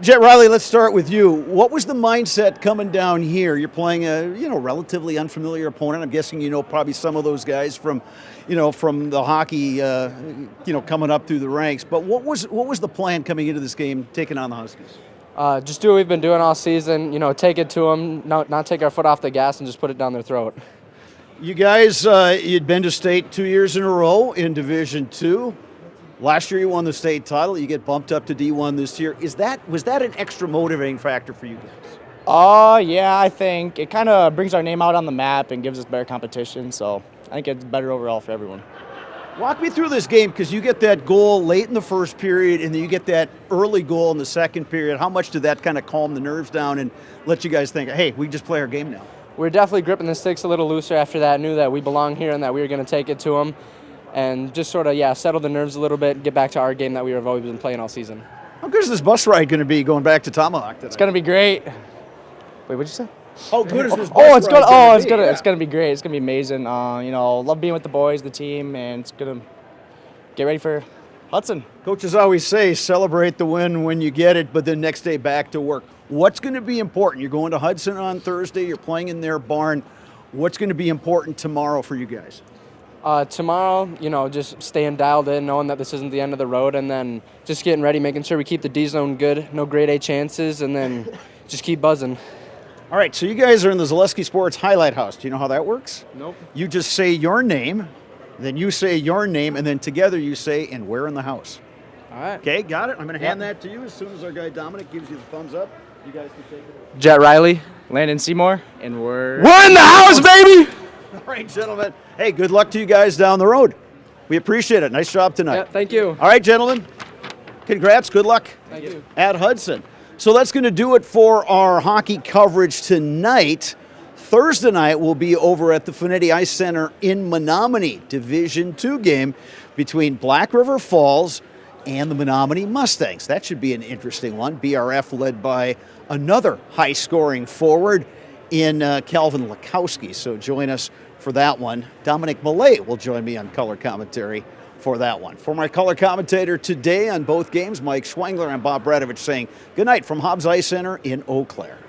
Jet Riley, let's start with you. What was the mindset coming down here? You're playing a relatively unfamiliar opponent. I'm guessing you know probably some of those guys from the hockey coming up through the ranks. But what was the plan coming into this game, taking on the Huskies? Just do what we've been doing all season. Take it to them, not take our foot off the gas, and just put it down their throat. You guys, you'd been to state 2 years in a row in Division II. Last year you won the state title. You get bumped up to D1 this year. Was that an extra motivating factor for you guys? Yeah, I think it kind of brings our name out on the map and gives us better competition. So I think it's better overall for everyone. Walk me through this game, because you get that goal late in the first period and then you get that early goal in the second period. How much did that kind of calm the nerves down and let you guys think, hey, we just play our game now? We're definitely gripping the sticks a little looser after that. Knew that we belong here and that we were going to take it to them, and just sort of settle the nerves a little bit, get back to our game that we have always been playing all season. How good is this bus ride going to be going back to Tomahawk today? It's going to be great. Wait, what'd you say? How good is this bus ride? It's going to be great. It's going to be amazing. Love being with the boys, the team, and it's going to get ready for Hudson. Coaches always say celebrate the win when you get it, but then next day back to work. What's going to be important? You're going to Hudson on Thursday. You're playing in their barn. What's going to be important tomorrow for you guys? Tomorrow, just staying dialed in, knowing that this isn't the end of the road, and then just getting ready, making sure we keep the D zone good, no grade A chances, and then just keep buzzing. All right, so you guys are in the Zaleski Sports Highlight House. Do you know how that works? Nope. You just say your name, then you say your name, and then together you say, and we're in the house. All right. Okay, got it? I'm going to hand that to you as soon as our guy Dominic gives you the thumbs up. You guys can take it away. Jet Riley, Landon Seymour, and we're in the house, baby! All right, gentlemen. Hey, good luck to you guys down the road. We appreciate it. Nice job tonight. Yeah, thank you. All right, gentlemen. Congrats. Good luck. Thank you. At Hudson. So that's going to do it for our hockey coverage tonight. Thursday night will be over at the Finetti Ice Center in Menominee, Division II game between Black River Falls and the Menominee Mustangs. That should be an interesting one. BRF led by another high-scoring forward in Calvin Lakowski. So join us for that one. Dominic Millay will join me on color commentary for that one. For my color commentator today on both games, Mike Schwengler and Bob Bradovich saying good night from Hobbs Ice Center in Eau Claire.